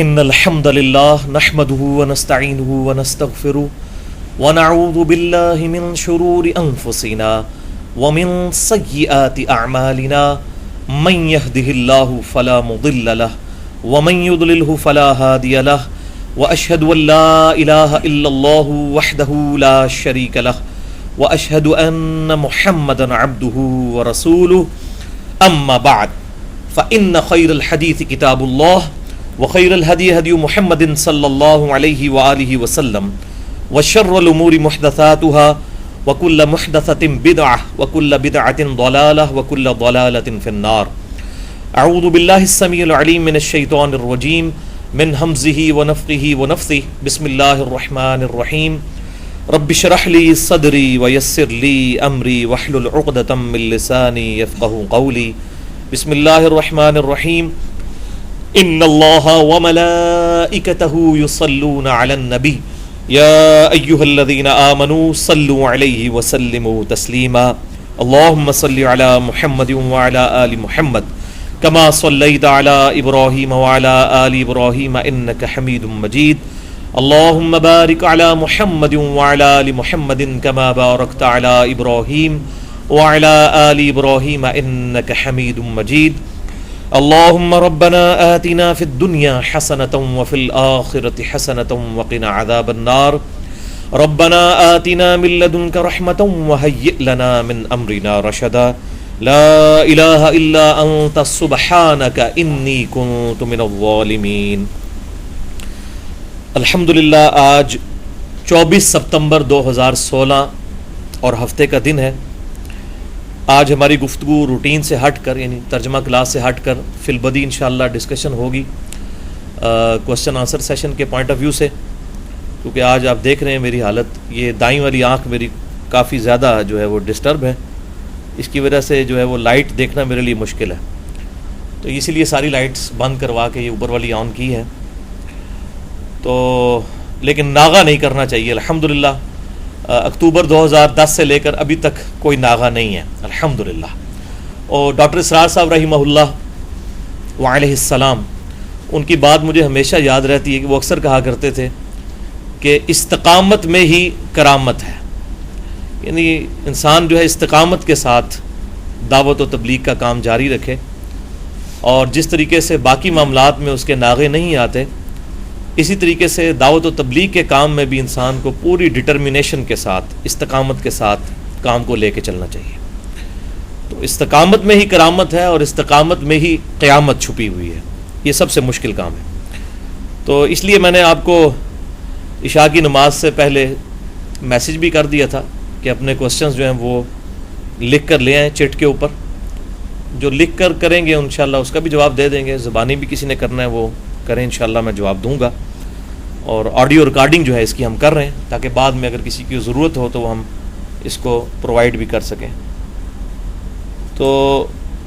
ان الحمد للہ نحمده ونستعینه ونستغفره ونعوذ باللہ من شرور انفسنا ومن سیئات اعمالنا من يهده اللہ فلا مضل له ومن يضلله فلا هادی له واشهد ان لا الہ الا اللہ وحدہ لا شریک له واشهد ان محمدا عبدہ ورسولہ اما بعد فان خیر الحدیث کتاب اللہ وخیر الهدی هدی محمد صلی اللہ علیہ وآلہ وسلم وشر الامور محدثاتها وکل محدثۃ بدعہ وکل بدعۃ ضلالہ وکل ضلالۃ فی النار. اعوذ باللہ السمیع العلیم من الشیطان الرجیم من ہمزہ ونفخہ ونفثہ. بسم اللہ الرحمن الرحیم. رب اشرح لی صدری ویسر لی امری واحلل عقدۃ من لسانی یفقہوا قولی. بسم اللہ الرحمن الرحیم. ان اللہ وملائکتہ یصلون علی النبی یا ایہا الذین آمنوا صلوا علیہ وسلموا تسلیما. اللہم صل علی محمد وعلی آل محمد کما صلیت علی ابراہیم وعلی آل ابراہیم انک حمید مجید. اللہم بارک علی محمد وعلی آل محمد کما بارکت علی ابراہیم وعلی آل ابراہیم انک حمید مجید. اللہم ربنا آتنا فی الدنیا حسنة وفی الآخرة حسنة وقنا عذاب النار. ربنا آتنا من لدنک رحمة وہیئ لنا من امرنا رشدا. لا الہ الا انت سبحانک انی کنت من الظالمین. الحمدللہ آج 24 ستمبر 2016 اور ہفتے کا دن ہے. آج ہماری گفتگو روٹین سے ہٹ کر یعنی ترجمہ کلاس سے ہٹ کر فی البدی انشاءاللہ ڈسکشن ہوگی کوسچن آنسر سیشن کے پوائنٹ آف ویو سے، کیونکہ آج آپ دیکھ رہے ہیں میری حالت، یہ دائیں والی آنکھ میری کافی زیادہ جو ہے وہ ڈسٹرب ہے. اس کی وجہ سے جو ہے وہ لائٹ دیکھنا میرے لیے مشکل ہے، تو اسی لیے ساری لائٹس بند کروا کے یہ اوپر والی آن کی ہے. تو لیکن ناغہ نہیں کرنا چاہیے. الحمدللہ اکتوبر 2010 سے لے کر ابھی تک کوئی ناغہ نہیں ہے الحمدللہ. اور ڈاکٹر اسرار صاحب رحمہ اللہ وعلیہ السلام، ان کی بات مجھے ہمیشہ یاد رہتی ہے کہ وہ اکثر کہا کرتے تھے کہ استقامت میں ہی کرامت ہے. یعنی انسان جو ہے استقامت کے ساتھ دعوت و تبلیغ کا کام جاری رکھے، اور جس طریقے سے باقی معاملات میں اس کے ناغے نہیں آتے، اسی طریقے سے دعوت و تبلیغ کے کام میں بھی انسان کو پوری ڈٹرمنیشن کے ساتھ استقامت کے ساتھ کام کو لے کے چلنا چاہیے. تو استقامت میں ہی کرامت ہے اور استقامت میں ہی قیامت چھپی ہوئی ہے. یہ سب سے مشکل کام ہے. تو اس لیے میں نے آپ کو عشاء کی نماز سے پہلے میسج بھی کر دیا تھا کہ اپنے کوسچنز جو ہیں وہ لکھ کر لے آئیں چٹ کے اوپر. جو لکھ کر کریں گے انشاءاللہ اس کا بھی جواب دے دیں گے، زبانی بھی کسی نے کرنا ہے وہ کریں، انشاءاللہ میں جواب دوں گا. اور آڈیو ریکارڈنگ جو ہے اس کی ہم کر رہے ہیں تاکہ بعد میں اگر کسی کی ضرورت ہو تو ہم اس کو پرووائڈ بھی کر سکیں. تو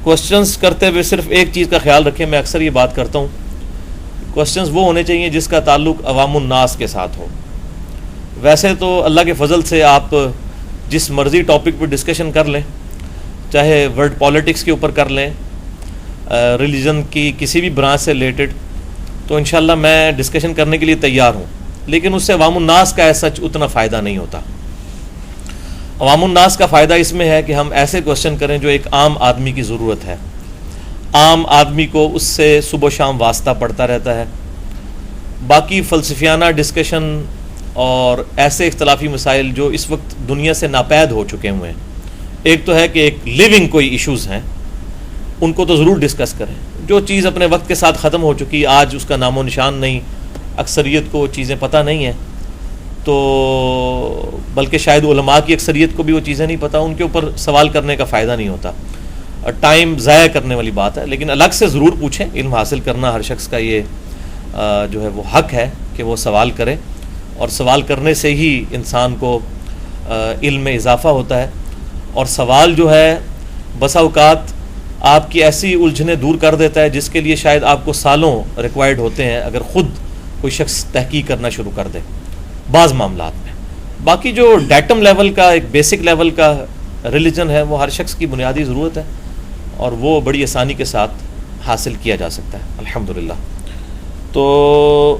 کوسچنز کرتے ہوئے صرف ایک چیز کا خیال رکھیں، میں اکثر یہ بات کرتا ہوں، کوسچنز وہ ہونے چاہیے جس کا تعلق عوام الناس کے ساتھ ہو. ویسے تو اللہ کے فضل سے آپ جس مرضی ٹاپک پہ ڈسکشن کر لیں، چاہے ورلڈ پالیٹکس کے اوپر کر لیں، ریلیجن کی کسی بھی برانچ سے ریلیٹڈ، تو انشاءاللہ میں ڈسکشن کرنے کے لیے تیار ہوں. لیکن اس سے عوام الناس کا ایسا اتنا فائدہ نہیں ہوتا. عوام الناس کا فائدہ اس میں ہے کہ ہم ایسے کوسچن کریں جو ایک عام آدمی کی ضرورت ہے. عام آدمی کو اس سے صبح و شام واسطہ پڑتا رہتا ہے. باقی فلسفیانہ ڈسکشن اور ایسے اختلافی مسائل جو اس وقت دنیا سے ناپید ہو چکے ہوئے ہیں، ایک تو ہے کہ ایک لیونگ کوئی ایشوز ہیں ان کو تو ضرور ڈسکس کریں. جو چیز اپنے وقت کے ساتھ ختم ہو چکی، آج اس کا نام و نشان نہیں، اکثریت کو چیزیں پتہ نہیں ہیں، تو بلکہ شاید علماء کی اکثریت کو بھی وہ چیزیں نہیں پتہ، ان کے اوپر سوال کرنے کا فائدہ نہیں ہوتا اور ٹائم ضائع کرنے والی بات ہے. لیکن الگ سے ضرور پوچھیں. علم حاصل کرنا ہر شخص کا یہ جو ہے وہ حق ہے کہ وہ سوال کرے، اور سوال کرنے سے ہی انسان کو علم میں اضافہ ہوتا ہے. اور سوال جو ہے بسا اوقات آپ کی ایسی الجھنیں دور کر دیتا ہے جس کے لیے شاید آپ کو سالوں ریکوائرڈ ہوتے ہیں اگر خود کوئی شخص تحقیق کرنا شروع کر دے بعض معاملات میں. باقی جو ڈیٹم لیول کا ایک بیسک لیول کا ریلیجن ہے وہ ہر شخص کی بنیادی ضرورت ہے، اور وہ بڑی آسانی کے ساتھ حاصل کیا جا سکتا ہے الحمدللہ. تو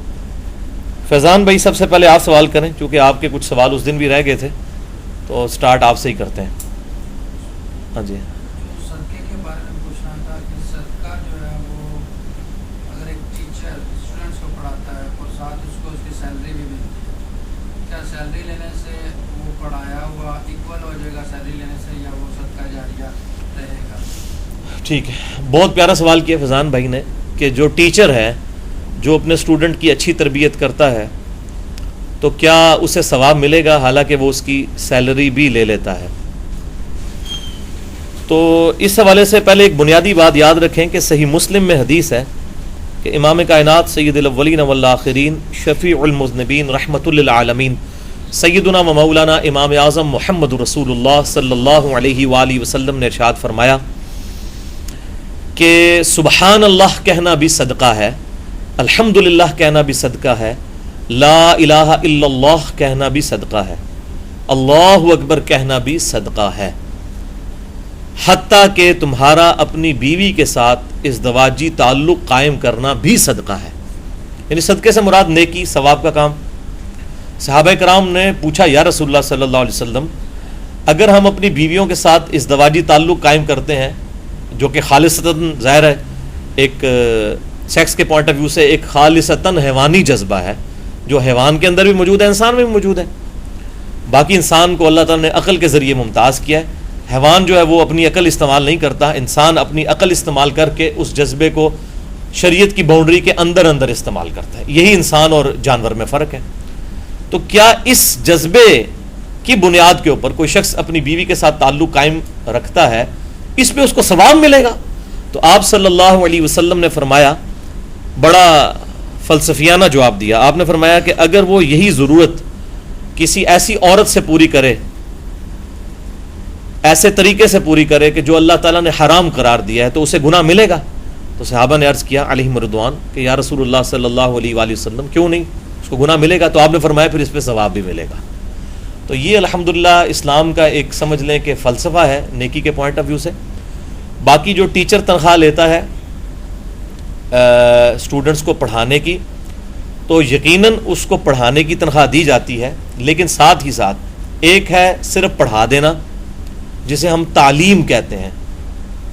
فیضان بھائی سب سے پہلے آپ سوال کریں، چونکہ آپ کے کچھ سوال اس دن بھی رہ گئے تھے، تو سٹارٹ آپ سے ہی کرتے ہیں. ہاں جی. صدقے کے بارے میں پوچھنا تھا کہ صدقہ جو ہے وہ اگر ایک ٹیچر اسٹوڈنٹس کو پڑھاتا ہے اور ساتھ اس کو اس کی سیلری بھی ملتی ہے، کیا سیلری لینے سے وہ پڑھایا ہوا ایکول ہو جائے گا سیلری لینے سے، یا وہ صدقہ جاریہ رہے گا؟ ٹھیک ہے، بہت پیارا سوال کیا فیضان بھائی نے کہ جو ٹیچر ہے جو اپنے اسٹوڈنٹ کی اچھی تربیت کرتا ہے تو کیا اسے ثواب ملے گا حالانکہ وہ اس کی سیلری بھی لے لیتا ہے. تو اس حوالے سے پہلے ایک بنیادی بات یاد رکھیں کہ صحیح مسلم میں حدیث ہے کہ امام کائنات سید الاولین والآخرین شفیع المذنبین رحمۃ للعالمین سیدنا و مولانا امام اعظم محمد رسول اللہ صلی اللہ علیہ وآلہ وسلم نے ارشاد فرمایا کہ سبحان اللہ کہنا بھی صدقہ ہے، الحمدللہ کہنا بھی صدقہ ہے، لا الہ الا اللہ کہنا بھی صدقہ ہے، اللہ اکبر کہنا بھی صدقہ ہے، حتیٰ کہ تمہارا اپنی بیوی کے ساتھ ازدواجی تعلق قائم کرنا بھی صدقہ ہے. یعنی صدقے سے مراد نیکی ثواب کا کام. صحابہ کرام نے پوچھا یا رسول اللہ صلی اللہ علیہ وسلم، اگر ہم اپنی بیویوں کے ساتھ ازدواجی تعلق قائم کرتے ہیں جو کہ خالصتاً ظاہر ہے ایک سیکس کے پوائنٹ آف ویو سے ایک خالصتاً حیوانی جذبہ ہے جو حیوان کے اندر بھی موجود ہے، انسان میں بھی موجود ہے. باقی انسان کو اللہ تعالیٰ نے عقل کے ذریعے ممتاز کیا ہے، حیوان جو ہے وہ اپنی عقل استعمال نہیں کرتا، انسان اپنی عقل استعمال کر کے اس جذبے کو شریعت کی باؤنڈری کے اندر اندر استعمال کرتا ہے. یہی انسان اور جانور میں فرق ہے. تو کیا اس جذبے کی بنیاد کے اوپر کوئی شخص اپنی بیوی کے ساتھ تعلق قائم رکھتا ہے، اس پہ اس کو ثواب ملے گا؟ تو آپ صلی اللہ علیہ وسلم نے فرمایا، بڑا فلسفیانہ جواب دیا. آپ نے فرمایا کہ اگر وہ یہی ضرورت کسی ایسی عورت سے پوری کرے، ایسے طریقے سے پوری کرے کہ جو اللہ تعالیٰ نے حرام قرار دیا ہے، تو اسے گناہ ملے گا؟ تو صحابہ نے عرض کیا علیہم رضوان کہ یا رسول اللہ صلی اللہ علیہ وآلہ وسلم کیوں نہیں، اس کو گناہ ملے گا. تو آپ نے فرمایا پھر اس پہ ثواب بھی ملے گا. تو یہ الحمدللہ اسلام کا ایک سمجھ لیں کہ فلسفہ ہے نیکی کے پوائنٹ آف ویو سے. باقی جو ٹیچر تنخواہ لیتا ہے اسٹوڈنٹس کو پڑھانے کی، تو یقیناً اس کو پڑھانے کی تنخواہ دی جاتی ہے، لیکن ساتھ ہی ساتھ ایک ہے صرف پڑھا دینا جسے ہم تعلیم کہتے ہیں،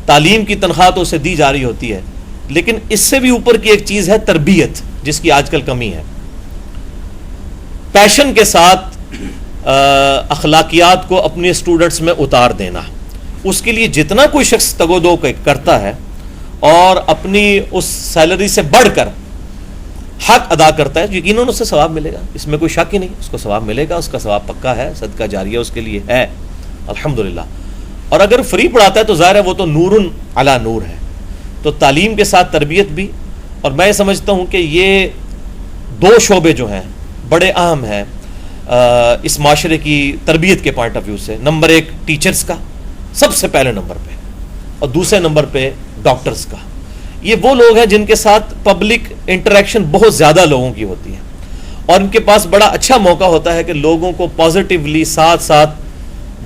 تعلیم کی تنخواہ تو اسے دی جا رہی ہوتی ہے، لیکن اس سے بھی اوپر کی ایک چیز ہے تربیت، جس کی آج کل کمی ہے. پیشن کے ساتھ اخلاقیات کو اپنے اسٹوڈنٹس میں اتار دینا، اس کے لیے جتنا کوئی شخص تگ و دو کرتا ہے اور اپنی اس سیلری سے بڑھ کر حق ادا کرتا ہے، یقیناً اس سے ثواب ملے گا، اس میں کوئی شک ہی نہیں، اس کو ثواب ملے گا، اس کا ثواب پکا ہے، صدقہ جاریہ اس کے لیے ہے الحمدللہ. اور اگر فری پڑھاتا ہے تو ظاہر ہے وہ تو نور علی نور ہے. تو تعلیم کے ساتھ تربیت بھی، اور میں سمجھتا ہوں کہ یہ دو شعبے جو ہیں بڑے اہم ہیں اس معاشرے کی تربیت کے پوائنٹ آف ویو سے. نمبر ایک ٹیچرز کا سب سے پہلے نمبر پہ، اور دوسرے نمبر پہ ڈاکٹرز کا. یہ وہ لوگ ہیں جن کے ساتھ پبلک انٹریکشن بہت زیادہ لوگوں کی ہوتی ہے، اور ان کے پاس بڑا اچھا موقع ہوتا ہے کہ لوگوں کو پازیٹیولی ساتھ ساتھ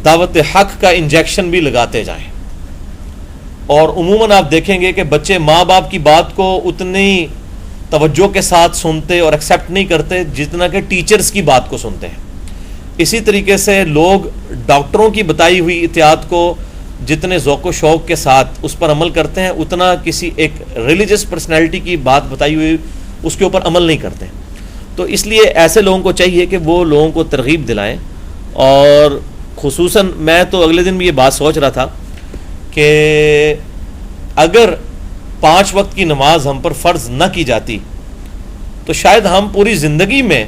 دعوت حق کا انجیکشن بھی لگاتے جائیں. اور عموماً آپ دیکھیں گے کہ بچے ماں باپ کی بات کو اتنی توجہ کے ساتھ سنتے اور ایکسیپٹ نہیں کرتے جتنا کہ ٹیچرز کی بات کو سنتے ہیں. اسی طریقے سے لوگ ڈاکٹروں کی بتائی ہوئی احتیاط کو جتنے ذوق و شوق کے ساتھ اس پر عمل کرتے ہیں، اتنا کسی ایک ریلیجس پرسنالٹی کی بات بتائی ہوئی اس کے اوپر عمل نہیں کرتے. تو اس لیے ایسے لوگوں کو چاہیے کہ وہ لوگوں کو ترغیب دلائیں. اور خصوصاً میں تو اگلے دن بھی یہ بات سوچ رہا تھا کہ اگر 5 وقت کی نماز ہم پر فرض نہ کی جاتی تو شاید ہم پوری زندگی میں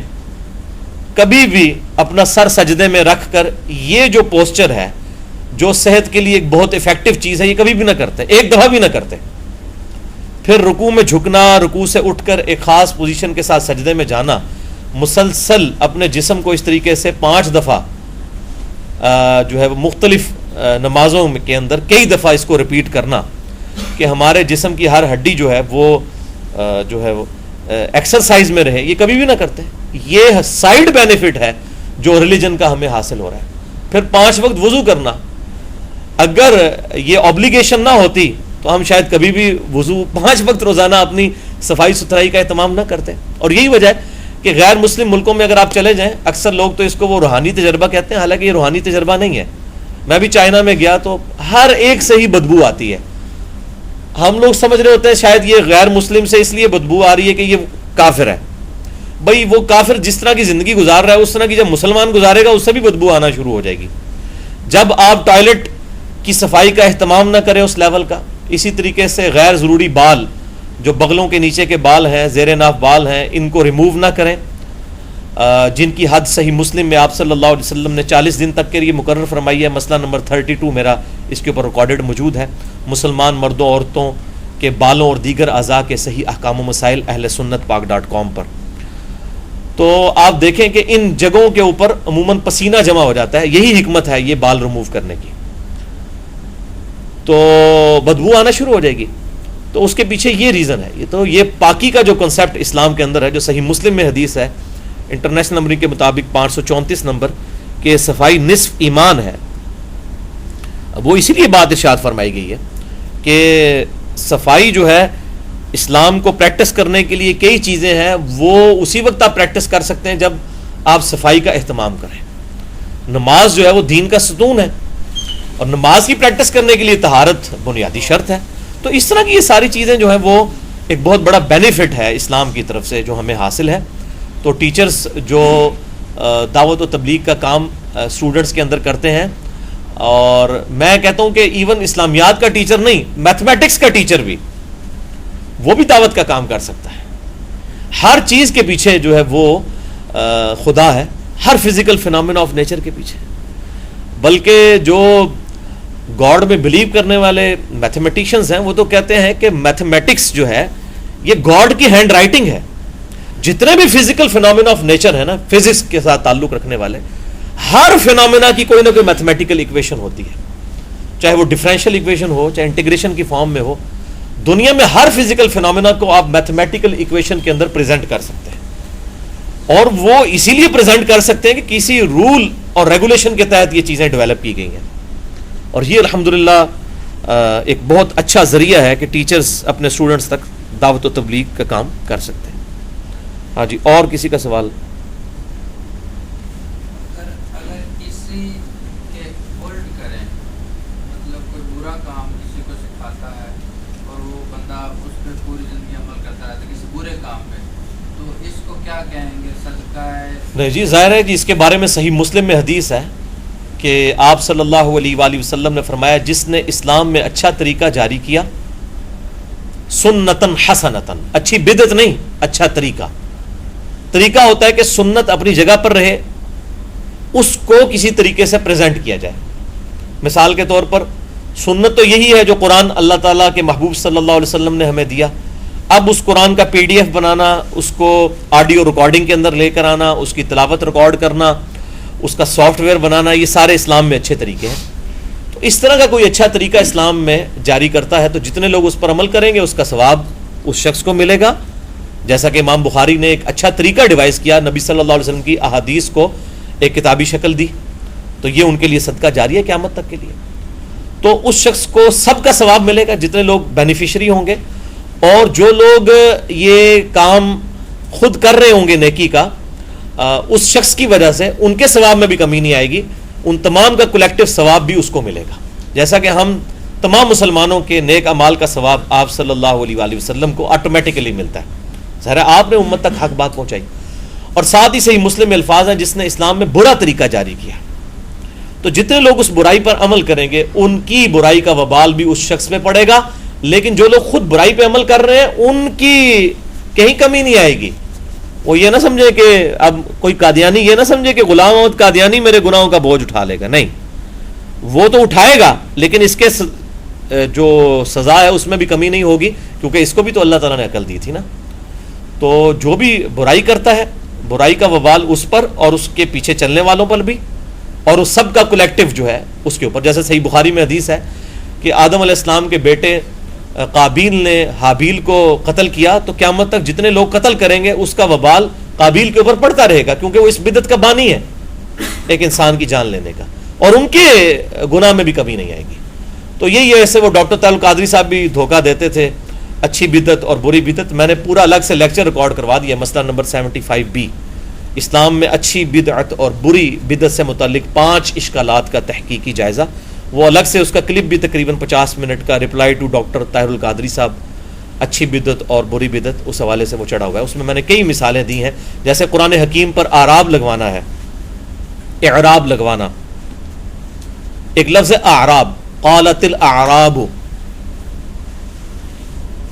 کبھی بھی اپنا سر سجدے میں رکھ کر یہ جو پوسچر ہے جو صحت کے لیے ایک بہت افیکٹو چیز ہے یہ کبھی بھی نہ کرتے، ایک دفعہ بھی نہ کرتے. پھر رکوع میں جھکنا، رکوع سے اٹھ کر ایک خاص پوزیشن کے ساتھ سجدے میں جانا، مسلسل اپنے جسم کو اس طریقے سے 5 دفعہ جو ہے وہ مختلف نمازوں کے اندر کئی دفعہ اس کو ریپیٹ کرنا کہ ہمارے جسم کی ہر ہڈی جو ہے وہ ایکسرسائز میں رہے، یہ کبھی بھی نہ کرتے. یہ سائیڈ بینیفٹ ہے جو ریلیجن کا ہمیں حاصل ہو رہا ہے. پھر 5 وقت وضو کرنا، اگر یہ اوبلیگیشن نہ ہوتی تو ہم شاید کبھی بھی وضو 5 وقت روزانہ اپنی صفائی ستھرائی کا اہتمام نہ کرتے. اور یہی وجہ ہے کہ غیر مسلم ملکوں میں اگر آپ چلے جائیں, اکثر لوگ تو اس کو وہ روحانی تجربہ کہتے ہیں, حالانکہ یہ روحانی تجربہ نہیں ہے. میں بھی چائنا میں گیا تو ہر ایک سے ہی بدبو آتی ہے. ہم لوگ سمجھ رہے ہوتے ہیں شاید یہ غیر مسلم سے اس لیے بدبو آ رہی ہے کہ یہ کافر ہے. بھائی وہ کافر جس طرح کی زندگی گزار رہا ہے اس طرح کی جب مسلمان گزارے گا اس سے بھی بدبو آنا شروع ہو جائے گی. جب آپ ٹوائلٹ کی صفائی کا اہتمام نہ کریں اس لیول کا, اسی طریقے سے غیر ضروری بال جو بغلوں کے نیچے کے بال ہیں, زیر ناف بال ہیں, ان کو ریموو نہ کریں, جن کی حد صحیح مسلم میں آپ صلی اللہ علیہ وسلم نے 40 دن تک کے لیے مقرر فرمائی ہے. مسئلہ نمبر 32 میرا اس کے اوپر ریکارڈڈ موجود ہے. مسلمان مردوں عورتوں کے بالوں اور دیگر اعضاء کے صحیح احکام و مسائل اہل سنت پاک.com پر. تو آپ دیکھیں کہ ان جگہوں کے اوپر عموماً پسینہ جمع ہو جاتا ہے, یہی حکمت ہے یہ بال ریموو کرنے کی, تو بدبو آنا شروع ہو جائے گی. تو اس کے پیچھے یہ ریزن ہے. تو یہ پاکی کا جو کنسیپٹ اسلام کے اندر ہے, جو صحیح مسلم میں حدیث ہے انٹرنیشنل نمبرنگ کے مطابق 534 نمبر کہ صفائی نصف ایمان ہے, وہ اسی لیے بات ارشاد فرمائی گئی ہے کہ صفائی جو ہے اسلام کو پریکٹس کرنے کے لیے کئی چیزیں ہیں, وہ اسی وقت آپ پریکٹس کر سکتے ہیں جب آپ صفائی کا اہتمام کریں. نماز جو ہے وہ دین کا ستون ہے, اور نماز کی پریکٹس کرنے کے لیے طہارت بنیادی شرط ہے. تو اس طرح کی یہ ساری چیزیں جو ہیں وہ ایک بہت بڑا بینیفٹ ہے اسلام کی طرف سے جو ہمیں حاصل ہے. تو ٹیچرز جو دعوت و تبلیغ کا کام اسٹوڈنٹس کے اندر کرتے ہیں, اور میں کہتا ہوں کہ ایون اسلامیات کا ٹیچر نہیں, میتھمیٹکس کا ٹیچر بھی, وہ بھی دعوت کا کام کر سکتا ہے. ہر چیز کے پیچھے جو ہے وہ خدا ہے, ہر فزیکل فینومینا آف نیچر کے پیچھے. بلکہ جو گاڈ میں بلیو کرنے والے میتھمیٹیشنز ہیں وہ تو کہتے ہیں کہ میتھمیٹکس جو ہے یہ گاڈ کی ہینڈ رائٹنگ ہے. جتنے بھی فزیکل فینومینا آف نیچر ہے نا, فزکس کے ساتھ تعلق رکھنے والے, ہر فینومینا کی کوئی نہ کوئی میتھمیٹیکل ایکویشن ہوتی ہے, چاہے وہ ڈفرینشیل ایکویشن ہو, چاہے انٹیگریشن کی فارم میں ہو. دنیا میں ہر فزیکل فینومینا کو آپ میتھمیٹیکل ایکویشن کے اندر پریزنٹ کر سکتے ہیں, اور وہ اسی لیے پریزنٹ کر سکتے ہیں کہ کسی رول اور ریگولیشن کے تحت یہ چیزیں ڈیولپ کی گئی ہیں. اور یہ الحمدللہ ایک بہت اچھا ذریعہ ہے کہ ٹیچرز اپنے اسٹوڈنٹس تک دعوت و تبلیغ کا کام کر سکتے ہیں. ہاں جی, اور کسی کا سوال؟ اگر کسی کے الٹ کریں, مطلب کوئی برا کام کسی کو سکھاتا ہے اور وہ بندہ اس پہ پوری زندگی عمل کرتا رہتا ہے کسی برے کام پہ, تو اس کو کیا کہیں گے, صدقہ ہے؟ نہیں جی, ظاہر ہے کہ اس کے بارے میں صحیح مسلم میں حدیث ہے کہ آپ صلی اللہ علیہ وآلہ وسلم نے فرمایا جس نے اسلام میں اچھا طریقہ جاری کیا, سنتن حسنتن, اچھی بدعت نہیں, اچھا طریقہ. طریقہ ہوتا ہے کہ سنت اپنی جگہ پر رہے, اس کو کسی طریقے سے پریزنٹ کیا جائے. مثال کے طور پر سنت تو یہی ہے جو قرآن اللہ تعالیٰ کے محبوب صلی اللہ علیہ وسلم نے ہمیں دیا. اب اس قرآن کا PDF بنانا, اس کو آڈیو ریکارڈنگ کے اندر لے کر آنا, اس کی تلاوت ریکارڈ کرنا, اس کا سافٹ ویئر بنانا, یہ سارے اسلام میں اچھے طریقے ہیں. تو اس طرح کا کوئی اچھا طریقہ اسلام میں جاری کرتا ہے تو جتنے لوگ اس پر عمل کریں گے اس کا ثواب اس شخص کو ملے گا. جیسا کہ امام بخاری نے ایک اچھا طریقہ ڈیوائز کیا, نبی صلی اللہ علیہ وسلم کی احادیث کو ایک کتابی شکل دی, تو یہ ان کے لیے صدقہ جاری ہے قیامت تک کے لیے. تو اس شخص کو سب کا ثواب ملے گا جتنے لوگ بینیفیشری ہوں گے, اور جو لوگ یہ کام خود کر رہے ہوں گے نیکی کا, اس شخص کی وجہ سے ان کے ثواب میں بھی کمی نہیں آئے گی, ان تمام کا کلیکٹیو ثواب بھی اس کو ملے گا. جیسا کہ ہم تمام مسلمانوں کے نیک اعمال کا ثواب آپ صلی اللہ علیہ وآلہ وسلم کو آٹومیٹکلی ملتا ہے. ظاہر آپ نے امت تک حق بات پہنچائی. اور ساتھ ہی صحیح مسلم میں الفاظ ہیں جس نے اسلام میں برا طریقہ جاری کیا, تو جتنے لوگ اس برائی پر عمل کریں گے ان کی برائی کا وبال بھی اس شخص پہ پڑے گا, لیکن جو لوگ خود برائی پہ عمل کر رہے ہیں ان کی کہیں کمی نہیں آئے گی. وہ یہ نہ سمجھے کہ اب کوئی قادیانی یہ نہ سمجھے کہ غلام احمد قادیانی میرے گناہوں کا بوجھ اٹھا لے گا. نہیں, وہ تو اٹھائے گا, لیکن اس کے جو سزا ہے اس میں بھی کمی نہیں ہوگی, کیونکہ اس کو بھی تو اللہ تعالیٰ نے عقل دی تھی نا. تو جو بھی برائی کرتا ہے برائی کا وبال اس پر اور اس کے پیچھے چلنے والوں پر بھی, اور اس سب کا کلیکٹیو جو ہے اس کے اوپر. جیسے صحیح بخاری میں حدیث ہے کہ آدم علیہ السلام کے بیٹے قابیل نے حابیل کو قتل کیا, تو قیامت تک جتنے لوگ قتل کریں گے اس کا وبال قابیل کے اوپر پڑتا رہے گا, کیونکہ وہ اس بدعت کا بانی ہے ایک انسان کی جان لینے کا, اور ان کے گناہ میں بھی کمی نہیں آئے گی. تو یہی ہے، ایسے وہ ڈاکٹر طاہر القادری صاحب بھی دھوکہ دیتے تھے، اچھی بدعت اور بری بدعت. میں نے پورا الگ سے لیکچر ریکارڈ کروا دیا، مسئلہ نمبر 75B، اسلام میں اچھی بدعت اور بری بدعت سے متعلق 5 اشکالات کا تحقیقی جائزہ. وہ الگ سے اس کا کلپ بھی تقریباً 50 منٹ کا، reply to doctor Tahir al-Qadri صاحب، اچھی بدعت اور بری بدعت، اس حوالے سے وہ چڑھا ہوا ہے. اس میں میں نے کئی مثالیں دی ہیں، جیسے قرآن حکیم پر اعراب لگوانا ہے، اعراب لگوانا. ایک لفظ ہے اعراب، قالت الاعراب،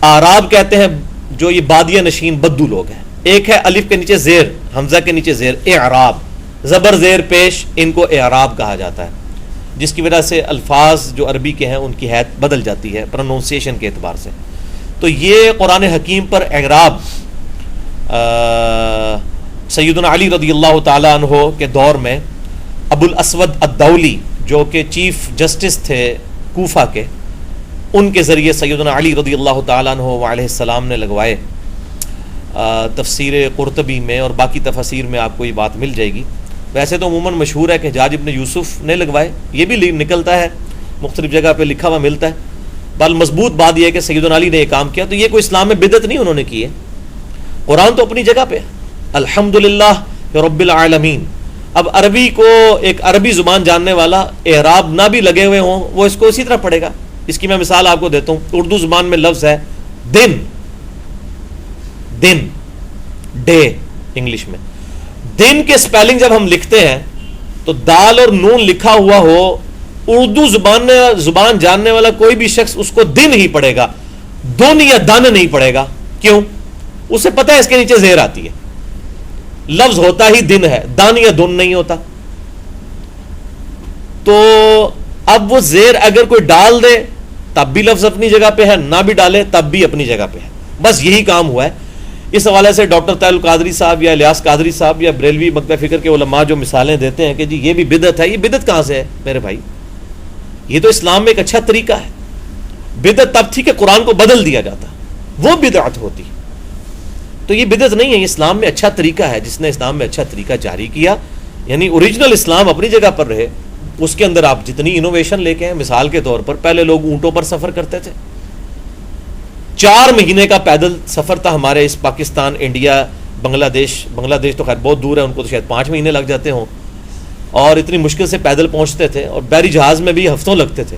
اعراب کہتے ہیں جو یہ بادیہ نشین بدو لوگ ہیں. ایک ہے الف کے نیچے زیر، حمزہ کے نیچے زیر، اعراب، زبر زیر پیش، ان کو اعراب کہا جاتا ہے، جس کی وجہ سے الفاظ جو عربی کے ہیں ان کی حیت بدل جاتی ہے پروننسیشن کے اعتبار سے. تو یہ قرآن حکیم پر اعراب سیدنا علی رضی اللہ تعالیٰ عنہ کے دور میں ابو الاسود الدولی جو کہ چیف جسٹس تھے کوفہ کے، ان کے ذریعے سیدنا علی رضی اللہ تعالیٰ عنہ علیہ السلام نے لگوائے. تفسیر قرطبی میں اور باقی تفاسیر میں آپ کو یہ بات مل جائے گی. ویسے تو عموماً مشہور ہے کہ حجاج ابن یوسف نے لگوائے، یہ بھی نکلتا ہے، مختلف جگہ پہ لکھا ہوا ملتا ہے. بل مضبوط بات یہ ہے کہ سیدنا علی نے یہ کام کیا. تو یہ کوئی اسلام میں بدعت نہیں انہوں نے کی ہے، قرآن تو اپنی جگہ پہ الحمدللہ رب العالمین. اب عربی کو ایک عربی زبان جاننے والا اعراب نہ بھی لگے ہوئے ہوں، وہ اس کو اسی طرح پڑھے گا. اس کی میں مثال آپ کو دیتا ہوں. اردو زبان میں لفظ ہے دن، دن، ڈے انگلش میں. دن کے سپیلنگ جب ہم لکھتے ہیں تو دال اور نون لکھا ہوا ہو، اردو زبان جاننے والا کوئی بھی شخص اس کو دن ہی پڑھے گا، دن یا دن نہیں پڑھے گا. کیوں؟ اسے پتہ ہے اس کے نیچے زیر آتی ہے، لفظ ہوتا ہی دن ہے، دن یا دن نہیں ہوتا. تو اب وہ زیر اگر کوئی ڈال دے تب بھی لفظ اپنی جگہ پہ ہے، نہ بھی ڈالے تب بھی اپنی جگہ پہ ہے. بس یہی کام ہوا ہے. اس حوالے سے ڈاکٹر طاہر القادری صاحب یا الیاس قادری صاحب یا بریلوی مکتبہ فکر کے علماء جو مثالیں دیتے ہیں کہ جی یہ بھی بدعت ہے، یہ بدعت کہاں سے ہے میرے بھائی؟ یہ تو اسلام میں ایک اچھا طریقہ ہے. بدعت تب تھی کہ قرآن کو بدل دیا جاتا، وہ بدعت ہوتی. تو یہ بدعت نہیں ہے، یہ اسلام میں اچھا طریقہ ہے. جس نے اسلام میں اچھا طریقہ جاری کیا، یعنی اوریجنل اسلام اپنی جگہ پر رہے، اس کے اندر آپ جتنی انوویشن لے کے ہیں. مثال کے طور پر پہلے لوگ اونٹوں پر سفر کرتے تھے، 4 مہینے کا پیدل سفر تھا ہمارے اس پاکستان، انڈیا، بنگلہ دیش تو خیر بہت دور ہے، ان کو تو شاید 5 مہینے لگ جاتے ہوں، اور اتنی مشکل سے پیدل پہنچتے تھے، اور بحری جہاز میں بھی ہفتوں لگتے تھے.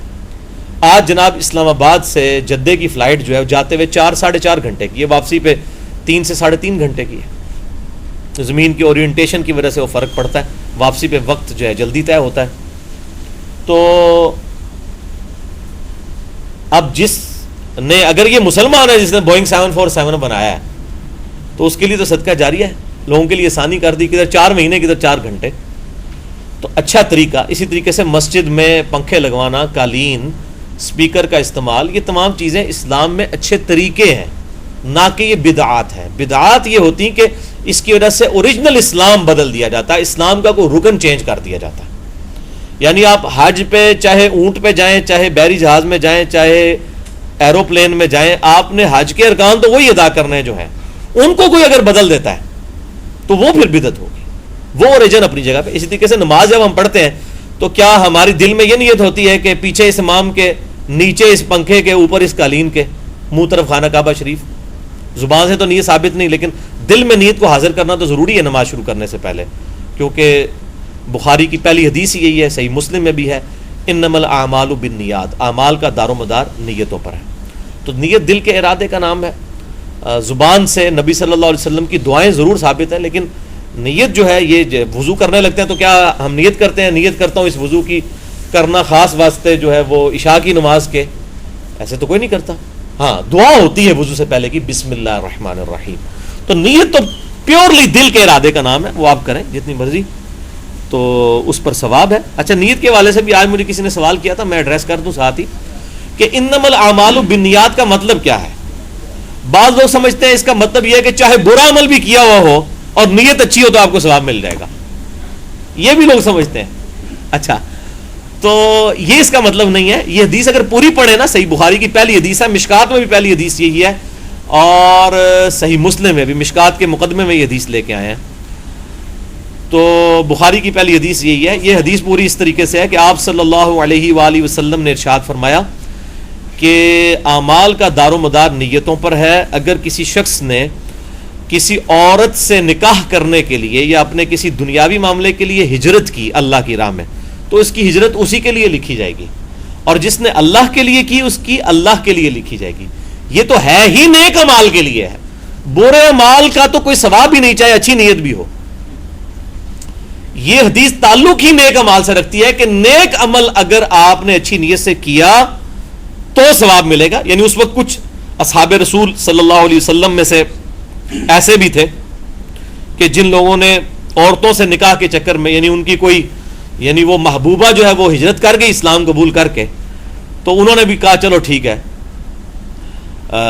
آج جناب اسلام آباد سے جدے کی فلائٹ جو ہے جاتے ہوئے 4-4.5 گھنٹے کی ہے، واپسی پہ 3 سے 3.5 گھنٹے کی ہے. زمین کی اورینٹیشن کی وجہ سے وہ فرق پڑتا ہے، واپسی پہ وقت جو ہے جلدی طے ہوتا ہے. تو اب جس نے، اگر یہ مسلمان ہے جس نے بوئنگ 747 بنایا ہے، تو اس کے لیے تو صدقہ جاریہ ہے، لوگوں کے لیے آسانی کر دی، کدھر 4 مہینے کدھر 4 گھنٹے. تو اچھا طریقہ. اسی طریقے سے مسجد میں پنکھے لگوانا، قالین، اسپیکر کا استعمال، یہ تمام چیزیں اسلام میں اچھے طریقے ہیں، نہ کہ یہ بدعات ہیں. بدعات یہ ہوتی ہیں کہ اس کی وجہ سے اوریجنل اسلام بدل دیا جاتا ہے، اسلام کا کوئی رکن چینج کر دیا جاتا ہے. یعنی آپ حج پہ چاہے اونٹ پہ جائیں، چاہے بحری جہاز میں جائیں، چاہے ایروپلین میں جائیں، آپ نے حج کے ارکان تو وہی ادا کرنے جو ہیں، ان کو کوئی اگر بدل دیتا ہے تو وہ پھر بدعت ہوگی. وہ اوریجن اپنی جگہ پہ. اسی طریقے سے نماز جب ہم پڑھتے ہیں تو کیا ہماری دل میں یہ نیت ہوتی ہے کہ پیچھے اس امام کے، نیچے اس پنکھے کے، اوپر اس قالین کے، منہ طرف خانہ کعبہ شریف؟ زبان سے تو نیت ثابت نہیں، لیکن دل میں نیت کو حاضر کرنا تو ضروری ہے نماز شروع کرنے سے پہلے. کیونکہ بخاری کی پہلی حدیث یہی ہے، صحیح مسلم میں بھی ہے، انما الاعمال بالنیات، اعمال کا دار و مدار نیتوں پر ہے. تو نیت دل کے ارادے کا نام ہے. زبان سے نبی صلی اللہ علیہ وسلم کی دعائیں ضرور ثابت ہیں، لیکن نیت جو ہے، یہ وضو کرنے لگتے ہیں تو کیا ہم نیت کرتے ہیں، نیت کرتا ہوں اس وضو کی کرنا خاص واسطے جو ہے وہ عشاء کی نماز کے؟ ایسے تو کوئی نہیں کرتا. ہاں دعا ہوتی ہے وضو سے پہلے کی، بسم اللہ الرحمن الرحیم. تو نیت تو پیورلی دل کے ارادے کا نام ہے، وہ آپ کریں جتنی مرضی، تو اس پر ثواب ہے. اچھا، نیت کے والے سے بھی آج مجھے کسی نے سوال کیا تھا، میں ایڈریس کر دوں ساتھ ہی، کہ انما الاعمال بالنیات کا مطلب کیا ہے؟ بعض لوگ سمجھتے ہیں اس کا مطلب یہ ہے کہ چاہے برا عمل بھی کیا ہوا ہو اور نیت اچھی ہو تو آپ کو ثواب مل جائے گا. یہ بھی لوگ سمجھتے ہیں. اچھا، تو یہ اس کا مطلب نہیں ہے. یہ حدیث اگر پوری پڑھے نا، صحیح بخاری کی پہلی حدیث ہے، مشکات میں بھی پہلی حدیث یہی ہے، اور صحیح مسلم میں بھی مشکات کے مقدمے میں یہ حدیث لے کے آئے ہیں. تو بخاری کی پہلی حدیث یہی ہے. یہ حدیث پوری اس طریقے سے ہے کہ آپ صلی اللہ علیہ وآلہ وسلم نے ارشاد فرمایا، کہ اعمال کا دار و مدار نیتوں پر ہے. اگر کسی شخص نے کسی عورت سے نکاح کرنے کے لیے یا اپنے کسی دنیاوی معاملے کے لیے ہجرت کی اللہ کی راہ میں, تو اس کی ہجرت اسی کے لیے لکھی جائے گی, اور جس نے اللہ کے لیے کی اس کی اللہ کے لیے لکھی جائے گی. یہ تو ہے ہی نیک اعمال کے لیے ہے, برے اعمال کا تو کوئی ثواب ہی نہیں, چاہے اچھی نیت بھی ہو. یہ حدیث تعلق ہی نیک اعمال سے رکھتی ہے کہ نیک عمل اگر آپ نے اچھی نیت سے کیا تو ثواب ملے گا. یعنی اس وقت کچھ اصحاب رسول صلی اللہ علیہ وسلم میں سے ایسے بھی تھے کہ جن لوگوں نے عورتوں سے نکاح کے چکر میں, یعنی ان کی کوئی, یعنی وہ محبوبہ جو ہے وہ ہجرت کر گئی اسلام قبول کر کے, تو انہوں نے بھی کہا چلو ٹھیک ہے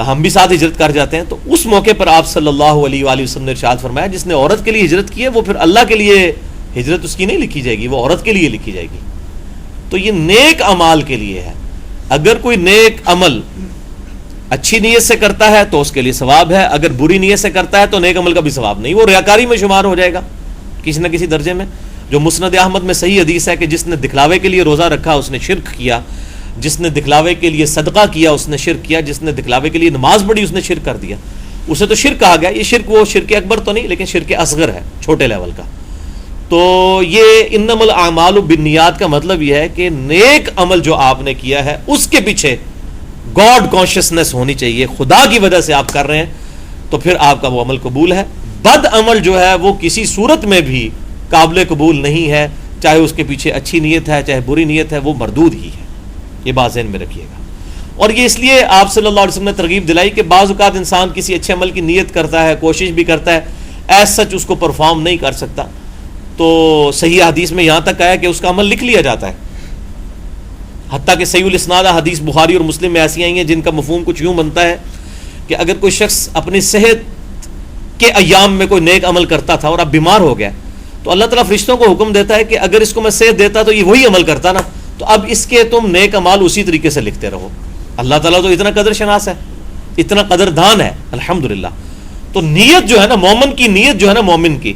ہم بھی ساتھ ہجرت کر جاتے ہیں. تو اس موقع پر آپ صلی اللہ علیہ وآلہ وسلم نے ارشاد فرمایا جس نے عورت کے لیے ہجرت کی ہے وہ پھر اللہ کے لیے ہجرت اس کی نہیں لکھی جائے گی, وہ عورت کے لیے لکھی جائے گی. تو یہ نیک اعمال کے لیے ہے. اگر کوئی نیک عمل اچھی نیت سے کرتا ہے تو اس کے لیے ثواب ہے, اگر بری نیت سے کرتا ہے تو نیک عمل کا بھی ثواب نہیں, وہ ریاکاری میں شمار ہو جائے گا کسی نہ کسی درجے میں. جو مسند احمد میں صحیح حدیث ہے کہ جس نے دکھلاوے کے لیے روزہ رکھا اس نے شرک کیا, جس نے دکھلاوے کے لیے صدقہ کیا اس نے شرک کیا, جس نے دکھلاوے کے لیے نماز پڑھی اس نے شرک کر دیا. اسے تو شرک کہا گیا. یہ شرک وہ شرک اکبر تو نہیں لیکن شرک اصغر ہے, چھوٹے لیول کا. تو یہ انما الاعمال بالنیات کا مطلب یہ ہے کہ نیک عمل جو آپ نے کیا ہے اس کے پیچھے گاڈ کانشیسنس ہونی چاہیے, خدا کی وجہ سے آپ کر رہے ہیں تو پھر آپ کا وہ عمل قبول ہے. بد عمل جو ہے وہ کسی صورت میں بھی قابل قبول نہیں ہے, چاہے اس کے پیچھے اچھی نیت ہے چاہے بری نیت ہے, وہ مردود ہی ہے. یہ بات ذہن میں رکھیے گا. اور یہ اس لیے آپ صلی اللہ علیہ وسلم نے ترغیب دلائی کہ بعض اوقات انسان کسی اچھے عمل کی نیت کرتا ہے, کوشش بھی کرتا ہے, ایز سچ اس کو پرفارم نہیں کر سکتا, تو صحیح حدیث میں یہاں تک آیا کہ اس کا عمل لکھ لیا جاتا ہے. حتیٰ کہ صحیح الاسناد حدیث بخاری اور مسلم میں ایسی آئی ہیں جن کا مفہوم کچھ یوں بنتا ہے کہ اگر کوئی شخص اپنی صحت کے ایام میں کوئی نیک عمل کرتا تھا اور اب بیمار ہو گیا تو اللہ تعالیٰ فرشتوں کو حکم دیتا ہے کہ اگر اس کو میں صحت دیتا تو یہ وہی عمل کرتا نا, تو اب اس کے تم نیک اعمال اسی طریقے سے لکھتے رہو. اللہ تعالیٰ تو اتنا قدر شناس ہے, اتنا قدر دان ہے الحمدللہ. تو نیت جو ہے نا, مومن کی نیت جو ہے نا, مومن کی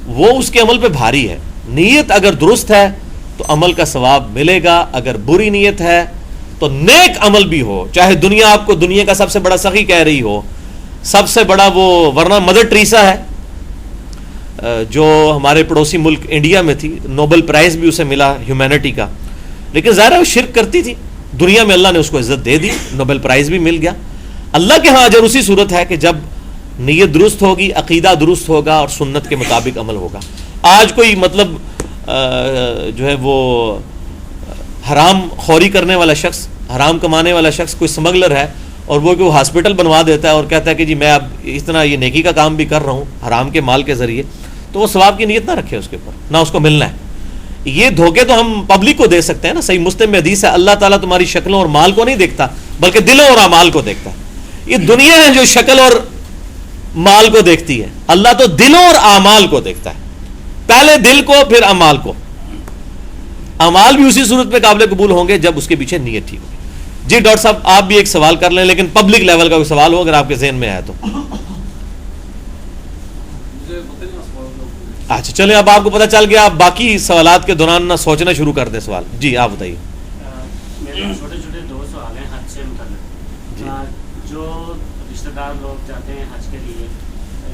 وہ اس کے عمل پہ بھاری ہے. نیت اگر درست ہے تو عمل کا ثواب ملے گا, اگر بری نیت ہے تو نیک عمل بھی ہو, چاہے دنیا آپ کو دنیا کا سب سے بڑا سخی کہہ رہی ہو, سب سے بڑا وہ, ورنہ مدر ٹریسا ہے جو ہمارے پڑوسی ملک انڈیا میں تھی, نوبل پرائز بھی اسے ملا ہیومینٹی کا, لیکن ظاہر ہے وہ شرک کرتی تھی. دنیا میں اللہ نے اس کو عزت دے دی, نوبل پرائز بھی مل گیا. اللہ کے ہاں اجر اسی صورت ہے کہ جب نیت درست ہوگی, عقیدہ درست ہوگا اور سنت کے مطابق عمل ہوگا. آج کوئی مطلب جو ہے وہ حرام خوری کرنے والا شخص, حرام کمانے والا شخص, کوئی سمگلر ہے اور وہ کوئی ہاسپٹل بنوا دیتا ہے اور کہتا ہے کہ جی میں اب اتنا یہ نیکی کا کام بھی کر رہا ہوں حرام کے مال کے ذریعے, تو وہ ثواب کی نیت نہ رکھے اس کے اوپر, نہ اس کو ملنا ہے. یہ دھوکے تو ہم پبلک کو دے سکتے ہیں نا. صحیح مسلم میں حدیث ہے اللہ تعالیٰ تمہاری شکلوں اور مال کو نہیں دیکھتا بلکہ دلوں اور اعمال کو دیکھتا ہے. یہ دنیا ہے جو شکل اور مال کو دیکھتی ہے, اللہ تو دلوں اور اعمال کو دیکھتا ہے, پہلے دل کو پھر اعمال کو. اعمال بھی اسی صورت میں قابل قبول ہوں گے جب اس کے پیچھے نیت ٹھیک ہوگی. جی ڈاکٹر صاحب آپ بھی ایک سوال کر لیں, لیکن پبلک لیول کا کوئی سوال ہو اگر آپ کے ذہن میں ہے تو. اچھا چلیں, اب آپ کو پتہ چل گیا, آپ باقی سوالات کے دوران نہ سوچنا شروع کر دیں سوال. جی آپ بتائیے. میرے چھوٹے چھوٹے دو سوال ہیں حج سے متعلق. جو رشتہ دار لوگ جاتے ہیں حج کے لیے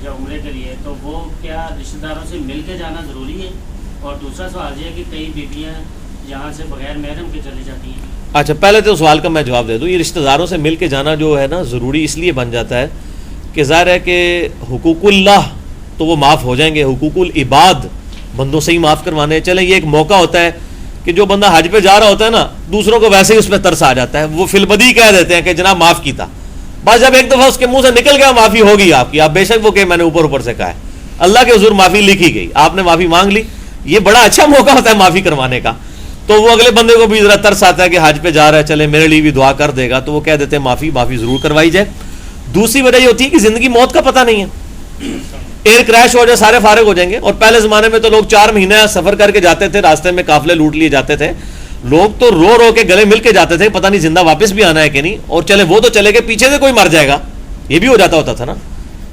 یا عمرے کے لیے, تو وہ کیا رشتہ داروں سے مل کے جانا ضروری ہے؟ اور دوسرا سوال یہ ہے کہ کئی بیویاں یہاں سے بغیر محرم کے چلی جاتی ہیں. اچھا پہلے تو سوال کا میں جواب دے دوں. یہ رشتہ داروں سے مل کے جانا جو ہے نا ضروری اس لیے بن جاتا ہے کہ ظاہر ہے کہ حقوق اللہ تو وہ معاف ہو جائیں گے, حقوق العباد بندوں سے ہی معاف کروانے. چلیں یہ ایک موقع ہوتا ہے کہ جو بندہ حج پہ جا رہا ہوتا ہے نا, دوسروں کو ویسے ہی اس میں ترس آ جاتا ہے, وہ فی البدی کہہ دیتے ہیں کہ جناب معاف کیتا. بس جب ایک دفعہ اس کے منہ سے نکل گیا معافی ہوگی آپ کی, آپ بے شک وہ کہ میں نے اوپر اوپر سے کہا ہے, اللہ کے حضور معافی لکھی گئی, آپ نے معافی مانگ لی, یہ بڑا اچھا موقع ہوتا ہے معافی کروانے کا. تو وہ اگلے بندے کو بھی ذرا ترس آتا ہے کہ حج پہ جا رہا ہے, چلے میرے لیے بھی دعا کر دے گا, تو وہ کہہ دیتے ہیں معافی ضرور کروائی جائے. دوسری وجہ یہ ہوتی ہے کہ زندگی موت کا پتہ نہیں ہے, ایئر کریش ہو جائے سارے فارغ ہو جائیں گے. اور پہلے زمانے میں تو لوگ 4 مہینے سفر کر کے جاتے تھے, راستے میں قافلے لوٹ لیے جاتے تھے, لوگ تو رو رو کے گلے مل کے جاتے تھے, پتہ نہیں زندہ واپس بھی آنا ہے کہ نہیں. اور چلے وہ تو چلے گئے, پیچھے سے کوئی مر جائے گا, یہ بھی ہو جاتا ہوتا تھا نا.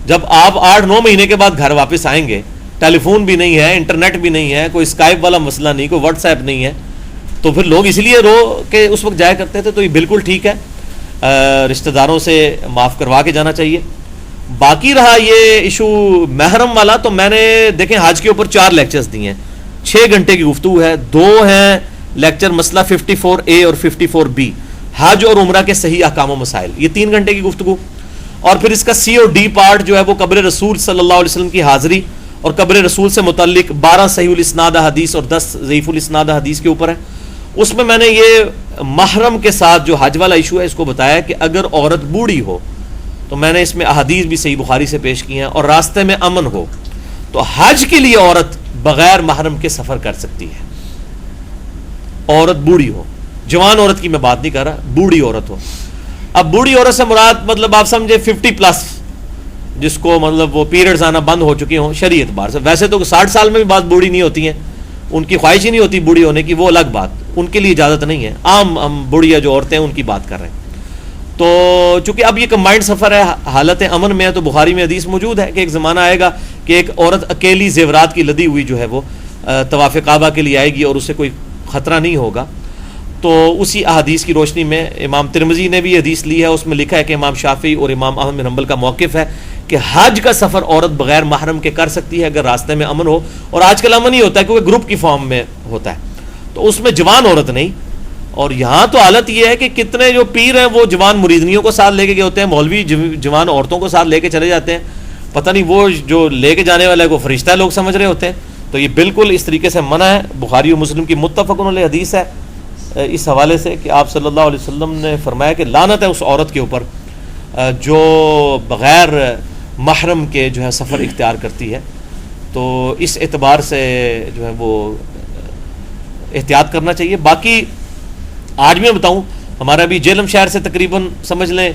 جب آپ 8-9 مہینے کے بعد گھر واپس آئیں گے, ٹیلی فون بھی نہیں ہے, انٹرنیٹ بھی نہیں ہے, کوئی اسکائپ والا مسئلہ نہیں, کوئی واٹس ایپ نہیں ہے, تو پھر لوگ اس لیے رو کے اس وقت جایا کرتے تھے. تو یہ بالکل ٹھیک ہے. رشتہ داروں سے معاف کروا کے جانا چاہیے. باقی رہا یہ ایشو محرم والا, تو میں نے دیکھیں حج کے اوپر 4 لیکچرز دیے ہیں, 6 گھنٹے کی گفتگو ہے. 2 ہیں لیکچر مسئلہ 54A اور 54B, حج اور عمرہ کے صحیح احکام و مسائل, یہ 3 گھنٹے کی گفتگو. اور پھر اس کا C اور D پارٹ جو ہے وہ قبر رسول صلی اللہ علیہ وسلم کی حاضری اور قبر رسول سے متعلق 12 صحیح الاسناد حدیث اور 10 ضعیف الاسناد حدیث کے اوپر ہے. اس میں نے یہ محرم کے ساتھ جو حج والا ایشو ہے اس کو بتایا کہ اگر عورت بوڑھی ہو تو میں نے اس میں احادیث بھی صحیح بخاری سے پیش کی ہیں, اور راستے میں امن ہو تو حج کے لیے عورت بغیر محرم کے سفر کر سکتی ہے. عورت بوڑھی ہو, جوان عورت کی میں بات نہیں کر رہا, بوڑھی عورت ہو. اب بوڑھی عورت سے مراد مطلب آپ سمجھے 50+, جس کو مطلب وہ پیریڈز آنا بند ہو چکی ہوں شرعی اعتبار سے. ویسے تو 60 سال میں بھی بات بوڑھی نہیں ہوتی ہیں, ان کی خواہش ہی نہیں ہوتی بوڑھی ہونے کی, وہ الگ بات, ان کے لیے اجازت نہیں ہے. عام ہم بوڑھیا جو عورتیں ہیں ان کی بات کر رہے ہیں. تو چونکہ اب یہ کمبائنڈ سفر ہے, حالت امن میں ہے, تو بخاری میں حدیث موجود ہے کہ ایک زمانہ آئے گا کہ ایک عورت اکیلی زیورات کی لدی ہوئی جو ہے وہ طواف کعبہ کے لیے آئے گی اور اسے کوئی خطرہ نہیں ہوگا. تو اسی احادیث کی روشنی میں امام ترمذی نے بھی حدیث لی ہے, اس میں لکھا ہے کہ امام شافعی اور امام احمد بن حنبل کا موقف ہے کہ حج کا سفر عورت بغیر محرم کے کر سکتی ہے اگر راستے میں امن ہو, اور آج کل امن ہی ہوتا ہے کیونکہ گروپ کی فارم میں ہوتا ہے, تو اس میں جوان عورت نہیں. اور یہاں تو حالت یہ ہے کہ کتنے جو پیر ہیں وہ جوان مریدنیوں کو ساتھ لے کے گئے ہوتے ہیں, مولوی جوان عورتوں کو ساتھ لے کے چلے جاتے ہیں, پتہ نہیں وہ جو لے کے جانے والا ہے وہ فرشتہ لوگ سمجھ رہے ہوتے ہیں. تو یہ بالکل اس طریقے سے منع ہے. بخاری و مسلم کی متفق علیہ حدیث ہے اس حوالے سے کہ آپ صلی اللہ علیہ وسلم نے فرمایا کہ لعنت ہے اس عورت کے اوپر جو بغیر محرم کے جو ہے سفر اختیار کرتی ہے. تو اس اعتبار سے جو ہے وہ احتیاط کرنا چاہیے. باقی آج میں بتاؤں, ہمارا بھی جہلم شہر سے تقریباً سمجھ لیں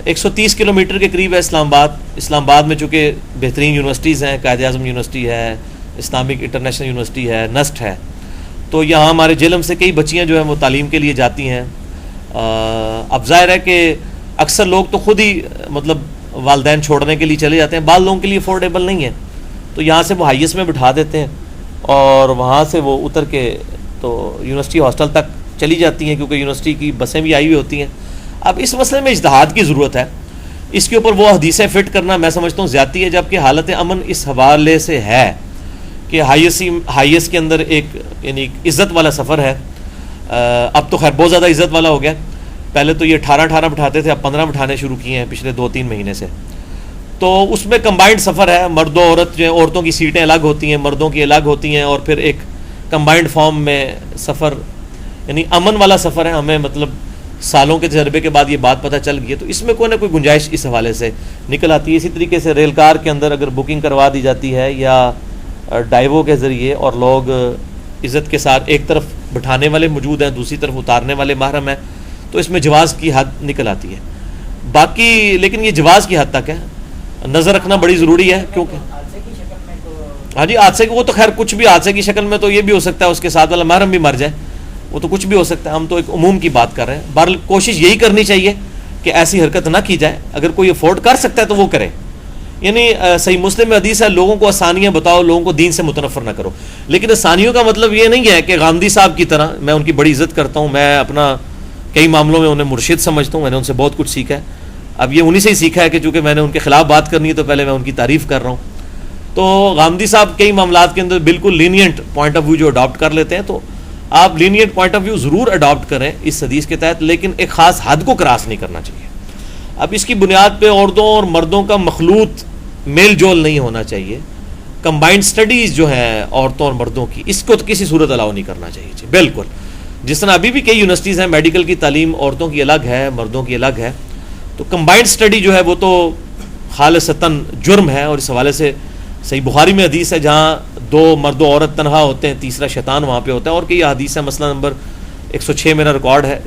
130 کلومیٹر کے قریب ہے اسلام آباد. اسلام آباد میں چونکہ بہترین یونیورسٹیز ہیں, قائد اعظم یونیورسٹی ہے, اسلامک انٹرنیشنل یونیورسٹی ہے, نسٹ ہے, تو یہاں ہمارے جہلم سے کئی بچیاں جو ہیں وہ تعلیم کے لیے جاتی ہیں. اب ظاہر ہے کہ اکثر لوگ تو خود ہی مطلب والدین چھوڑنے کے لیے چلے جاتے ہیں, بعض لوگوں کے لیے افورڈیبل نہیں ہے, تو یہاں سے وہ ہائیسٹ میں بٹھا دیتے ہیں اور وہاں سے وہ اتر کے تو یونیورسٹی ہاسٹل تک چلی جاتی ہیں, کیونکہ یونیورسٹی کی بسیں بھی آئی ہوئی ہوتی ہیں. اب اس مسئلے میں اجتہاد کی ضرورت ہے, اس کے اوپر وہ حدیثیں فٹ کرنا میں سمجھتا ہوں زیادتی ہے, جبکہ حالت امن اس حوالے سے ہے کہ ہائیسٹ کے اندر ایک یعنی عزت والا سفر ہے. اب تو خیر بہت زیادہ عزت والا ہو گیا, پہلے تو یہ 18 بٹھاتے تھے, اب 15 بٹھانے شروع کیے ہیں پچھلے 2-3 مہینے سے. تو اس میں کمبائنڈ سفر ہے, مرد و عورت جو ہیں, عورتوں کی سیٹیں الگ ہوتی ہیں, مردوں کی الگ ہوتی ہیں, اور پھر ایک کمبائنڈ فارم میں سفر یعنی امن والا سفر ہے. ہمیں مطلب سالوں کے تجربے کے بعد یہ بات پتہ چل گئی ہے, تو اس میں کوئی نہ کوئی گنجائش اس حوالے سے نکل آتی ہے. اسی طریقے سے ریل کار کے اندر اگر بکنگ کروا دی جاتی ہے یا ڈائیو کے ذریعے, اور لوگ عزت کے ساتھ ایک طرف بٹھانے والے موجود ہیں, دوسری طرف اتارنے والے محرم ہیں, تو اس میں جواز کی حد نکل آتی ہے. باقی لیکن یہ جواز کی حد تک ہے, نظر رکھنا بڑی ضروری ہے, کیونکہ ہاں جی حادثے کی وہ تو خیر کچھ بھی حادثے کی شکل میں تو یہ بھی ہو سکتا ہے اس کے ساتھ والا محرم بھی مر جائے, وہ تو کچھ بھی ہو سکتا ہے. ہم تو ایک عموم کی بات کر رہے ہیں. بہرحال کوشش یہی کرنی چاہیے کہ ایسی حرکت نہ کی جائے, اگر کوئی افورڈ کر سکتا ہے تو وہ کرے. یعنی صحیح مسلم میں حدیث ہے, لوگوں کو آسانیاں بتاؤ, لوگوں کو دین سے متنفر نہ کرو. لیکن آسانیوں کا مطلب یہ نہیں ہے کہ غامدی صاحب کی طرح, میں ان کی بڑی عزت کرتا ہوں, میں اپنا کئی معاملوں میں انہیں مرشد سمجھتا ہوں, میں نے ان سے بہت کچھ سیکھا ہے. اب یہ انہی سے ہی سیکھا ہے کہ چونکہ میں نے ان کے خلاف بات کرنی ہے تو پہلے میں ان کی تعریف کر رہا ہوں. تو غامدی صاحب کئی معاملات کے اندر بالکل لینینٹ پوائنٹ آف ویو جو اڈاپٹ کر لیتے ہیں, تو آپ لینینٹ پوائنٹ آف ویو ضرور اڈاپٹ کریں اس حدیث کے تحت, لیکن ایک خاص حد کو کراس نہیں کرنا چاہیے. اب اس کی بنیاد پہ عورتوں اور مردوں کا مخلوط میل جول نہیں ہونا چاہیے. کمبائنڈ سٹڈیز جو ہیں عورتوں اور مردوں کی, اس کو تو کسی صورت الاؤ نہیں کرنا چاہیے جی, بالکل. جس طرح ابھی بھی کئی یونیورسٹیز ہیں, میڈیکل کی تعلیم عورتوں کی الگ ہے, مردوں کی الگ ہے, تو کمبائنڈ سٹڈی جو ہے وہ تو خالصتاً جرم ہے. اور اس حوالے سے صحیح بخاری میں حدیث ہے جہاں 2 مرد و عورت تنہا ہوتے ہیں, تیسرا شیطان وہاں پہ ہوتا ہے. اور کئی حدیث ہے, مسئلہ نمبر 106 میرا ریکارڈ ہے,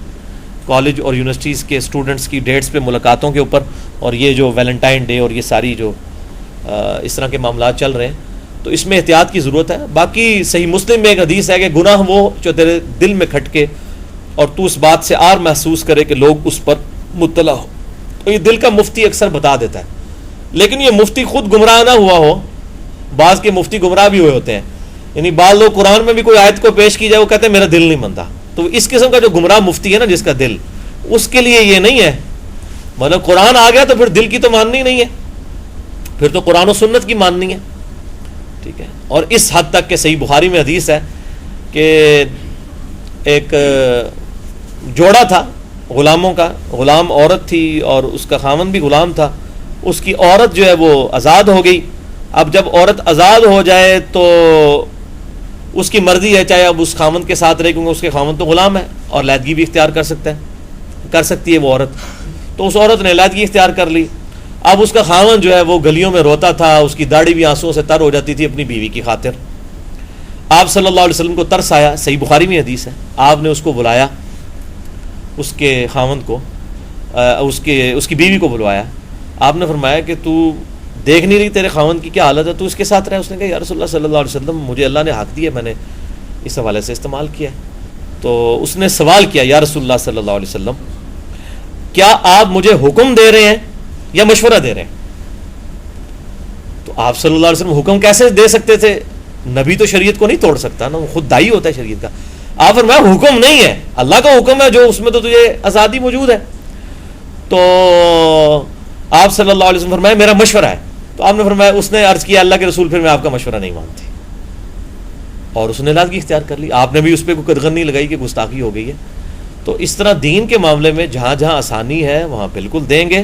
کالج اور یونیورسٹیز کے اسٹوڈنٹس کی ڈیٹس پہ ملاقاتوں کے اوپر, اور یہ جو ویلنٹائن ڈے اور یہ ساری جو اس طرح کے معاملات چل رہے ہیں, تو اس میں احتیاط کی ضرورت ہے. باقی صحیح مسلم میں ایک حدیث ہے کہ گناہ وہ جو تیرے دل میں کھٹکے اور تو اس بات سے آر محسوس کرے کہ لوگ اس پر مطلع ہو, تو یہ دل کا مفتی اکثر بتا دیتا ہے. لیکن یہ مفتی خود گمراہ نہ ہوا ہو, بعض کے مفتی گمراہ بھی ہوئے ہوتے ہیں. یعنی بعض لوگ قرآن میں بھی کوئی آیت کو پیش کی جائے, وہ کہتے ہیں میرا دل نہیں مانتا. تو اس قسم کا جو گمراہ مفتی ہے نا, جس کا دل اس کے لیے یہ نہیں ہے. مطلب قرآن آ گیا تو پھر دل کی تو ماننی نہیں ہے, پھر تو قرآن و سنت کی ماننی ہے. ٹھیک ہے. اور اس حد تک کہ صحیح بخاری میں حدیث ہے کہ ایک جوڑا تھا غلاموں کا, غلام عورت تھی اور اس کا خاوند بھی غلام تھا. اس کی عورت جو ہے وہ آزاد ہو گئی. اب جب عورت آزاد ہو جائے تو اس کی مرضی ہے, چاہے اب اس خاوند کے ساتھ رہے, کیونکہ اس کے خاوند تو غلام ہے اور علیحدگی بھی اختیار کر سکتی ہے وہ عورت. تو اس عورت نے علیحدگی اختیار کر لی. اب اس کا خاوند جو ہے وہ گلیوں میں روتا تھا, اس کی داڑھی بھی آنسوؤں سے تر ہو جاتی تھی اپنی بیوی کی خاطر. آپ صلی اللہ علیہ وسلم کو ترس آیا, صحیح بخاری میں حدیث ہے. آپ نے اس کو بلایا, اس کے خاوند کو, اس کی بیوی کو بلوایا. آپ نے فرمایا کہ تو دیکھ نہیں رہی تیرے خاوند کی کیا حالت ہے, تو اس کے ساتھ رہا. اس نے کہا یا رسول اللہ صلی اللہ علیہ وسلم مجھے اللہ نے حق دیا, میں نے اس حوالے سے استعمال کیا. تو اس نے سوال کیا یا رسول اللہ صلی اللہ علیہ وسلم کیا آپ مجھے حکم دے رہے ہیں یا مشورہ دے رہے ہیں؟ تو آپ صلی اللہ علیہ وسلم حکم کیسے دے سکتے تھے؟ نبی تو شریعت کو نہیں توڑ سکتا نا, وہ خود دائی ہوتا ہے شریعت کا. آپ فرمایا حکم نہیں ہے, اللہ کا حکم ہے, جو اس میں تو تجھے آزادی موجود ہے. تو آپ صلی اللہ علیہ وسلم فرمایا میرا مشورہ ہے. تو آپ نے فرمایا, اس نے عرض کیا اللہ کے رسول پھر میں آپ کا مشورہ نہیں مانتی, اور اس نے علیحدگی اختیار کر لی. آپ نے بھی اس پہ کوئی قدغن نہیں لگائی کہ گستاخی ہو گئی ہے. تو اس طرح دین کے معاملے میں جہاں جہاں آسانی ہے وہاں بالکل دیں گے,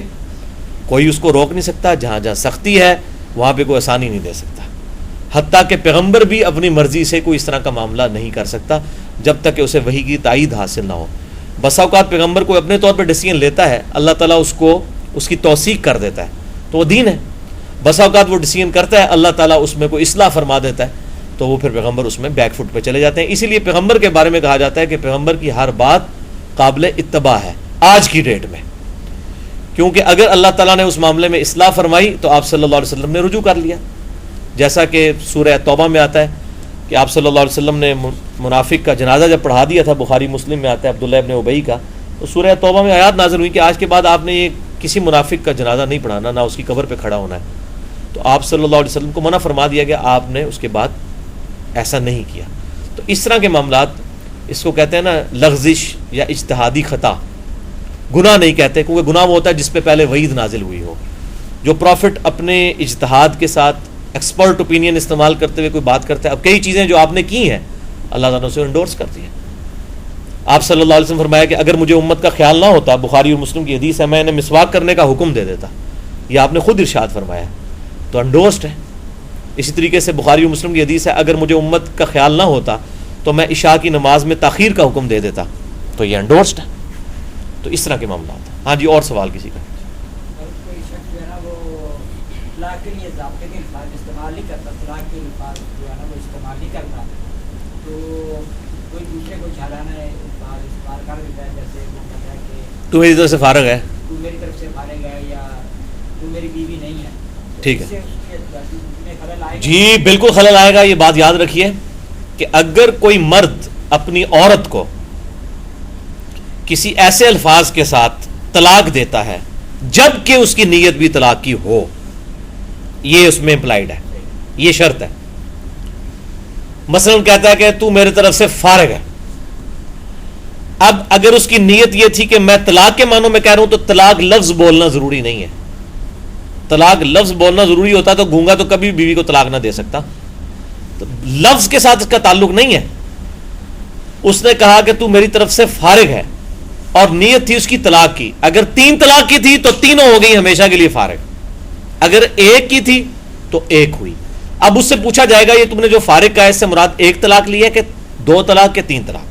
کوئی اس کو روک نہیں سکتا. جہاں جہاں سختی ہے وہاں پہ کوئی آسانی نہیں دے سکتا. حتیٰ کہ پیغمبر بھی اپنی مرضی سے کوئی اس طرح کا معاملہ نہیں کر سکتا جب تک کہ اسے وحی کی تائید حاصل نہ ہو. بسا اوقات پیغمبر کو اپنے طور پہ ڈیسیژن لیتا ہے, اللہ تعالیٰ اس کو اس کی توثیق کر دیتا ہے, تو وہ دین ہے. بسا اوقات وہ ڈیسیژن کرتا ہے, اللہ تعالیٰ اس میں کوئی اصلاح فرما دیتا ہے, تو وہ پھر پیغمبر اس میں بیک فٹ پہ چلے جاتے ہیں. اسی لیے پیغمبر کے بارے میں کہا جاتا ہے کہ پیغمبر کی ہر بات قابل اتباع ہے آج کی ڈیٹ میں, کیونکہ اگر اللہ تعالیٰ نے اس معاملے میں اصلاح فرمائی تو آپ صلی اللہ علیہ وسلم نے رجوع کر لیا. جیسا کہ سورہ توبہ میں آتا ہے کہ آپ صلی اللہ علیہ وسلم نے منافق کا جنازہ جب پڑھا دیا تھا, بخاری مسلم میں آتا ہے عبداللہ ابن ابی کا, تو سورہ توبہ میں آیات نازل ہوئی کہ آج کے بعد آپ نے یہ کسی منافق کا جنازہ نہیں پڑھانا, نہ اس کی قبر پہ کھڑا ہونا ہے. تو آپ صلی اللہ علیہ وسلم کو منع فرما دیا گیا, آپ نے اس کے بعد ایسا نہیں کیا. تو اس طرح کے معاملات, اس کو کہتے ہیں نا لغزش یا اجتہادی خطا. گناہ نہیں کہتے, کیونکہ گناہ وہ ہوتا ہے جس پہ پہلے وعید نازل ہوئی ہو. جو پروفٹ اپنے اجتہاد کے ساتھ ایکسپرٹ اوپینین استعمال کرتے ہوئے کوئی بات کرتا ہے. اب کئی چیزیں جو آپ نے کی ہیں اللہ تعالیٰ نے اسے انڈورس کر دی ہے. آپ صلی اللہ علیہ وسلم فرمایا کہ اگر مجھے امت کا خیال نہ ہوتا, بخاری اور مسلم کی حدیث ہے, میں انہیں مسواک کرنے کا حکم دے دیتا. یہ آپ نے خود ارشاد فرمایا, تو انڈورسڈ ہے. اسی طریقے سے بخاری اور مسلم کی حدیث ہے, اگر مجھے امت کا خیال نہ ہوتا تو میں عشاء کی نماز میں تاخیر کا حکم دے دیتا. تو یہ انڈورسڈ ہے. تو اس طرح کے معاملات ہیں. ہاں جی, اور سوال کسی کا؟ کوئی شخص جو ہے نا وہ طلاق کے لیے ضابطے کے الفاظ استعمال نہیں کرتا, طلاق کے الفاظ جو ہے نا وہ استعمال نہیں کرتا, تو کوئی دوسرے کو جھالانا ہے الفاظ استعمال کر دیتا ہے, جیسے وہ کہتا ہے کہ تو میری طرف سے فارغ ہے, تو میری طرف سے فارغ ہے, یا تو میری بیوی نہیں ہے. ٹھیک ہے اس سے اس میں خلل آئے گا؟ جی بالکل خلل آئے گا. یہ بات یاد رکھیے کہ اگر کوئی مرد اپنی عورت کو کسی ایسے الفاظ کے ساتھ طلاق دیتا ہے جب کہ اس کی نیت بھی طلاق کی ہو, یہ اس میں امپلائڈ ہے, یہ شرط ہے. مثلا کہتا ہے کہ تو میرے طرف سے فارغ ہے. اب اگر اس کی نیت یہ تھی کہ میں طلاق کے معنوں میں کہہ رہا ہوں, تو طلاق لفظ بولنا ضروری نہیں ہے. طلاق لفظ بولنا ضروری ہوتا تو گونگا تو کبھی بیوی کو طلاق نہ دے سکتا. تو لفظ کے ساتھ اس کا تعلق نہیں ہے. اس نے کہا کہ تو میری طرف سے فارغ ہے, اور نیت تھی اس کی طلاق کی. اگر 3 طلاق کی تھی تو تینوں ہو گئی ہمیشہ کے لیے فارغ. اگر 1 کی تھی تو 1 ہوئی. اب اس سے پوچھا جائے گا یہ تم نے جو فارغ کا ہے اس سے مراد 1 طلاق لی ہے کہ 2 طلاق کے 3 طلاق؟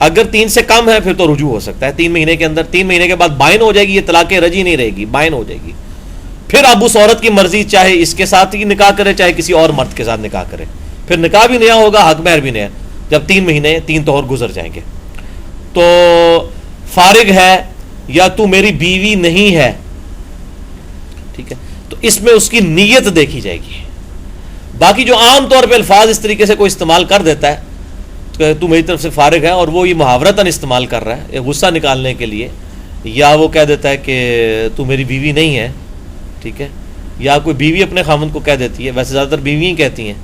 اگر 3 سے کم ہے پھر تو رجوع ہو سکتا ہے 3 مہینے کے اندر. 3 مہینے کے بعد بائن ہو جائے گی, یہ طلاق رجی نہیں رہے گی, بائن ہو جائے گی. پھر اب اس عورت کی مرضی, چاہے اس کے ساتھ ہی نکاح کرے چاہے کسی اور مرد کے ساتھ نکاح کرے, پھر نکاح بھی نیا ہوگا, حق مہر بھی نیا, جب 3 مہینے 3 طہور گزر جائیں گے. تو فارغ ہے یا تو میری بیوی نہیں ہے, ٹھیک ہے, تو اس میں اس کی نیت دیکھی جائے گی. باقی جو عام طور پہ الفاظ اس طریقے سے کوئی استعمال کر دیتا ہے کہ تو میری طرف سے فارغ ہے, اور وہ یہ محاورتاً استعمال کر رہا ہے غصہ نکالنے کے لیے, یا وہ کہہ دیتا ہے کہ تو میری بیوی نہیں ہے, ٹھیک ہے, یا کوئی بیوی اپنے خامند کو کہہ دیتی ہے, ویسے زیادہ تر بیوی ہی کہتی ہیں,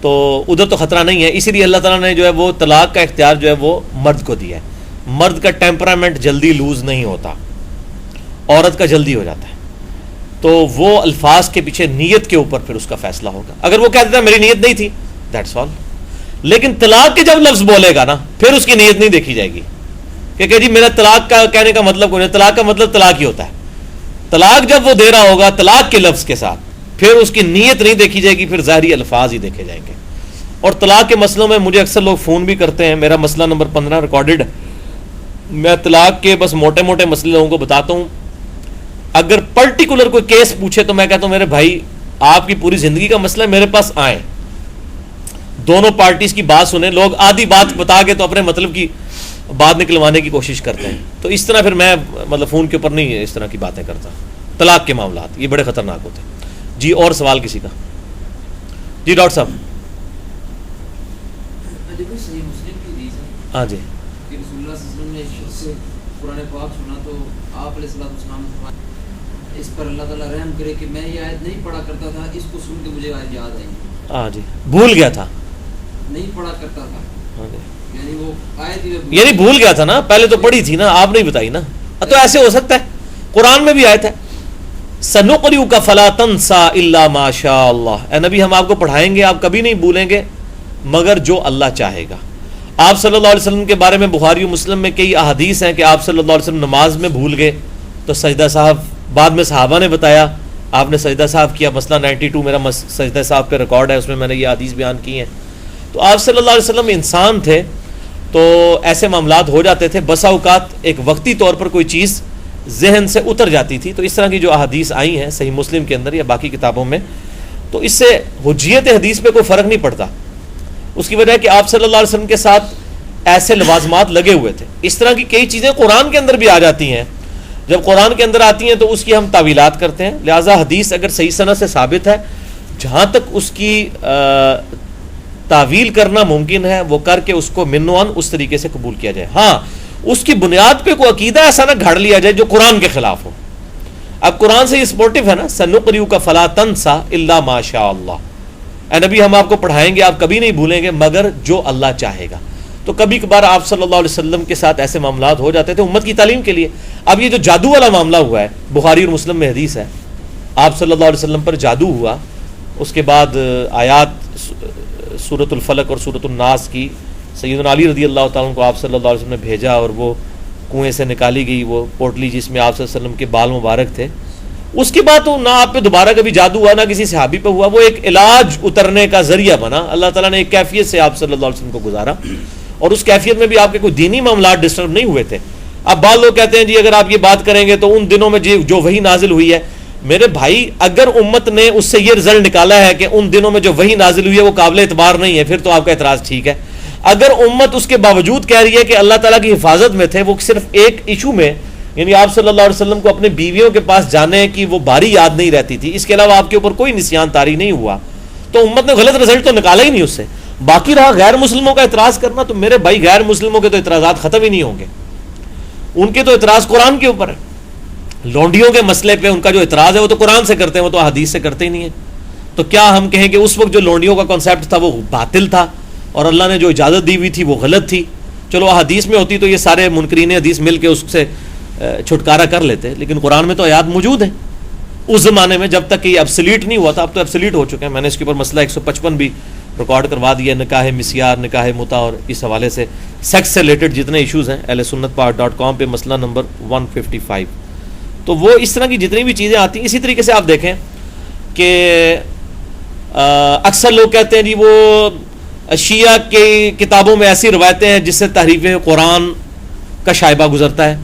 تو ادھر تو خطرہ نہیں ہے. اسی لیے اللہ تعالیٰ نے جو ہے وہ طلاق کا اختیار جو ہے وہ مرد کو دیا ہے. مرد کا ٹیمپرامنٹ جلدی لوز نہیں ہوتا, عورت کا جلدی ہو جاتا ہے. تو وہ الفاظ کے پیچھے نیت کے اوپر پھر اس کا فیصلہ ہوگا. اگر وہ کہہ دیتا میری نیت نہیں تھی, دیٹس آل. لیکن طلاق کے جب لفظ بولے گا نا, پھر اس کی نیت نہیں دیکھی جائے گی کہ جی میرا طلاق کا کہنے کا مطلب کوئی نہیں. طلاق کا مطلب طلاق ہی ہوتا ہے. طلاق جب وہ دے رہا ہوگا طلاق کے لفظ کے ساتھ, پھر اس کی نیت نہیں دیکھی جائے گی, پھر ظاہری الفاظ ہی دیکھے جائیں گے. اور طلاق کے مسئلوں میں مجھے اکثر لوگ فون بھی کرتے ہیں, میرا مسئلہ نمبر 15 ریکارڈڈ. میں طلاق کے بس موٹے موٹے مسئلے لوگوں کو بتاتا ہوں. اگر پرٹیکولر کوئی کیس پوچھے تو میں کہتا ہوں میرے بھائی آپ کی پوری زندگی کا مسئلہ ہے, میرے پاس آئیں, دونوں پارٹیز کی بات سنیں. لوگ آدھی بات بتا کے تو اپنے مطلب کی بات نکلوانے کی کوشش کرتے ہیں. تو اس طرح پھر میں مطلب فون کے اوپر نہیں اس طرح کی باتیں کرتا. طلاق کے معاملات یہ بڑے خطرناک ہوتے ہیں. جی اور سوال کسی کا؟ جی ڈاکٹر صاحب. دیکھو صحیح مسلم کی حدیث ہے ہاں جی, کہ رسول اللہ صلی اللہ علیہ وسلم نے ایک شخص سے قرآن پاک سنا تو آپ علیہ السلام نے فرمایا اس پر اللہ تعالیٰ رحم کرے کہ میں یہ آیت نہیں پڑھا کرتا تھا, اس کو سن کے مجھے آیت یاد آئی. ہاں جی, بھول گیا تھا, نہیں پڑھا کرتا تھا, ہاں جی, یعنی وہ آیت ہی یعنی بھول گیا تھا نا, پہلے تو پڑھی تھی نا, آپ نہیں بتائی نا. تو ایسے ہو سکتا ہے, قرآن میں بھی آیت ہے سنقرئک فلا تنسى الا ما شاء اللہ. اے نبی ہم آپ کو پڑھائیں گے, آپ کبھی نہیں بھولیں گے مگر جو اللہ چاہے گا. آپ صلی اللہ علیہ وسلم کے بارے میں بخاری و مسلم میں کئی احادیث ہیں کہ آپ صلی اللہ علیہ وسلم نماز میں بھول گئے تو سجدہ صاحب, بعد میں صحابہ نے بتایا آپ نے سجدہ صاحب کیا. مسئلہ 92 میرا سجدہ صاحب پہ ریکارڈ ہے, اس میں میں نے یہ حدیث بیان کی ہیں. تو آپ صلی اللہ علیہ وسلم انسان تھے تو ایسے معاملات ہو جاتے تھے. بسا اوقات ایک وقتی طور پر کوئی چیز ذہن سے اتر جاتی تھی. تو اس طرح کی جو احادیث آئی ہیں صحیح مسلم کے اندر یا باقی کتابوں میں, تو اس سے حجیت حدیث پہ کوئی فرق نہیں پڑتا. اس کی وجہ ہے کہ آپ صلی اللہ علیہ وسلم کے ساتھ ایسے لوازمات لگے ہوئے تھے. اس طرح کی کئی چیزیں قرآن کے اندر بھی آ جاتی ہیں. جب قرآن کے اندر آتی ہیں تو اس کی ہم تعویلات کرتے ہیں. لہٰذا حدیث اگر صحیح سند سے ثابت ہے, جہاں تک اس کی تعویل کرنا ممکن ہے وہ کر کے اس کو منوان اس طریقے سے قبول کیا جائے. ہاں اس کی بنیاد پہ کوئی عقیدہ ایسا نہ گھڑ لیا جائے جو قرآن کے خلاف ہو. اب قرآن سے یہ سپورٹو ہے نا, سنقرئک فلا تنسى الا ما شاء اللہ. اے نبی ہم آپ کو پڑھائیں گے, آپ کبھی نہیں بھولیں گے مگر جو اللہ چاہے گا. تو کبھی کبھار آپ صلی اللہ علیہ وسلم کے ساتھ ایسے معاملات ہو جاتے تھے امت کی تعلیم کے لیے. اب یہ جو جادو والا معاملہ ہوا ہے, بخاری اور مسلم میں حدیث ہے, آپ صلی اللہ علیہ وسلم پر جادو ہوا, اس کے بعد آیات سورۃ الفلق اور سورۃ الناس کی سیدنا علی رضی اللہ تعالیٰ عنہ کو آپ صلی اللہ علیہ وسلم نے بھیجا, اور وہ کنویں سے نکالی گئی وہ پوٹلی جس میں آپ صلی اللہ علیہ وسلم کے بال مبارک تھے. اس کے بعد تو نہ آپ پہ دوبارہ کبھی جادو ہوا, نہ کسی صحابی پہ ہوا. وہ ایک علاج اترنے کا ذریعہ بنا. اللہ تعالیٰ نے ایک کیفیت سے آپ صلی اللہ علیہ وسلم کو گزارا, اور اس کیفیت میں بھی آپ کے کوئی دینی معاملات ڈسٹرب نہیں ہوئے تھے. اب بعض لوگ کہتے ہیں جی اگر آپ یہ بات کریں گے تو ان دنوں میں جو وحی نازل ہوئی ہے. میرے بھائی اگر امت نے اس سے یہ رزلٹ نکالا ہے کہ ان دنوں میں جو وحی نازل ہوئی ہے وہ قابل اعتبار نہیں ہے, پھر تو آپ کا اعتراض ٹھیک ہے. اگر امت اس کے باوجود کہہ رہی ہے کہ اللہ تعالیٰ کی حفاظت میں تھے, وہ صرف ایک ایشو میں, یعنی آپ صلی اللہ علیہ وسلم کو اپنے بیویوں کے پاس جانے کی وہ باری یاد نہیں رہتی تھی, اس کے علاوہ آپ کے اوپر کوئی نسیان طاری نہیں ہوا, تو امت نے غلط رزلٹ تو نکالا ہی نہیں اس سے. باقی رہا غیر مسلموں کا اعتراض کرنا, تو میرے بھائی غیر مسلموں کے تو اعتراضات ختم ہی نہیں ہوں گے. ان کے تو اعتراض قرآن کے اوپر ہے. لونڈیوں کے مسئلے پہ ان کا جو اعتراض ہے وہ تو قرآن سے کرتے ہیں, وہ تو حدیث سے کرتے ہی نہیں ہیں. تو کیا ہم کہیں کہ اس وقت جو لونڈیوں کا کانسیپٹ تھا وہ باطل تھا اور اللہ نے جو اجازت دی ہوئی تھی وہ غلط تھی؟ چلو حدیث میں ہوتی تو یہ سارے منکرین حدیث مل کے اس سے چھٹکارا کر لیتے, لیکن قرآن میں تو آیات موجود ہیں. اس زمانے میں جب تک یہ ایبسلیٹ نہیں ہوا تھا, اب تو ایبسلیٹ ہو چکے ہیں. میں نے اس کے اوپر مسئلہ 155 بھی ریکارڈ کروا دیا, نکاح مسیار, نکاح متا, اور اس حوالے سے سیکس سے ریلیٹڈ جتنے ایشوز ہیں ahlsunnatpart.com پہ مسئلہ نمبر 155. تو وہ اس طرح کی جتنی بھی چیزیں آتی ہیں, اسی طریقے سے آپ دیکھیں کہ اکثر لوگ کہتے ہیں جی وہ شیعہ کی کتابوں میں ایسی روایتیں ہیں جس سے تحریف قرآن کا شائبہ گزرتا ہے,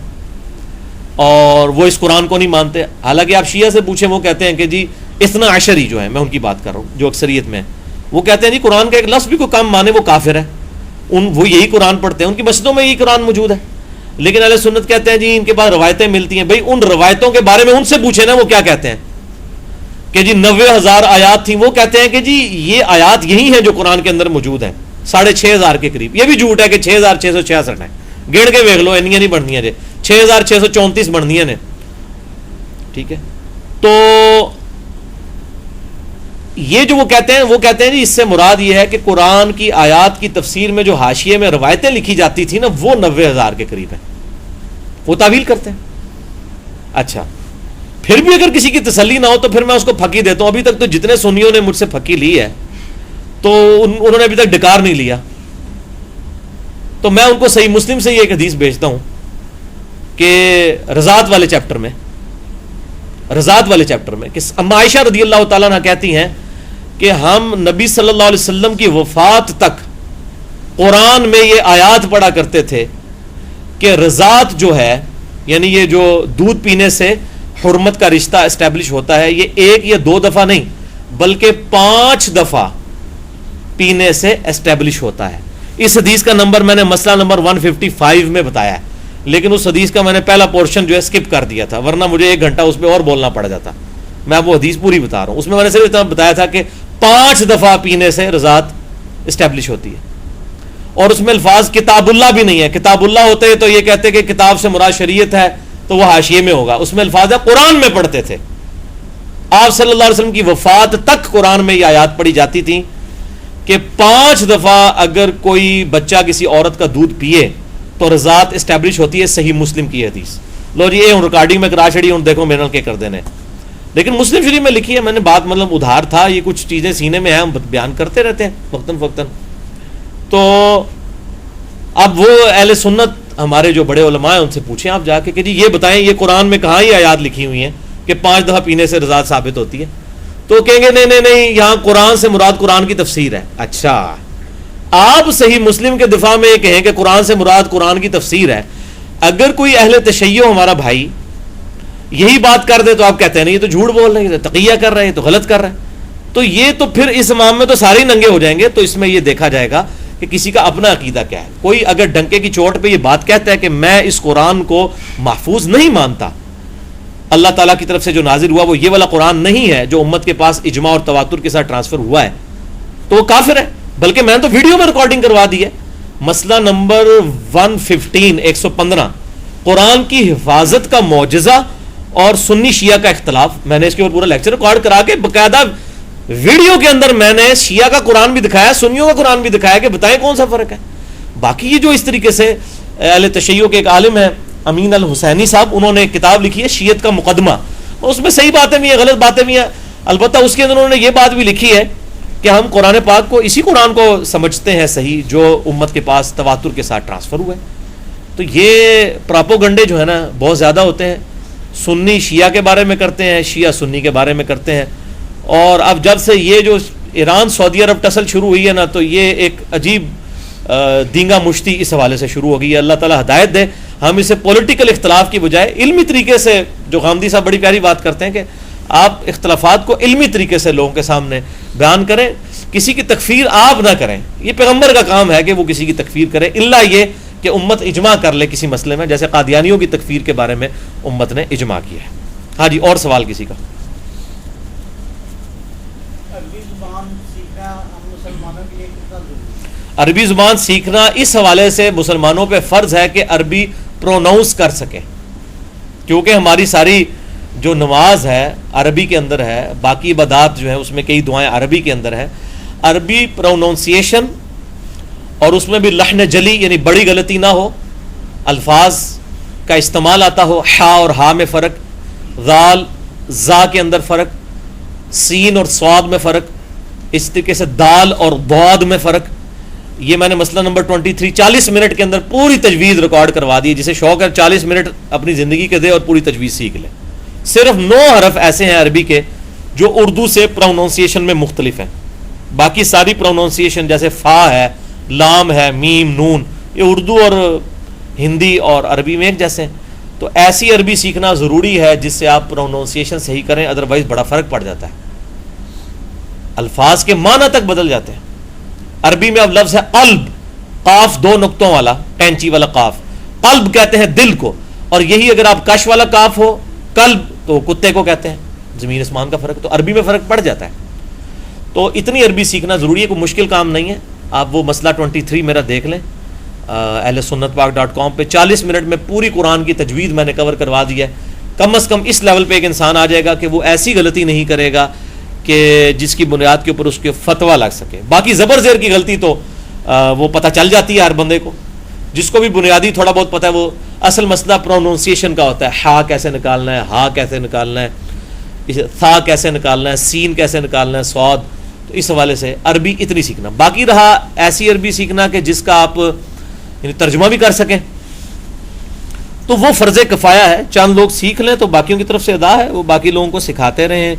اور وہ اس قرآن کو نہیں مانتے. حالانکہ آپ شیعہ سے پوچھیں, وہ کہتے ہیں کہ جی اثنا عشری جو ہے, میں ان کی بات کر رہا ہوں جو اکثریت میں ہے, وہ کہتے ہیں جی قرآن کا ایک لفظ بھی کوئی کم مانے وہ کافر ہے. وہ یہی قرآن پڑھتے ہیں, ان کی مسجدوں میں یہی قرآن موجود ہے. لیکن اہل سنت کہتے ہیں جی ان کے پاس روایتیں ملتی ہیں. بھائی ان روایتوں کے بارے میں ان سے پوچھیں نا, وہ کیا کہتے ہیں کہ جی 90,000 آیات تھیں. وہ کہتے ہیں کہ جی یہ آیات یہی ہیں جو قرآن کے اندر موجود ہیں, 6,500 کے قریب. یہ بھی جھوٹ ہے کہ 6,666 ہیں, گڑ کے دیکھ لو, اینیاں نہیں بڑھنیاں جی, 6,634 بڑھنیاں نے. ٹھیک ہے, تو یہ جو وہ کہتے ہیں جی اس سے مراد یہ ہے کہ قرآن کی آیات کی تفسیر میں جو حاشیے میں روایتیں لکھی جاتی تھی نا وہ 90,000 کے قریب ہیں. وہ تعویل کرتے ہیں. اچھا پھر بھی اگر کسی کی تسلی نہ ہو تو پھر میں اس کو پھکی دیتا ہوں. ابھی تک تو جتنے سنیوں نے مجھ سے پھکی لی ہے تو انہوں نے ابھی تک ڈکار نہیں لیا. تو میں ان کو صحیح مسلم سے یہ ایک حدیث بھیجتا ہوں کہ رضاعت والے چیپٹر میں کہ اما عائشہ رضی اللہ تعالیٰ عنہ کہتی ہیں کہ ہم نبی صلی اللہ علیہ وسلم کی وفات تک قرآن میں یہ آیات پڑھا کرتے تھے کہ رضاعت جو ہے یعنی یہ جو دودھ پینے سے حرمت کا رشتہ اسٹیبلش ہوتا ہے یہ 1 یا 2 دفعہ نہیں بلکہ 5 دفعہ پینے سے اسٹیبلش ہوتا ہے. اس حدیث کا نمبر میں نے مسئلہ نمبر 155 میں بتایا ہے, لیکن اس حدیث کا میں نے پہلا پورشن جو ہے سکپ کر دیا تھا, ورنہ مجھے 1 گھنٹہ اس پہ اور بولنا پڑ جاتا. میں آپ وہ حدیث پوری بتا رہا ہوں. اس میں نے صرف اتنا بتایا تھا کہ 5 دفعہ پینے سے رضاعت اسٹیبلش ہوتی ہے, اور اس میں الفاظ کتاب اللہ بھی نہیں ہے. کتاب اللہ ہوتے تو یہ کہتے کہ کتاب سے مراد شریعت ہے تو وہ حاشیے میں ہوگا. اس میں الفاظ ہے قرآن میں پڑھتے تھے. آپ صلی اللہ علیہ وسلم کی وفات تک قرآن میں یہ آیات پڑھی جاتی تھی کہ 5 دفعہ اگر کوئی بچہ کسی عورت کا دودھ پیے تو رضاعت اسٹیبلش ہوتی ہے. صحیح مسلم کی حدیث. لو جی یہ ریکارڈنگ میں کرا چھڑی, دیکھو میرے کے کر دینے. لیکن مسلم شریف میں لکھی ہے, میں نے بات مطلب ادھار تھا, یہ کچھ چیزیں سینے میں ہیں, ہم بیان کرتے رہتے ہیں وقتاً فوقتاً. تو اب وہ اہل سنت ہمارے جو بڑے علماء ہیں ان سے پوچھیں آپ جا کے کہ جی یہ بتائیں یہ قرآن میں کہاں یہ آیات لکھی ہوئی ہیں کہ 5 دفعہ پینے سے رضاعت ثابت ہوتی ہے. تو کہیں گے نہیں یہاں قرآن سے مراد قرآن کی تفسیر ہے. اچھا آپ صحیح مسلم کے دفاع میں یہ کہیں کہ قرآن سے مراد قرآن کی تفسیر ہے, اگر کوئی اہل تشیع ہمارا بھائی یہی بات کر دے تو آپ کہتے ہیں نہیں یہ تو جھوٹ بول رہے ہیں, تقیہ کر رہے ہیں, تو غلط کر رہے ہیں. تو یہ تو پھر اس امام میں تو سارے ہی ننگے ہو جائیں گے. تو اس میں یہ دیکھا جائے گا کہ کسی کا اپنا عقیدہ کیا ہے. کوئی اگر ڈنکے کی چوٹ پہ یہ بات کہتا ہے کہ میں اس قرآن کو محفوظ نہیں مانتا, اللہ تعالیٰ کی طرف سے جو نازل ہوا وہ یہ والا قرآن نہیں ہے جو امت کے پاس اجماع اور تواتر کے ساتھ ٹرانسفر ہوا ہے, تو وہ کافر ہے. بلکہ میں نے تو ویڈیو میں ریکارڈنگ کروا دی ہے. مسئلہ نمبر 115 قرآن کی حفاظت کا معجزہ اور سنی شیعہ کا اختلاف. میں نے اس کے اوپر پورا لیکچر ریکارڈ کرا کے باقاعدہ ویڈیو کے اندر میں نے شیعہ کا قرآن بھی دکھایا, سنیوں کا قرآن بھی دکھایا کہ بتائیں کون سا فرق ہے. باقی یہ جو اس طریقے سے اہل تشیع کے ایک عالم ہے امین الحسینی صاحب, انہوں نے ایک کتاب لکھی ہے شیعت کا مقدمہ, اس میں صحیح باتیں بھی ہیں غلط باتیں بھی ہیں. البتہ اس کے اندر انہوں نے یہ بات بھی لکھی ہے کہ ہم قرآن پاک کو اسی قرآن کو سمجھتے ہیں صحیح جو امت کے پاس تواتر کے ساتھ ٹرانسفر ہوا ہے. تو یہ پراپوگنڈے جو ہے نا بہت زیادہ ہوتے ہیں. سنی شیعہ کے بارے میں کرتے ہیں, شیعہ سنی کے بارے میں کرتے ہیں. اور اب جب سے یہ جو ایران سعودی عرب ٹسل شروع ہوئی ہے نا تو یہ ایک عجیب دینگا مشتی اس حوالے سے شروع ہو گئی ہے. اللہ تعالیٰ ہدایت دے, ہم اسے پولیٹیکل اختلاف کی بجائے علمی طریقے سے, جو غامدی صاحب بڑی پیاری بات کرتے ہیں کہ آپ اختلافات کو علمی طریقے سے لوگوں کے سامنے بیان کریں, کسی کی تکفیر آپ نہ کریں. یہ پیغمبر کا کام ہے کہ وہ کسی کی تکفیر کرے, الا یہ کہ امت اجماع کر لے کسی مسئلے میں, جیسے قادیانیوں کی تکفیر کے بارے میں امت نے اجماع کیا ہے. ہاں جی, اور سوال کسی کا؟ عربی زبان سیکھنا اس حوالے سے مسلمانوں پہ فرض ہے کہ عربی پروناؤنس کر سکیں, کیونکہ ہماری ساری جو نماز ہے عربی کے اندر ہے, باقی عبادات جو ہیں اس میں کئی دعائیں عربی کے اندر ہے. عربی پروناؤنسیشن اور اس میں بھی لحن جلی یعنی بڑی غلطی نہ ہو, الفاظ کا استعمال آتا ہو, حا اور ہا میں فرق, ذال زا کے اندر فرق, سین اور صاد میں فرق, اس طریقے سے دال اور ضاد میں فرق. یہ میں نے مسئلہ نمبر 23 40 منٹ کے اندر پوری تجویز ریکارڈ کروا دی. جسے شوق ہے 40 منٹ اپنی زندگی کے دے اور پوری تجویز سیکھ لے. صرف 9 حرف ایسے ہیں عربی کے جو اردو سے پروناؤنسیشن میں مختلف ہیں. باقی ساری پروناؤنسیشن جیسے فا ہے, لام ہے, میم, نون, یہ اردو اور ہندی اور عربی میں ایک جیسے ہیں. تو ایسی عربی سیکھنا ضروری ہے جس سے آپ پروناؤنسیشن صحیح کریں, ادروائز بڑا فرق پڑ جاتا ہے, الفاظ کے معنی تک بدل جاتے ہیں. عربی میں اب لفظ ہے قلب, قاف 2 نقطوں والا, ٹینچی والا قاف, قلب کہتے ہیں دل کو, اور یہی اگر آپ کش والا قاف ہو قلب تو کتے کو کہتے ہیں. زمین اسمان کا فرق, تو عربی میں فرق پڑ جاتا ہے. تو اتنی عربی سیکھنا ضروری ہے, کوئی مشکل کام نہیں ہے. آپ وہ مسئلہ 23 میرا دیکھ لیں اہل سنت پاک .com پہ. 40 منٹ میں پوری قرآن کی تجوید میں نے کور کروا دی ہے. کم از کم اس لیول پہ ایک انسان آ جائے گا کہ وہ ایسی غلطی نہیں کرے گا کہ جس کی بنیاد کے اوپر اس کے فتویٰ لگ سکے. باقی زبر زیر کی غلطی تو وہ پتہ چل جاتی ہے ہر بندے کو, جس کو بھی بنیادی تھوڑا بہت پتہ ہے. وہ اصل مسئلہ پروننسیشن کا ہوتا ہے, ہا کیسے نکالنا ہے, ہا کیسے نکالنا ہے, تھا کیسے نکالنا ہے, سین کیسے نکالنا ہے, سواد. تو اس حوالے سے عربی اتنی سیکھنا. باقی رہا ایسی عربی سیکھنا کہ جس کا آپ یعنی ترجمہ بھی کر سکیں, تو وہ فرض کفایہ ہے. چند لوگ سیکھ لیں تو باقیوں کی طرف سے ادا ہے, وہ باقی لوگوں کو سکھاتے رہیں.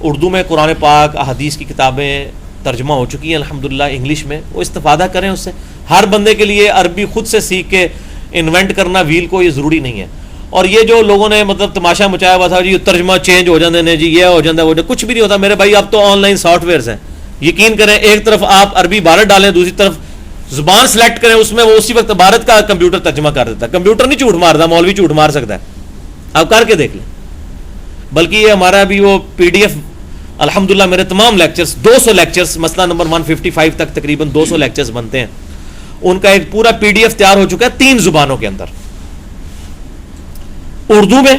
اردو میں قرآن پاک احادیث کی کتابیں ترجمہ ہو چکی ہیں الحمدللہ, انگلش میں, وہ استفادہ کریں اس سے. ہر بندے کے لیے عربی خود سے سیکھ کے انوینٹ کرنا ویل کو یہ ضروری نہیں ہے. اور یہ جو لوگوں نے مطلب تماشا مچایا ہوا تھا جی ترجمہ چینج ہو جاتے ہیں, جی یہ ہو جاتا ہے وہ, کچھ بھی نہیں ہوتا میرے بھائی. اب تو آن لائن سافٹ ویئرز ہیں, یقین کریں. ایک طرف آپ عربی عبارت ڈالیں, دوسری طرف زبان سلیکٹ کریں, اس میں وہ اسی وقت عبارت کا کمپیوٹر ترجمہ کر دیتا ہے. کمپیوٹر نہیں جھوٹ مارتا, مولوی جھوٹ مار سکتا ہے. آپ کر کے دیکھ لیں. بلکہ یہ ہمارا ابھی وہ پی ڈی ایف الحمدللہ میرے تمام لیکچرز 200 لیکچرز مسئلہ نمبر 155 تک تقریباً 200 لیکچرز بنتے ہیں, ان کا ایک پورا پی ڈی ایف تیار ہو چکا ہے 3 زبانوں کے اندر, اردو میں,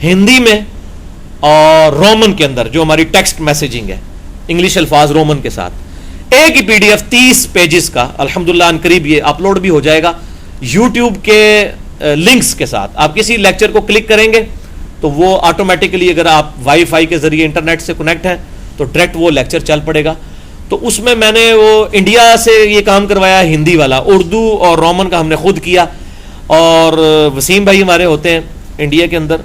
ہندی میں اور رومن کے اندر, جو ہماری ٹیکسٹ میسیجنگ ہے انگلش الفاظ رومن کے ساتھ. ایک ہی پی ڈی ایف 30 پیجز کا الحمدللہ ان قریب یہ اپلوڈ بھی ہو جائے گا یوٹیوب کے لنکس کے ساتھ. آپ کسی لیکچر کو کلک کریں گے تو وہ آٹومیٹکلی, اگر آپ وائی فائی کے ذریعے انٹرنیٹ سے کنیکٹ ہیں تو ڈائریکٹ وہ لیکچر چل پڑے گا. تو اس میں میں نے وہ انڈیا سے یہ کام کروایا ہندی والا, اردو اور رومن کا ہم نے خود کیا. اور وسیم بھائی ہمارے ہوتے ہیں انڈیا کے اندر,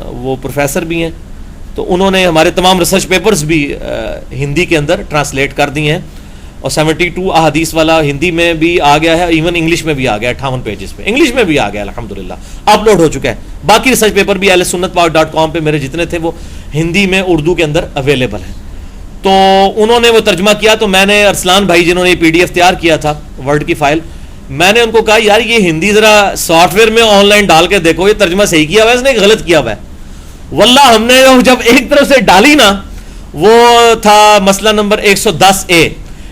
وہ پروفیسر بھی ہیں, تو انہوں نے ہمارے تمام ریسرچ پیپرز بھی ہندی کے اندر ٹرانسلیٹ کر دیے ہیں. اور 72 احادیث والا ہندی میں بھی آ گیا ہے, ایون انگلش میں بھی آ گیا 58 پیجز پہ, انگلش میں بھی آ گیا الحمدللہ, اپلوڈ ہو چکا ہے. باقی ریسرچ پیپر بھی ahlsunnatpawak.com پہ میرے جتنے تھے وہ ہندی میں اردو کے اندر اویلیبل ہیں. تو انہوں نے وہ ترجمہ کیا, تو میں نے ارسلان بھائی جنہوں نے یہ پی ڈی ایف تیار کیا تھا ورڈ کی فائل, میں نے ان کو کہا یار یہ ہندی ذرا سافٹ ویئر میں آن لائن ڈال کے دیکھو, یہ ترجمہ صحیح کیا ہوا ہے اس نے غلط کیا ہوا ہے. واللہ ہم نے جب ایک طرف سے ڈالی نا, وہ تھا مسئلہ نمبر 110A,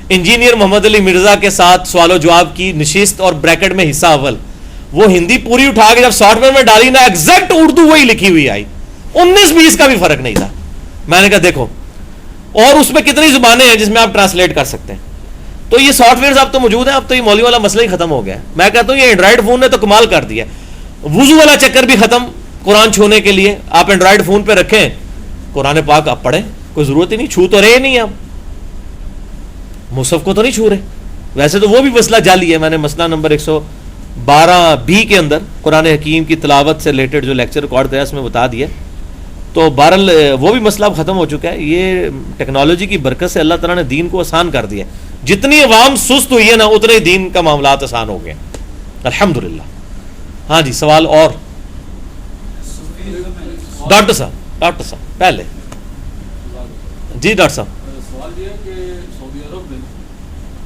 انجینئر محمد علی مرزا کے ساتھ سوال و جواب کی نشست اور بریکٹ میں حصہ اول. وہ ہندی پوری اٹھا کے جب سافٹ ویئر میں ڈالی نا, ایگزیکٹ اردو وہی لکھی ہوئی آئی, 19-20 کا بھی فرق نہیں تھا. میں نے کہا دیکھو, اور اس میں کتنی زبانیں ہیں جس میں آپ ٹرانسلیٹ کر سکتے ہیں. تو یہ سافٹ ویئرز اب تو موجود ہیں, اب تو یہ مولوی والا مسئلہ ہی ختم ہو گیا ہے. میں کہتا ہوں یہ اینڈرائڈ فون نے تو کمال کر دیا. وضو والا چکر بھی ختم قرآن چھونے کے لیے. آپ اینڈرائڈ فون پہ رکھیں, قرآن پاک آپ پڑھیں, کوئی ضرورت ہی نہیں, چھو تو رہے نہیں, آپ مصحف کو تو نہیں چھو رہے. ویسے تو وہ بھی مسئلہ جعلی ہے, میں نے مسئلہ نمبر 112B کے اندر قرآن حکیم کی تلاوت سے ریلیٹڈ جو لیکچر ریکارڈ کرا اس میں بتا دیا. تو بہرحال وہ بھی مسئلہ اب ختم ہو چکا ہے. یہ ٹیکنالوجی کی برکت سے اللہ تعالیٰ نے دین کو آسان کر دیا. جتنی عوام سست ہوئی ہے نا, اتنے ہی دین کا معاملات آسان ہو گئے الحمدللہ. ہاں جی, سوال اور ڈاکٹر صاحب پہلے جی ڈاکٹر صاحب. سوال یہ ہے کہ سعودی عرب میں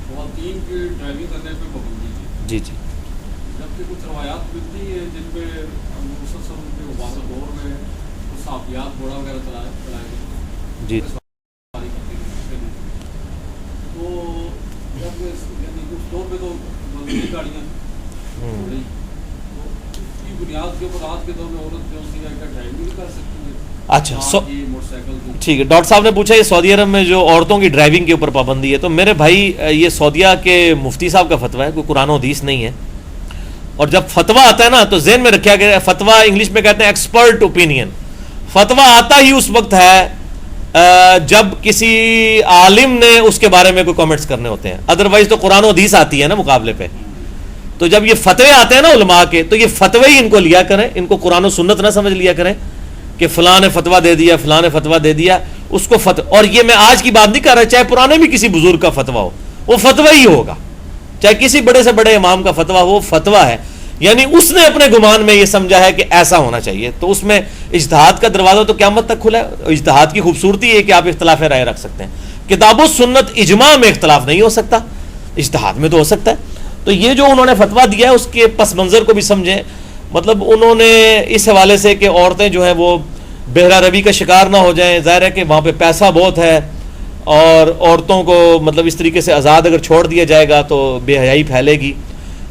خواتین کی ڈرائیونگ کرنے پہ پابندی ہے, جی جی, جبکہ کچھ روایات ملتی ہیں جن پہ مسلسل ان کے واضح دور میں کچھ صحافیات گھوڑا وغیرہ چلائے گئے جی. تو جب یعنی کچھ دور پہ تو مزدوری گاڑیاں ہو رہی, تو اس کی بنیاد کے اوپر آج کے دور میں عورت جو ہوتی ہے کیا ڈرائیونگ نہیں کر سکتی ہے؟ اچھا موٹر سائیکل. ٹھیک ہے. ڈاکٹر صاحب نے پوچھا یہ سعودی عرب میں جو عورتوں کی ڈرائیونگ کے اوپر پابندی ہے, تو میرے بھائی یہ سعودیہ کے مفتی صاحب کا فتویٰ ہے, کوئی قرآن و حدیث نہیں ہے. اور جب فتویٰ آتا ہے نا تو ذہن میں رکھا گیا, فتویٰ انگلش میں کہتے ہیں ایکسپرٹ اوپینین. فتویٰ آتا ہی اس وقت ہے جب کسی عالم نے اس کے بارے میں کوئی کامنٹس کرنے ہوتے ہیں, ادروائز تو قرآن و حدیث آتی ہے نا مقابلے پہ. تو جب یہ فتوے آتے ہیں نا علماء کے, تو یہ فتوے ہی ان کو لیا کریں, ان کو قرآن و سنت نہ سمجھ لیا کریں کہ فلاں نے فتویٰ دے دیا, فلاں نے فتویٰ دے دیا, اس کو اور یہ میں آج کی بات نہیں کر رہا, چاہے پرانے بھی کسی بزرگ کا فتویٰ ہو, وہ فتویٰ ہی ہوگا. چاہے کسی بڑے سے بڑے امام کا فتویٰ ہو, فتویٰ ہے. یعنی اس نے اپنے گمان میں یہ سمجھا ہے کہ ایسا ہونا چاہیے, تو اس میں اجتہاد کا دروازہ تو قیامت تک کھلا ہے. اجتہاد کی خوبصورتی ہے کہ آپ اختلاف رائے رکھ سکتے ہیں. کتاب و سنت اجماع میں اختلاف نہیں ہو سکتا, اجتہاد میں تو ہو سکتا ہے. تو یہ جو انہوں نے فتویٰ دیا ہے اس کے پس منظر کو بھی سمجھیں. مطلب انہوں نے اس حوالے سے کہ عورتیں جو ہیں وہ بہرہ روی کا شکار نہ ہو جائیں, ظاہر ہے کہ وہاں پہ پیسہ بہت ہے, اور عورتوں کو مطلب اس طریقے سے آزاد اگر چھوڑ دیا جائے گا تو بے حیائی پھیلے گی.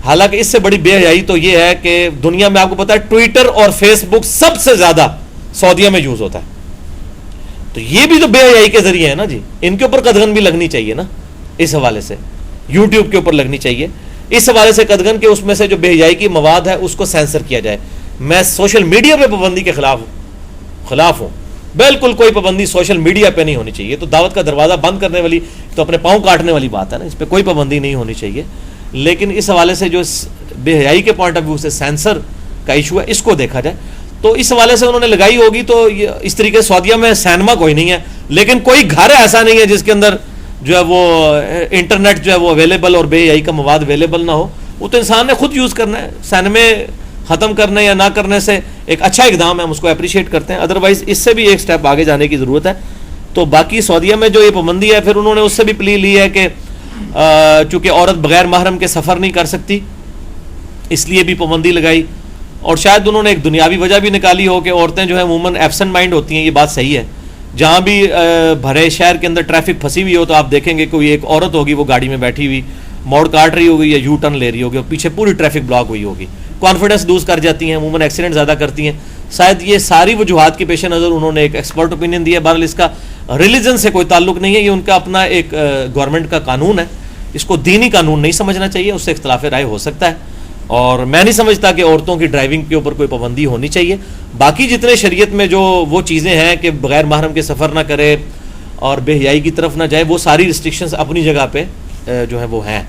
حالانکہ اس سے بڑی بے حیائی تو یہ ہے کہ دنیا میں آپ کو پتا ہے ٹویٹر اور فیس بک سب سے زیادہ سعودیہ میں یوز ہوتا ہے. تو یہ بھی تو بے حیائی کے ذریعے ہے نا جی. ان کے اوپر قدغن بھی لگنی چاہیے نا, اس حوالے سے یوٹیوب کے اوپر لگنی چاہیے, اس حوالے سے قدغن کے اس میں سے جو بے حیائی کی مواد ہے اس کو سینسر کیا جائے. میں سوشل میڈیا پہ پابندی کے خلاف ہوں, بالکل کوئی پابندی سوشل میڈیا پہ نہیں ہونی چاہیے. تو دعوت کا دروازہ بند کرنے والی تو اپنے پاؤں کاٹنے والی بات ہے نا, اس پہ کوئی پابندی نہیں ہونی چاہیے. لیکن اس حوالے سے جو بے حیائی کے پوائنٹ آف ویو سے سینسر کا ایشو ہے اس کو دیکھا جائے. تو اس حوالے سے انہوں نے لگائی ہوگی. تو اس طریقے سعودیہ میں سینما کوئی نہیں ہے, لیکن کوئی گھر ایسا نہیں ہے جس کے اندر جو ہے وہ انٹرنیٹ جو ہے وہ اویلیبل اور بے حیائی کا مواد اویلیبل نہ ہو. وہ تو انسان نے خود یوز کرنا ہے. سینمے ختم کرنے یا نہ کرنے سے ایک اچھا اقدام ہے, ہم اس کو اپریشیٹ کرتے ہیں. ادروائز اس سے بھی ایک سٹیپ آگے جانے کی ضرورت ہے. تو باقی سعودیہ میں جو یہ پابندی ہے, پھر انہوں نے اس سے بھی پلی لی ہے کہ چونکہ عورت بغیر محرم کے سفر نہیں کر سکتی, اس لیے بھی پابندی لگائی. اور شاید انہوں نے ایک دنیاوی وجہ بھی نکالی ہو کہ عورتیں جو ہیں عموماً ایبسنٹ مائنڈ ہوتی ہیں. یہ بات صحیح ہے, جہاں بھی بھرے شہر کے اندر ٹریفک پھنسی ہوئی ہو تو آپ دیکھیں گے کوئی ایک عورت ہوگی, وہ گاڑی میں بیٹھی ہوئی موڑ کاٹ رہی ہوگی یا یو ٹرن لے رہی ہوگی, اور پیچھے پوری ٹریفک بلاک ہوئی ہوگی. کانفیڈنس لوز کر جاتی ہیں, عموماً ایکسیڈنٹ زیادہ کرتی ہیں. شاید یہ ساری وجوہات کے پیش نظر انہوں نے ایک ایکسپرٹ اوپینین دیا. بہرحال اس کا ریلیجن سے کوئی تعلق نہیں ہے, یہ ان کا اپنا ایک گورنمنٹ کا قانون ہے. اس کو دینی قانون نہیں سمجھنا چاہیے, اس سے اختلاف رائے ہو سکتا ہے. اور میں نہیں سمجھتا کہ عورتوں کی ڈرائیونگ کے اوپر کوئی پابندی ہونی چاہیے. باقی جتنے شریعت میں جو وہ چیزیں ہیں کہ بغیر محرم کے سفر نہ کرے اور بے حیائی کی طرف نہ جائے, وہ ساری ریسٹرکشنز اپنی جگہ پہ جو ہیں وہ ہیں,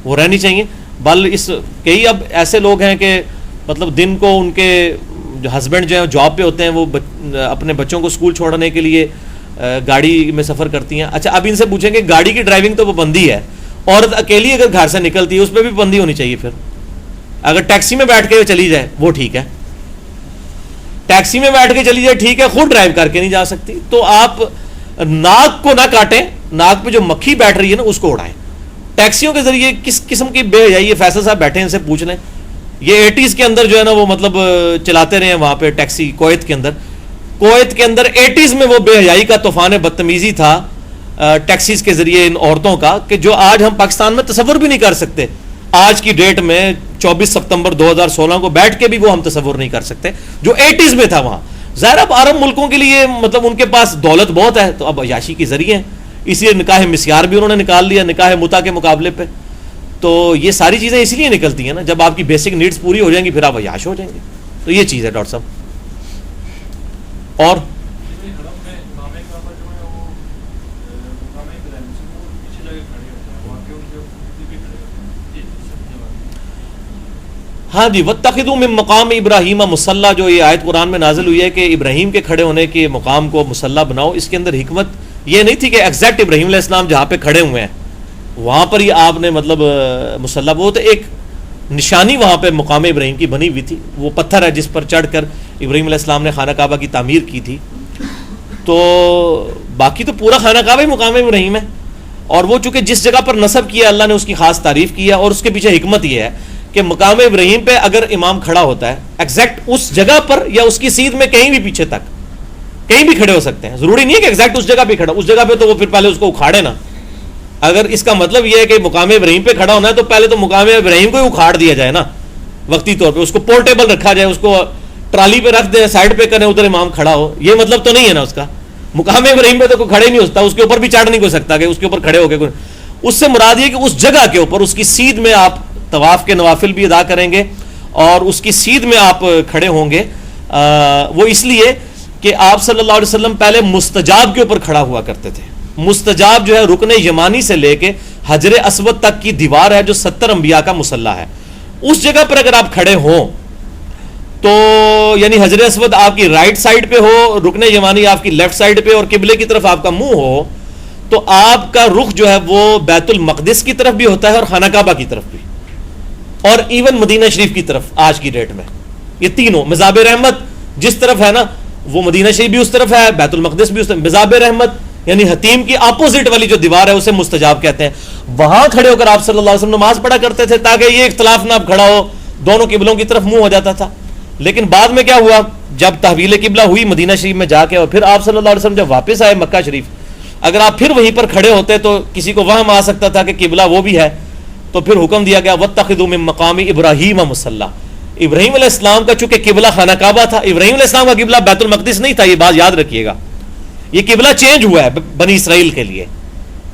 وہ رہنی چاہیے. بل اس کئی اب ایسے لوگ ہیں کہ مطلب دن کو ان کے جو ہسبینڈ جو ہیں جاب پہ ہوتے ہیں, وہ اپنے بچوں کو اسکول چھوڑنے کے لیے گاڑی میں سفر کرتی ہیں. اچھا, اب ان سے پوچھیں کہ گاڑی کی ڈرائیونگ تو پابندی ہے, عورت اکیلی اگر گھر سے نکلتی ہے اس پہ بھی پابندی ہونی چاہیے. پھر اگر ٹیکسی میں بیٹھ کے چلی جائے وہ ٹھیک ہے, ٹیکسی میں بیٹھ کے چلی جائے ٹھیک ہے, خود ڈرائیو کر کے نہیں جا سکتی. تو آپ ناک کو نہ کاٹیں, ناک پہ جو مکھی بیٹھ رہی ہے نا اس کو اڑائیں. ٹیکسیوں کے ذریعے کس قسم کی بے حیائی ہے, فیصل صاحب بیٹھے ہیں, ان سے پوچھ لیں. یہ 80s کے اندر جو ہے نا وہ مطلب چلاتے رہے ہیں وہاں پہ ٹیکسی کویت کے اندر 80s میں وہ بے حیائی کا طوفان بدتمیزی تھا ٹیکسیز کے ذریعے ان عورتوں کا, کہ جو آج ہم پاکستان میں تصور بھی نہیں کر سکتے. آج کی ڈیٹ میں 24 ستمبر 2016 کو بیٹھ کے بھی وہ ہم تصور نہیں کر سکتے جو 80s میں تھا وہاں. ظاہر اب عرب ملکوں کے لیے مطلب ان کے پاس دولت بہت ہے, تو اب عیاشی کے ذریعے ہیں, اس لیے نکاح مسیار بھی انہوں نے نکال لیا نکاح متا کے مقابلے پہ. تو یہ ساری چیزیں اس لیے نکلتی ہیں نا, جب آپ کی بیسک نیڈز پوری ہو جائیں گی پھر آپ عیاش ہو جائیں گے. تو یہ چیز ہے ڈاکٹر صاحب. اور ہاں جی, وَاتَّخِذُوا مِن مَقَامِ ابراہیم مصلی, جو یہ آیت قرآن میں نازل ہوئی ہے کہ ابراہیم کے کھڑے ہونے کے مقام کو مصلی بناؤ. اس کے اندر حکمت یہ نہیں تھی کہ ایگزیکٹ ابراہیم علیہ السلام جہاں پہ کھڑے ہوئے ہیں وہاں پر ہی آپ نے مطلب مصلی, وہ تو ایک نشانی وہاں پہ مقام ابراہیم کی بنی ہوئی تھی. وہ پتھر ہے جس پر چڑھ کر ابراہیم علیہ السلام نے خانہ کعبہ کی تعمیر کی تھی. تو باقی تو پورا خانہ کعبہ ہی مقام ابراہیم ہے. اور وہ چونکہ جس جگہ پر نصب کیا اللہ نے اس کی خاص تعریف کی ہے, اور اس کے پیچھے حکمت یہ ہے کہ مقام ابراہیم پہ اگر امام کھڑا ہوتا ہے ایگزیکٹ اس جگہ پر یا اس کی سیدھ میں کہیں بھی پیچھے تک کہیں بھی کھڑے ہو سکتے ہیں. ضروری نہیں ہے کہ ایگزیکٹ اس جگہ پہ کھڑا, اس جگہ پہ تو وہ پھر پہلے اس کو اکھاڑے نا. اگر اس کا مطلب یہ ہے کہ مقام ابراہیم پہ کھڑا ہونا ہے تو پہلے تو مقام ابراہیم کو ہی اکھاڑ دیا جائے نا وقتی طور پہ, اس کو پورٹیبل رکھا جائے, اس کو ٹرالی پہ رکھ دیں, سائڈ پہ کریں, ادھر امام کھڑا ہو. یہ مطلب تو نہیں ہے نا اس کا. مقام ابراہیم پہ تو کوئی کھڑے نہیں ہو سکتا, اس کے اوپر بھی چڑھ نہیں ہو سکتا کہ اس کے اوپر کھڑے ہو کے. اس سے مراد یہ کہ اس جگہ کے اوپر اس کی سیدھ میں آپ طواف کے نوافل بھی ادا کریں گے اور اس کی سیدھ میں آپ کھڑے ہوں گے. وہ اس لیے کہ آپ صلی اللہ علیہ وسلم پہلے مستجاب کے اوپر کھڑا ہوا کرتے تھے. مستجاب جو ہے رکن یمانی سے لے کے حجر اسود تک کی دیوار ہے جو 70 انبیاء کا مصلی ہے. اس جگہ پر اگر آپ کھڑے ہوں تو یعنی حجر اسود آپ کی رائٹ سائڈ پہ ہو, رکن یمانی آپ کی لیفٹ سائڈ پہ, اور قبلے کی طرف آپ کا منہ ہو, تو آپ کا رخ جو ہے وہ بیت المقدس کی طرف بھی ہوتا ہے اور خانہ کعبہ کی طرف بھی, اور ایون مدینہ شریف کی طرف. آج کی ڈیٹ میں یہ تینوں, مزاب رحمت جس طرف ہے نا وہ مدینہ شریف بھی اس طرف ہے, بیت المقدس بھی اس طرف. مزاب رحمت یعنی حتیم کی اپوزٹ والی جو دیوار ہے اسے مستجاب کہتے ہیں. وہاں کھڑے ہو کر آپ صلی اللہ علیہ وسلم نماز پڑھا کرتے تھے تاکہ یہ اختلاف نہ کھڑا ہو, دونوں قبلوں کی طرف منہ ہو جاتا تھا. لیکن بعد میں کیا ہوا, جب تحویل قبلہ ہوئی مدینہ شریف میں جا کے, اور پھر آپ صلی اللہ علیہ وسلم جب واپس آئے مکہ شریف, اگر آپ پھر وہیں پر کھڑے ہوتے تو کسی کو وہم آ سکتا تھا کہ قبلہ وہ بھی ہے. تو پھر حکم دیا گیا وَاتَّخِذُوا مِن مَقَامِ ابراہیم مصلی. ابراہیم علیہ السلام کا چونکہ قبلہ خانہ کعبہ تھا, ابراہیم علیہ السلام کا قبلہ بیت المقدس نہیں تھا, یہ بات یاد رکھیے گا. یہ قبلہ چینج ہوا ہے بنی اسرائیل کے لیے.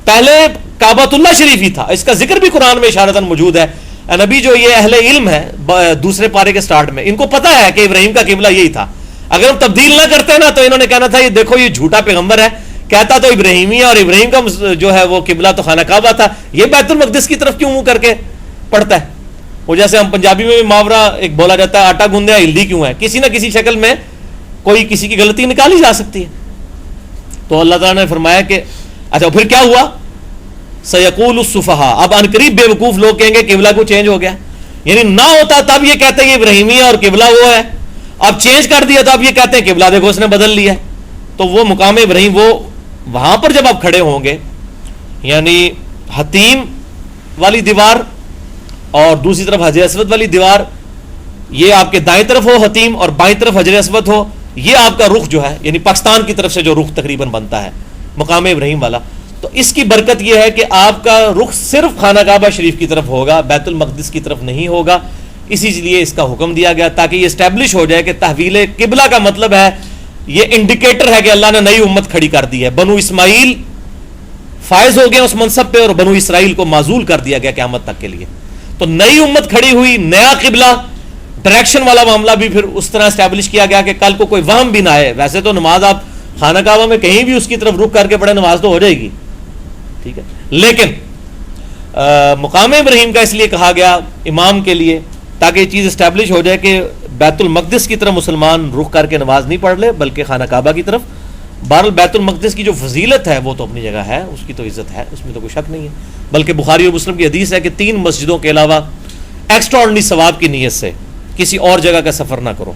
پہلے کعبۃ اللہ شریف ہی تھا, اس کا ذکر بھی قرآن میں اشارتاً موجود ہے. نبی جو یہ اہل علم ہے دوسرے پارے کے سٹارٹ میں, ان کو پتا ہے کہ ابراہیم کا قبلہ یہی تھا. اگر ہم تبدیل نہ کرتے نا تو انہوں نے کہنا تھا یہ دیکھو یہ جھوٹا پیغمبر ہے, کہتا تو ابراہیمی ہے اور ابراہیم کا جو ہے وہ قبلہ تو خانہ کعبہ تھا, یہ بیت المقدس کی طرف کیوں منہ کر کے پڑتا ہے. وہ جیسے ہم پنجابی میں بھی محاورہ ایک بولا جاتا ہے آٹا گوندیا ہلدی کیوں ہے, کسی نہ کسی شکل میں کوئی کسی کی غلطی نکالی جا سکتی ہے. تو اللہ تعالیٰ نے فرمایا کہ اچھا پھر کیا ہوا, سیقول السفہاء, اب ان قریب بے وقوف لوگ کہیں گے قبلہ کو چینج ہو گیا, یعنی نہ ہوتا تب یہ کہتے ہیں یہ ابراہیمی ہے اور قبلہ وہ ہے, اب چینج کر دیا تو اب یہ کہتے ہیں قبلہ دیکھو اس نے بدل لیا. تو وہ مقام ابراہیم وہ وہاں پر جب آپ کھڑے ہوں گے, یعنی حتیم والی دیوار اور دوسری طرف حجر اسود والی دیوار, یہ آپ کے دائیں طرف ہو حتیم اور بائیں طرف حجر اسود ہو, یہ آپ کا رخ جو ہے یعنی پاکستان کی طرف سے جو رخ تقریباً بنتا ہے مقام ابراہیم والا, تو اس کی برکت یہ ہے کہ آپ کا رخ صرف خانہ کعبہ شریف کی طرف ہوگا, بیت المقدس کی طرف نہیں ہوگا. اسی لیے اس کا حکم دیا گیا تاکہ یہ اسٹیبلش ہو جائے کہ تحویل قبلہ کا مطلب ہے یہ انڈیکیٹر ہے کہ اللہ نے نئی امت کھڑی کر دی ہے. بنو اسماعیل فائز ہو گیا اس منصب پہ اور بنو اسرائیل کو معزول کر دیا گیا قیامت تک کے لیے. تو نئی امت کھڑی ہوئی, نیا قبلہ, ڈائریکشن والا معاملہ بھی پھر اس طرح اسٹیبلش کیا گیا کہ کل کو کوئی وہم بھی نہ آئے. ویسے تو نماز آپ خانہ کعبہ میں کہیں بھی اس کی طرف رخ کر کے پڑھے نماز تو ہو جائے گی, ٹھیک ہے, لیکن مقام ابراہیم کا اس لیے کہا گیا امام کے لیے تاکہ یہ چیز اسٹیبلش ہو جائے کہ بیت المقدس کی طرف مسلمان رخ کر کے نماز نہیں پڑھ لے بلکہ خانہ کعبہ کی طرف. بہرحال بیت المقدس کی جو فضیلت ہے وہ تو اپنی جگہ ہے, اس کی تو عزت ہے, اس میں تو کوئی شک نہیں ہے. بلکہ بخاری اور مسلم کی حدیث ہے کہ 3 مسجدوں کے علاوہ ایکسٹرا آرڈنری ثواب کی نیت سے کسی اور جگہ کا سفر نہ کرو,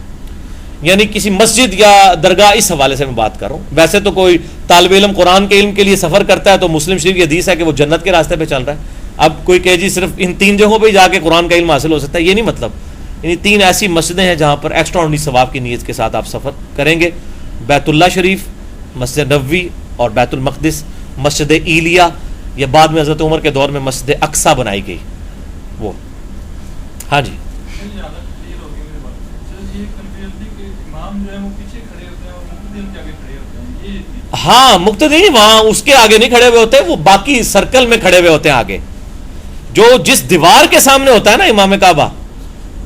یعنی کسی مسجد یا درگاہ, اس حوالے سے میں بات کر رہا ہوں. ویسے تو کوئی طالب علم قرآن کے علم کے لیے سفر کرتا ہے تو مسلم شریف کی حدیث ہے کہ وہ جنت کے راستے پہ چل رہا ہے. اب کوئی کہ جی صرف ان 3 جگہوں پہ جا کے قرآن کا علم حاصل ہو سکتا ہے, یہ نہیں مطلب. یعنی 3 ایسی مسجدیں ہیں جہاں پر ایکسٹرا آرڈنری ثواب کی نیت کے ساتھ آپ سفر کریں گے. بیت اللہ شریف, مسجد نبوی اور بیت المقدس. مسجد ایلیہ یہ بعد میں حضرت عمر کے دور میں مسجد اقصی بنائی گئی وہ. ہاں جی, ہاں مقتدی وہاں اس کے آگے نہیں کھڑے ہوئے ہوتے, وہ باقی سرکل میں کھڑے ہوئے ہوتے ہیں آگے. جو جس دیوار کے سامنے ہوتا ہے نا امام کعبہ,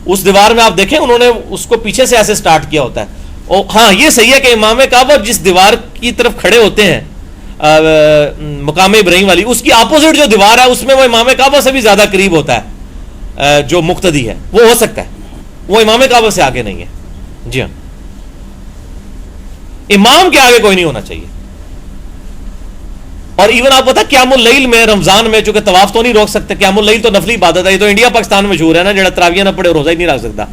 اس دیوار میں آپ دیکھیں انہوں نے اس کو پیچھے سے ایسے سٹارٹ کیا ہوتا ہے. ہاں یہ صحیح ہے کہ امام کعبہ جس دیوار کی طرف کھڑے ہوتے ہیں مقام ابراہیم والی, اس کی اپوزٹ جو دیوار ہے اس میں وہ امام کعبہ سے بھی زیادہ قریب ہوتا ہے. جو مقتدی ہے وہ ہو سکتا ہے, وہ امام کعبہ سے آگے نہیں ہے. جی ہاں, امام کے آگے کوئی نہیں ہونا چاہیے. اور ایون آپ پتا قیام اللیل میں رمضان میں چونکہ طواف تو نہیں روک سکتے, قیام اللیل تو نفلی عبادت ہے, یہ تو انڈیا پاکستان میں مشہور ہے نا, جڑا تراویح نہ پڑھے روزہ ہی نہیں رکھ سکتا.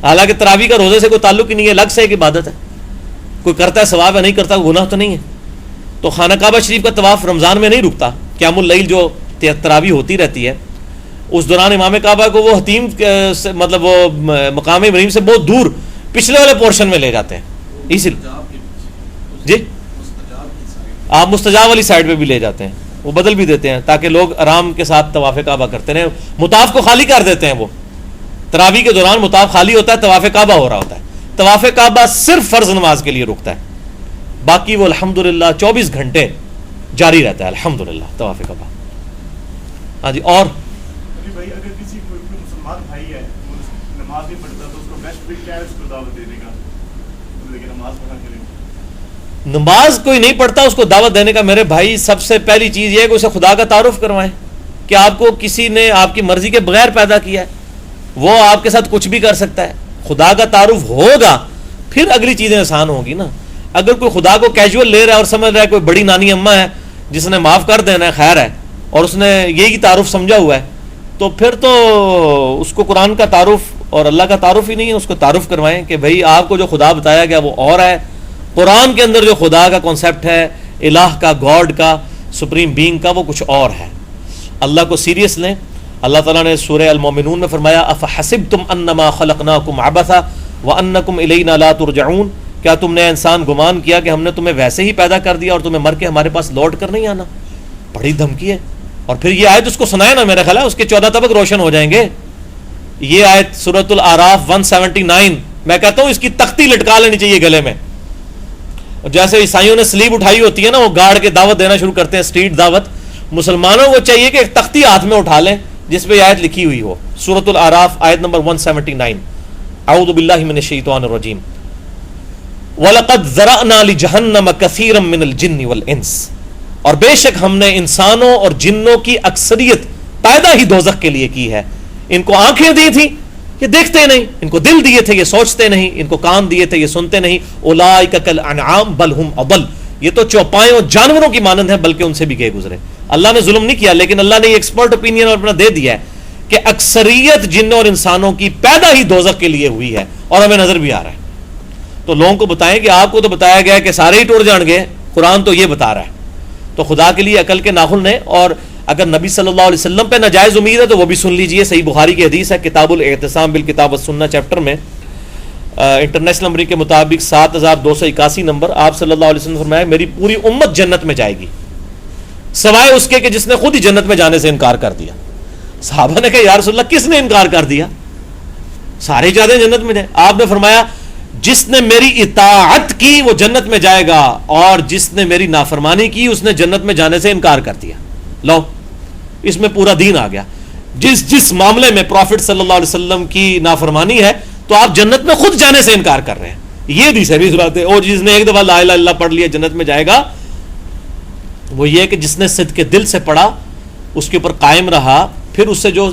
حالانکہ تراویح کا روزے سے کوئی تعلق ہی نہیں ہے, الگ سے ایک عبادت ہے. کوئی کرتا ہے ثواب ہے, نہیں کرتا گناہ تو نہیں ہے. تو خانہ کعبہ شریف کا طواف رمضان میں نہیں رکتا. قیام اللیل جو تراویح ہوتی رہتی ہے اس دوران امام کعبہ کو وہ حتیم مطلب وہ مقام ابراہیم سے بہت دور پچھلے والے پورشن میں لے جاتے ہیں. اسی جی آپ مستجاب والی سائڈ پہ بھی لے جاتے ہیں, وہ بدل بھی دیتے ہیں تاکہ لوگ آرام کے ساتھ طواف کعبہ کرتے رہیں. مطاف کو خالی کر دیتے ہیں, وہ تراویح کے دوران مطاف خالی ہوتا ہے, طواف کعبہ ہو رہا ہوتا ہے. طواف کعبہ صرف فرض نماز کے لیے رکتا ہے, باقی وہ الحمدللہ 24 گھنٹے جاری رہتا ہے الحمدللہ طواف کعبہ. ہاں جی, اور بھائی اگر کسی کوئی مسلمان بھائی ہے نماز نہیں پڑھتا تو اس کو بیسٹ بھی کیا ہے اس کو دعوت دینے کا, لیکن نماز پڑھا کرے. نماز کوئی نہیں پڑھتا اس کو دعوت دینے کا میرے بھائی سب سے پہلی چیز یہ ہے کہ اسے خدا کا تعارف کروائیں کہ آپ کو کسی نے آپ کی مرضی کے بغیر پیدا کیا ہے, وہ آپ کے ساتھ کچھ بھی کر سکتا ہے. خدا کا تعارف ہوگا پھر اگلی چیزیں آسان ہوں گی نا. اگر کوئی خدا کو کیجول لے رہا ہے اور سمجھ رہا ہے کوئی بڑی نانی اماں ہے جس نے معاف کر دینا ہے خیر ہے, اور اس نے یہی تعارف سمجھا ہوا ہے, تو پھر تو اس کو قرآن کا تعارف اور اللہ کا تعارف ہی نہیں ہے. اس کو تعارف کروائیں کہ بھائی آپ کو جو خدا بتایا گیا وہ اور ہے. قرآن کے اندر جو خدا کا کانسیپٹ ہے, الہ کا, گاڈ کا, سپریم بینگ کا, وہ کچھ اور ہے. اللہ کو سیریس لیں. اللہ تعالیٰ نے سورہ المومنون میں فرمایا افحسبتم انما خلقناکم عبثا وانکم الینا لا ترجعون, کیا تم نے انسان گمان کیا کہ ہم نے تمہیں ویسے ہی پیدا کر دیا اور تمہیں مر کے ہمارے پاس لوٹ کر نہیں آنا. بڑی دھمکی ہے. اور پھر یہ آیت اس کو سنائے نا, میرا خیال ہے اس کے 14 طبق روشن ہو جائیں گے. یہ آیت سورۃ الاعراف 179, میں کہتا ہوں اس کی تختی لٹکا لینی چاہیے گلے میں. جیسے عیسائیوں نے سلیب اٹھائی ہوتی ہے نا, وہ گاڑ کے دعوت دینا شروع کرتے ہیں, اسٹریٹ دعوت. مسلمانوں کو چاہیے کہ ایک تختی ہاتھ میں اٹھا لیں جس پہ آیت لکھی ہوئی ہو, سورۃ الاعراف آیت نمبر 179, اعوذ باللہ من الشیطان الرجیم, وَلَقَدْ ذَرَأْنَا لِجَهَنَّمَ كَثِيرًا مِّنَ الْجِنِّ وَالْإِنسِ, اور بے شک ہم نے انسانوں اور جنوں کی اکثریت پیدا ہی دوزخ کے لیے کی ہے. ان کو آنکھیں دی تھی, یہ دیکھتے نہیں, ان کو دل دیے تھے, یہ سوچتے نہیں, ان کو کان دیے تھے, یہ سنتے نہیں. اولئک کالانعام بل ہم اضل, یہ تو چوپائے اور جانوروں کی مانند ہیں بلکہ ان سے بھی گئے گزرے. اللہ نے ظلم نہیں کیا, لیکن اللہ نے یہ ایکسپرٹ اوپینین اپنا دے دیا ہے کہ اکثریت جنوں اور انسانوں کی پیدا ہی دوزخ کے لیے ہوئی ہے, اور ہمیں نظر بھی آ رہا ہے. تو لوگوں کو بتائیں کہ آپ کو تو بتایا گیا کہ سارے ہی ٹوٹ جان گے, قرآن تو یہ بتا رہا ہے. تو خدا کے لیے عقل کے ناخن لیں, اور اگر نبی صلی اللہ علیہ وسلم پہ ناجائز امید ہے تو وہ بھی سن لیجئے. صحیح بخاری کی حدیث ہے, کتاب الاعتصام بالکتاب والسنہ چیپٹر میں, انٹرنیشنل نمبر کے مطابق 7281 نمبر, آپ صلی اللہ علیہ وسلم نے فرمایا میری پوری امت جنت میں جائے گی سوائے اس کے کہ جس نے خود ہی جنت میں جانے سے انکار کر دیا. صحابہ نے کہا یا رسول اللہ کس نے انکار کر دیا, سارے جاتے ہیں جنت میں جائیں. آپ نے فرمایا جس نے میری اطاعت کی وہ جنت میں جائے گا, اور جس نے میری نافرمانی کی اس نے جنت میں جانے سے انکار کر دیا. لو, اس میں پورا دین آ گیا. جس معاملے میں پروفٹ صلی اللہ علیہ وسلم کی نافرمانی ہے تو آپ جنت میں خود جانے سے انکار کر رہے ہیں. یہ حدیث ہے بھی بات ہے. اور جس نے ایک دفعہ لا الہ الا اللہ پڑھ لیا جنت میں جائے گا, وہ یہ کہ جس نے صدق کے دل سے پڑھا, اس کے اوپر قائم رہا, پھر اس سے جو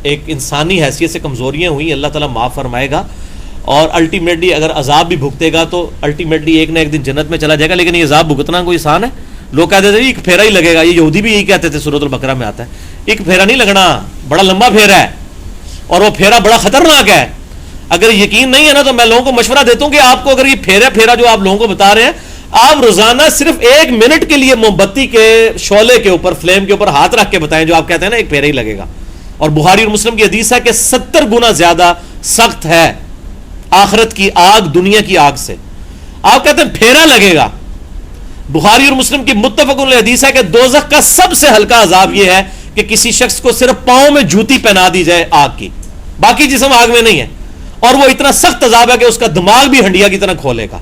ایک انسانی حیثیت سے کمزوریاں ہوئی اللہ تعالیٰ معاف فرمائے گا, اور الٹیمیٹلی اگر عذاب بھی بھگتے گا تو الٹیمیٹلی ایک نہ ایک دن جنت میں چلا جائے گا. لیکن یہ عذاب بھگتنا کوئی آسان ہے؟ لوگ کہتے تھے ایک پھیرا ہی لگے گا, یہ یہودی بھی یہی کہتے تھے, سورۃ البقرہ میں آتا ہے ایک پھیرا نہیں لگنا, بڑا لمبا پھیرا ہے, اور وہ پھیرا بڑا خطرناک ہے. اگر یقین نہیں ہے نا تو میں لوگوں کو مشورہ دیتا ہوں کہ آپ کو اگر یہ پھیرا جو آپ لوگوں کو بتا رہے ہیں, آپ روزانہ صرف 1 منٹ کے لیے موم بتی کے شعلے کے اوپر, فلیم کے اوپر ہاتھ رکھ کے بتائیں جو آپ کہتے ہیں نا ایک پھیرا ہی لگے گا. اور بخاری اور مسلم کی حدیث ہے کہ 70 گنا زیادہ سخت ہے آخرت کی آگ دنیا کی آگ سے. آپ کہتے ہیں پھیرا لگے گا. بخاری اور مسلم کی متفق علیہ حدیث ہے کہ دوزخ کا سب سے ہلکا عذاب یہ ہے کہ کسی شخص کو صرف پاؤں میں جوتی پہنا دی جائے آگ کی, باقی جسم آگ میں نہیں ہے, اور وہ اتنا سخت عذاب ہے کہ اس کا دماغ بھی ہنڈیا کی طرح کھولے گا,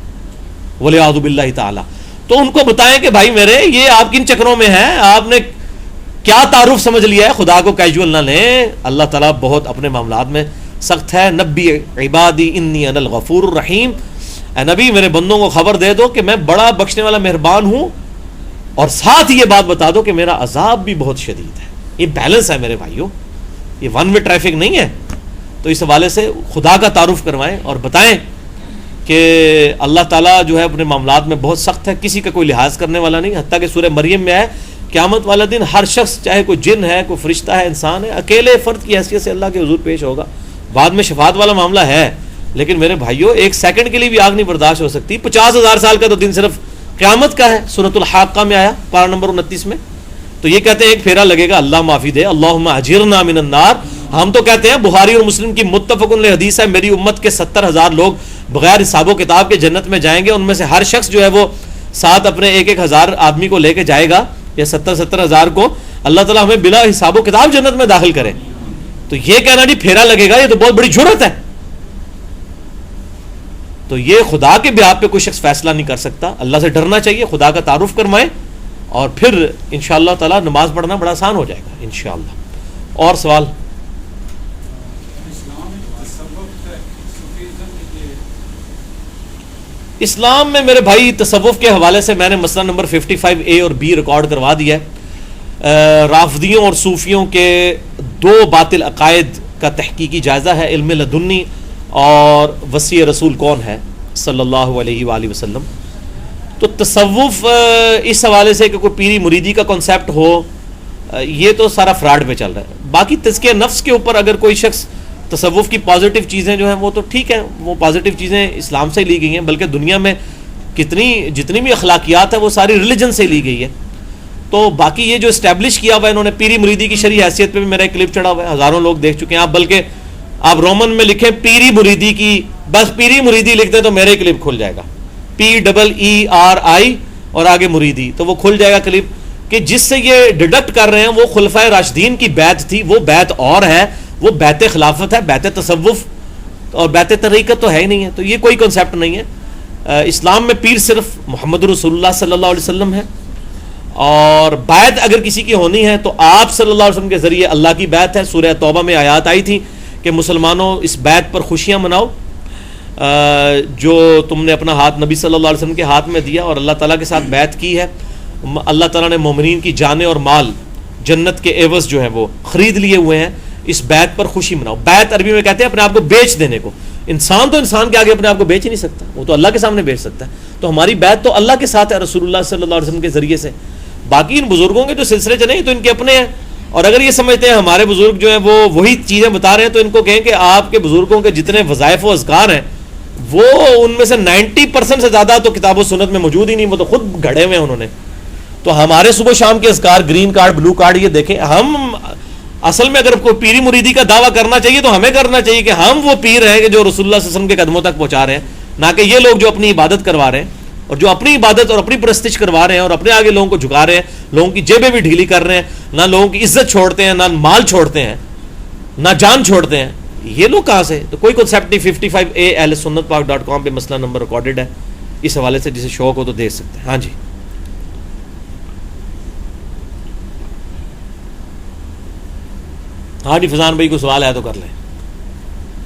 وَلِعَوْذُ بِاللَّهِ تعالی. تو ان کو بتائیں کہ بھائی میرے یہ آپ کن چکروں میں ہیں, آپ نے کیا تعارف سمجھ لیا ہے, خدا کو کیجول نہ لیں. اللہ تعالیٰ بہت اپنے معاملات میں سخت ہے. نبی عبادی انی انا الغفور الرحیم, اے نبی میرے بندوں کو خبر دے دو کہ میں بڑا بخشنے والا مہربان ہوں, اور ساتھ ہی یہ بات بتا دو کہ میرا عذاب بھی بہت شدید ہے. یہ بیلنس ہے میرے بھائیوں, یہ ون وے ٹریفک نہیں ہے. تو اس حوالے سے خدا کا تعارف کروائیں اور بتائیں کہ اللہ تعالیٰ جو ہے اپنے معاملات میں بہت سخت ہے, کسی کا کوئی لحاظ کرنے والا نہیں. حتیٰ کہ سورہ مریم میں ہے قیامت والا دن ہر شخص, چاہے کوئی جن ہے, کوئی فرشتہ ہے, انسان ہے, اکیلے فرد کی حیثیت سے اللہ کے حضور پیش ہوگا. بعد میں شفاعت والا معاملہ ہے, لیکن میرے بھائیوں 1 سیکنڈ کے لیے بھی آگ نہیں برداشت ہو سکتی. 50,000 سال کا تو دن صرف قیامت کا ہے. سورۃ الحاقہ میں آیا پارہ نمبر 29 میں. تو یہ کہتے ہیں ایک پھیرا لگے گا, اللہ معافی دے, اللہم اجرنا من النار. ہم تو کہتے ہیں بخاری اور مسلم کی متفق علیہ حدیث ہے میری امت کے 70,000 لوگ بغیر حساب و کتاب کے جنت میں جائیں گے. ان میں سے ہر شخص جو ہے وہ ساتھ اپنے 1,000 آدمی کو لے کے جائے گا, یا 70,000 کو. اللہ تعالیٰ ہمیں بلا حساب و کتاب جنت میں داخل کرے. تو یہ کہنا جی پھیرا لگے گا, یہ تو بہت بڑی جرأت ہے. تو یہ خدا کے بیان پہ کوئی شخص فیصلہ نہیں کر سکتا. اللہ سے ڈرنا چاہیے, خدا کا تعارف کروائیں, اور پھر انشاءاللہ تعالیٰ نماز پڑھنا بڑا آسان ہو جائے گا انشاءاللہ. اور سوال؟ اسلام میں میرے بھائی تصوف کے حوالے سے میں نے مسئلہ نمبر 55A اور B ریکارڈ کروا دیا ہے. رافضیوں اور صوفیوں کے 2 باطل عقائد کا تحقیقی جائزہ ہے, علم لدنی اور وصی رسول کون ہے صلی اللہ علیہ وآلہ وسلم. تو تصوف اس حوالے سے کہ کوئی پیری مریدی کا کنسیپٹ ہو, یہ تو سارا فراڈ پہ چل رہا ہے. باقی تزکیہ نفس کے اوپر اگر کوئی شخص تصوف کی پازیٹیو چیزیں جو ہیں وہ تو ٹھیک ہیں, وہ پازیٹیو چیزیں اسلام سے لی گئی ہیں, بلکہ دنیا میں جتنی بھی اخلاقیات ہیں وہ ساری ریلیجن سے لی گئی ہے. تو باقی یہ جو اسٹیبلش کیا ہوا ہے انہوں نے, پیری مریدی کی شرعی حیثیت پہ بھی میرا ایک کلپ چڑھا ہوا ہے, ہزاروں لوگ دیکھ چکے ہیں. آپ بلکہ آپ رومن میں لکھیں پیری مریدی کی, بس پیری مریدی لکھ دیں تو میرے کلپ کھل جائے گا, PEERI اور آگے مریدی, تو وہ کھل جائے گا کلپ. کہ جس سے یہ ڈیڈکٹ کر رہے ہیں وہ خلفائے راشدین کی بیعت تھی, وہ بیعت اور ہے, وہ بیعت خلافت ہے, بیعت تصوف اور بیعت طریقت تو ہے ہی نہیں ہے. تو یہ کوئی کنسیپٹ نہیں ہے. اسلام میں پیر صرف محمد رسول اللہ صلی اللہ علیہ وسلم ہے، اور بیعت اگر کسی کی ہونی ہے تو آپ صلی اللہ علیہ وسلم کے ذریعے اللہ کی بیعت ہے. سورہ توبہ میں آیات آئی تھی کہ مسلمانوں اس بیعت پر خوشیاں مناؤ جو تم نے اپنا ہاتھ نبی صلی اللہ علیہ وسلم کے ہاتھ میں دیا اور اللہ تعالیٰ کے ساتھ بیعت کی ہے. اللہ تعالیٰ نے مومنین کی جانیں اور مال جنت کے عوض جو ہیں وہ خرید لیے ہوئے ہیں. اس بیعت پر خوشی مناؤ. بیعت عربی میں کہتے ہیں اپنے آپ کو بیچ دینے کو. انسان تو انسان کے آگے اپنے آپ کو بیچ ہی نہیں سکتا، وہ تو اللہ کے سامنے بیچ سکتا ہے. تو ہماری بیعت تو اللہ کے ساتھ ہے رسول اللہ صلی اللہ علیہ وسلم کے ذریعے سے. باقی ان بزرگوں کے جو سلسلے چلے تو ان کے اپنے ہیں، اور اگر یہ سمجھتے ہیں ہمارے بزرگ جو ہیں وہ وہی چیزیں بتا رہے ہیں تو ان کو کہیں کہ آپ کے بزرگوں کے جتنے وظائف و اذکار ہیں وہ ان میں سے 90% سے زیادہ تو کتاب و سنت میں موجود ہی نہیں، وہ تو خود گھڑے ہوئے ہیں انہوں نے. تو ہمارے صبح شام کے اذکار، گرین کارڈ بلو کارڈ، یہ دیکھیں. ہم اصل میں اگر کوئی پیری مریدی کا دعویٰ کرنا چاہیے تو ہمیں کرنا چاہیے کہ ہم وہ پیر ہیں کہ جو رسول اللہ صلی اللہ علیہ وسلم کے قدموں تک پہنچا رہے ہیں، نہ کہ یہ لوگ جو اپنی عبادت کروا رہے ہیں اور جو اپنی عبادت اور اپنی پرستش کروا رہے ہیں اور اپنے آگے لوگوں کو جھکا رہے ہیں، لوگوں کی جیبیں بھی ڈھیلی کر رہے ہیں، نہ لوگوں کی عزت چھوڑتے ہیں، نہ مال چھوڑتے ہیں، نہ جان چھوڑتے ہیں. یہ لوگ کہاں سے؟ تو کوئی کنسیپٹ نہیں. 55A ahlsunnatpak.com پہ مسئلہ نمبر ریکارڈڈ ہے، اس حوالے سے جسے شوق ہو تو دیکھ سکتے ہیں. ہاں جی ہاں جی فضان بھائی کو سوال ہے تو کر لیں.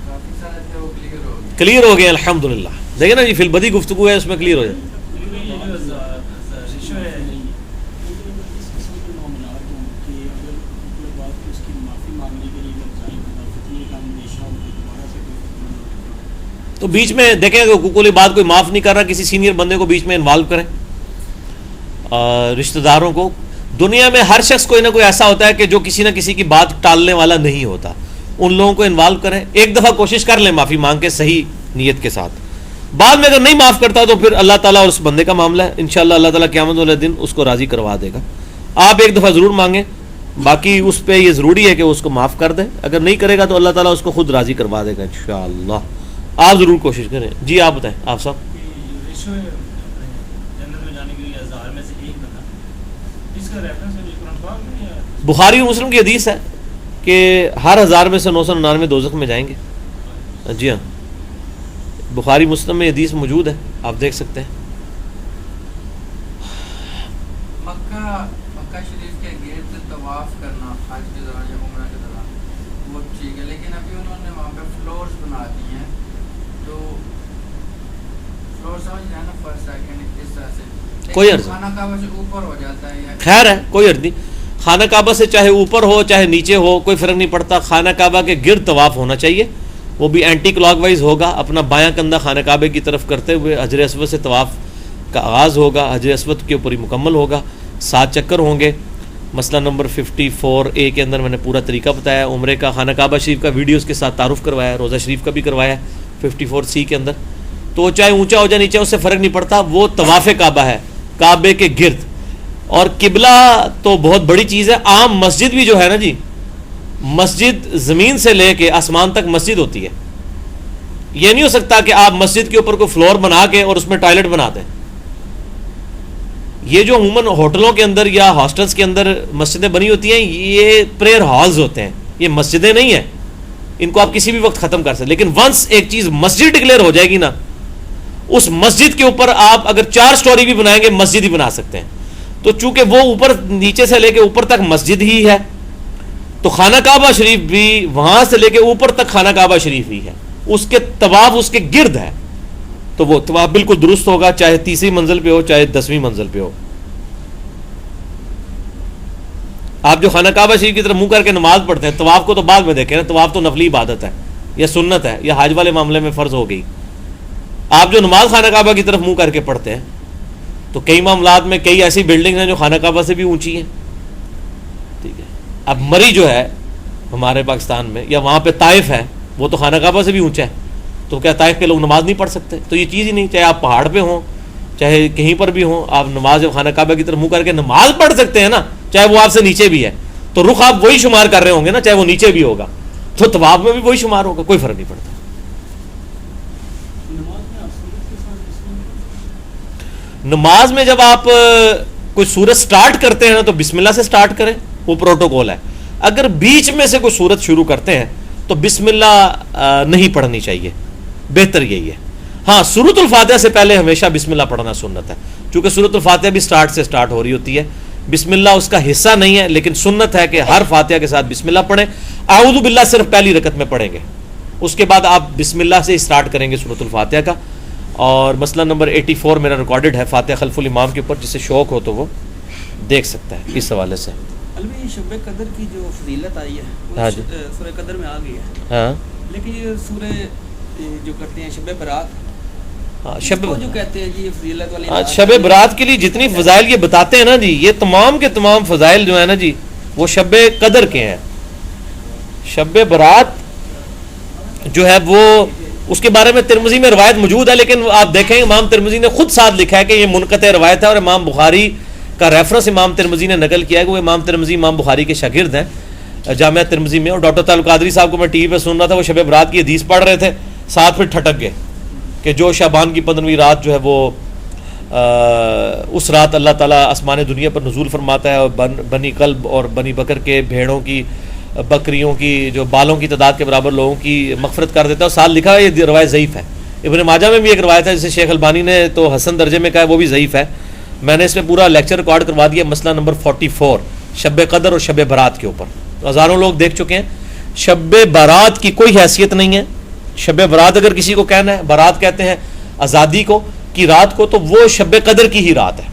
کافی سارے تھے وہ کلیئر ہو گئے. کلیئر ہو گئے الحمدللہ. دیکھیں نا جی فی البدی گفتگو ہے، اس میں کلیئر ہو جائے. تو بیچ میں دیکھیں کہ کوئی بات کوئی معاف نہیں کر رہا، کسی سینئر بندے کو بیچ میں انوالو کریں. رشتہ داروں کو، دنیا میں ہر شخص کوئی نہ کوئی ایسا ہوتا ہے کہ جو کسی نہ کسی کی بات ٹالنے والا نہیں ہوتا، ان لوگوں کو انوالو کریں. ایک دفعہ کوشش کر لیں معافی مانگ کے صحیح نیت کے ساتھ. بعد میں اگر نہیں معاف کرتا تو پھر اللہ تعالیٰ اور اس بندے کا معاملہ ہے. انشاءاللہ اللہ تعالیٰ قیامت والے دن اس کو راضی کروا دے گا. آپ ایک دفعہ ضرور مانگیں، باقی اس پہ یہ ضروری ہے کہ اس کو معاف کر دیں. اگر نہیں کرے گا تو اللہ تعالیٰ اس کو خود راضی کروا دے گا انشاءاللہ. آپ ضرور کوشش کریں. جی آپ بتائیں آپ صاحب. بخاری و مسلم کی حدیث ہے کہ ہر 1000 میں سے 999 دوزخ میں جائیں گے. جی ہاں بخاری مسلم میں حدیث موجود ہے، آپ دیکھ سکتے ہیں. مکہ شریف کے گرد طواف کرنا حج کے دوران یا عمرہ کے دوران وہ ٹھیک ہے، لیکن ابھی انہوں نے وہاں پہ فلورز بنا دی ہیں، تو فلور سمجھ رہے ہیں نا، فرسٹ سیکنڈ اس طرح سے کوئی عرض خانہ کعبہ سے اوپر ہو جاتا ہے یا خیر ہے کوئی عرض نہیں. خانہ کعبہ سے چاہے اوپر ہو چاہے نیچے ہو کوئی فرق نہیں پڑتا. خانہ کعبہ کے گرد طواف ہونا چاہیے، وہ بھی اینٹی کلاک وائز ہوگا. اپنا بایاں کندھا خانہ کعبے کی طرف کرتے ہوئے حجر اسود سے طواف کا آغاز ہوگا. حجر اسود کے اوپر ہی مکمل ہوگا. 7 چکر ہوں گے. مسئلہ نمبر 54A کے اندر میں نے پورا طریقہ بتایا. عمرے کا خانہ کعبہ شریف کا ویڈیوز کے ساتھ تعارف کروایا ہے. روزہ شریف کا بھی کروایا ہے 54C کے اندر. تو چاہے اونچا ہو جائے نیچے اس سے فرق نہیں پڑتا، وہ طواف کعبہ ہے کعبے کے گرد. اور قبلہ تو بہت بڑی چیز ہے. عام مسجد بھی جو ہے نا جی، مسجد زمین سے لے کے آسمان تک مسجد ہوتی ہے. یہ نہیں ہو سکتا کہ آپ مسجد کے اوپر کوئی فلور بنا کے اور اس میں ٹوائلٹ بنا دیں. یہ جو عموماً ہوٹلوں کے اندر یا ہاسٹلس کے اندر مسجدیں بنی ہوتی ہیں یہ پریئر ہالز ہوتے ہیں، یہ مسجدیں نہیں ہیں. ان کو آپ کسی بھی وقت ختم کر سکتے. لیکن ونس ایک چیز مسجد ڈکلیئر ہو جائے گی نا، اس مسجد کے اوپر آپ اگر 4 سٹوری بھی بنائیں گے مسجد ہی بنا سکتے ہیں. تو چونکہ وہ اوپر نیچے سے لے کے اوپر تک مسجد ہی ہے، تو خانہ کعبہ شریف بھی وہاں سے لے کے اوپر تک خانہ کعبہ شریف ہی ہے. اس کے طواف اس کے گرد ہے، تو وہ طواف بالکل درست ہوگا، چاہے 30ویں منزل پہ ہو چاہے 10ویں منزل پہ ہو. آپ جو خانہ کعبہ شریف کی طرف منہ کر کے نماز پڑھتے ہیں، طواف کو تو بعد میں دیکھیں نا. طواف تو نفلی عبادت ہے یا سنت ہے یا حج والے معاملے میں فرض ہو گئی. آپ جو نماز خانہ کعبہ کی طرف منہ کر کے پڑھتے ہیں، تو کئی معاملات میں کئی ایسی بلڈنگ ہیں جو خانہ کعبہ سے بھی اونچی ہیں. ٹھیک ہے. اب مری جو ہے ہمارے پاکستان میں یا وہاں پہ طائف ہے، وہ تو خانہ کعبہ سے بھی اونچا ہے. تو کیا طائف کے لوگ نماز نہیں پڑھ سکتے؟ تو یہ چیز ہی نہیں. چاہے آپ پہاڑ پہ ہوں چاہے کہیں پر بھی ہوں، آپ نماز خانہ کعبہ کی طرف منہ کر کے نماز پڑھ سکتے ہیں نا، چاہے وہ آپ سے نیچے بھی ہے. تو رخ آپ وہی شمار کر رہے ہوں گے نا، چاہے وہ نیچے بھی ہوگا. تو طواف میں بھی وہی شمار ہوگا، کوئی فرق نہیں پڑتا. نماز میں جب آپ کوئی سورت سٹارٹ کرتے ہیں نا تو بسم اللہ سے سٹارٹ کریں، وہ پروٹوکول ہے. اگر بیچ میں سے کوئی سورت شروع کرتے ہیں تو بسم اللہ نہیں پڑھنی چاہیے، بہتر یہی ہے. ہاں سورۃ الفاتحہ سے پہلے ہمیشہ بسم اللہ پڑھنا سنت ہے، چونکہ سورۃ الفاتحہ بھی سٹارٹ سے سٹارٹ ہو رہی ہوتی ہے، بسم اللہ اس کا حصہ نہیں ہے، لیکن سنت ہے کہ ہر فاتحہ کے ساتھ بسم اللہ پڑھیں. اعوذ باللہ صرف پہلی رکعت میں پڑھیں گے، اس کے بعد آپ بسم اللہ سے سٹارٹ کریں گے سورۃ الفاتحہ کا. اور مسئلہ نمبر 84 میرا ریکارڈڈ ہے فاتحہ خلف الامام کے اوپر، جسے شوق ہو تو وہ دیکھ سکتا ہے اس حوالے سے. علوی شب قدر کی جو فضیلت آئی ہے وہ ہاں جی. سورہ قدر میں آ گئی ہے، ہاں لیکن یہ سورہ جو کرتے ہیں شب برات، شب جو کہتے ہیں جی یہ فضیلت والی شب برات کے لیے جتنی فضائل یہ بتاتے ہیں نا جی، یہ تمام کے تمام فضائل جو ہے نا جی وہ شب قدر کے ہیں. شب برات جو ہے وہ اس کے بارے میں ترمذی میں روایت موجود ہے، لیکن آپ دیکھیں امام ترمذی نے خود ساتھ لکھا ہے کہ یہ منقطع روایت ہے، اور امام بخاری کا ریفرنس امام ترمذی نے نقل کیا ہے کہ وہ امام ترمذی امام بخاری کے شاگرد ہیں جامعہ ترمذی میں. اور ڈاکٹر تعلق قادری صاحب کو میں ٹی وی پہ سن رہا تھا، وہ شب برات کی حدیث پڑھ رہے تھے، ساتھ پھر ٹھٹک گئے کہ جو شعبان کی 15ویں رات جو ہے وہ اس رات اللہ تعالیٰ آسمان دنیا پر نزول فرماتا ہے، اور بنی کلب اور بنی بکر کے بھیڑوں کی بکریوں کی جو بالوں کی تعداد کے برابر لوگوں کی مغفرت کر دیتا ہے. اور ساتھ لکھا ہے یہ روایت ضعیف ہے. ابن ماجہ میں بھی ایک روایت ہے جسے شیخ البانی نے تو حسن درجے میں کہا ہے، وہ بھی ضعیف ہے. میں نے اس میں پورا لیکچر ریکارڈ کروا دیا، مسئلہ نمبر 44 شب قدر اور شب برات کے اوپر. ہزاروں لوگ دیکھ چکے ہیں. شب برات کی کوئی حیثیت نہیں ہے. شب برات اگر کسی کو کہنا ہے، برات کہتے ہیں آزادی کو کی رات کو، تو وہ شب قدر کی ہی رات ہے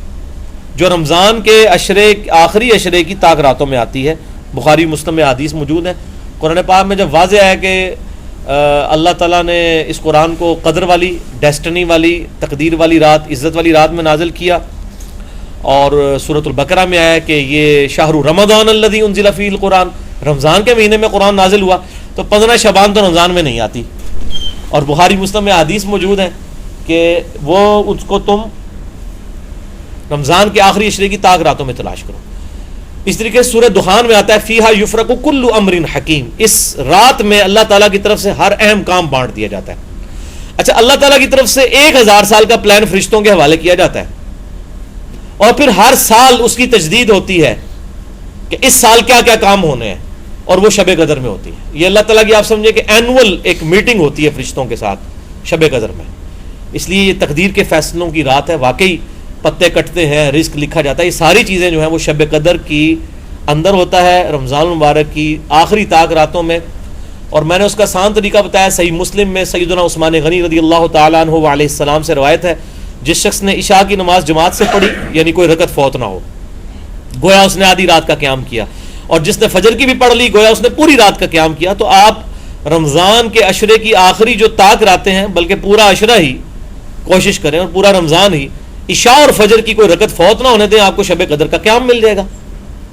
جو رمضان کے عشرے آخری عشرے کی طاق راتوں میں آتی ہے. بخاری مسلم میں حدیث موجود ہے. قرآن پاک میں جب واضح ہے کہ اللہ تعالیٰ نے اس قرآن کو قدر والی، ڈیسٹنی والی، تقدیر والی رات، عزت والی رات میں نازل کیا، اور سورۃ البقرہ میں آیا کہ یہ شہر رمضان الذی انزل فیہ القرآن، رمضان کے مہینے میں قرآن نازل ہوا، تو 15 شعبان تو رمضان میں نہیں آتی. اور بخاری مسلم میں حدیث موجود ہے کہ وہ اس کو تم رمضان کے آخری عشرے کی طاق راتوں میں تلاش کرو. اس طریقے سے سورہ دخان میں آتا ہے فیہا یفرق کل امر حکیم، اس رات میں اللہ تعالیٰ کی طرف سے ہر اہم کام بانٹ دیا جاتا ہے. اچھا، اللہ تعالیٰ کی طرف سے 1000 سال کا پلان فرشتوں کے حوالے کیا جاتا ہے، اور پھر ہر سال اس کی تجدید ہوتی ہے کہ اس سال کیا کیا کام ہونے ہیں، اور وہ شب قدر میں ہوتی ہے. یہ اللہ تعالیٰ کی آپ سمجھے کہ اینول ایک میٹنگ ہوتی ہے فرشتوں کے ساتھ شب قدر میں. اس لیے یہ تقدیر کے فیصلوں کی رات ہے. واقعی پتے کٹتے ہیں، رزق لکھا جاتا ہے، یہ ساری چیزیں جو ہیں وہ شب قدر کی اندر ہوتا ہے، رمضان المبارک کی آخری طاق راتوں میں. اور میں نے اس کا آسان طریقہ بتایا. صحیح مسلم میں سیدنا عثمان غنی رضی اللہ تعالیٰ عنہ علیہ السلام سے روایت ہے، جس شخص نے عشاء کی نماز جماعت سے پڑھی، یعنی کوئی رکعت فوت نہ ہو، گویا اس نے آدھی رات کا قیام کیا. اور جس نے فجر کی بھی پڑھ لی، گویا اس نے پوری رات کا قیام کیا. تو آپ رمضان کے عشرے کی آخری جو طاق راتیں ہیں، بلکہ پورا عشرہ ہی کوشش کریں، اور پورا رمضان ہی عشاء اور فجر کی کوئی رکعت فوت نہ ہونے دیں، آپ کو شب قدر کا قیام مل جائے گا.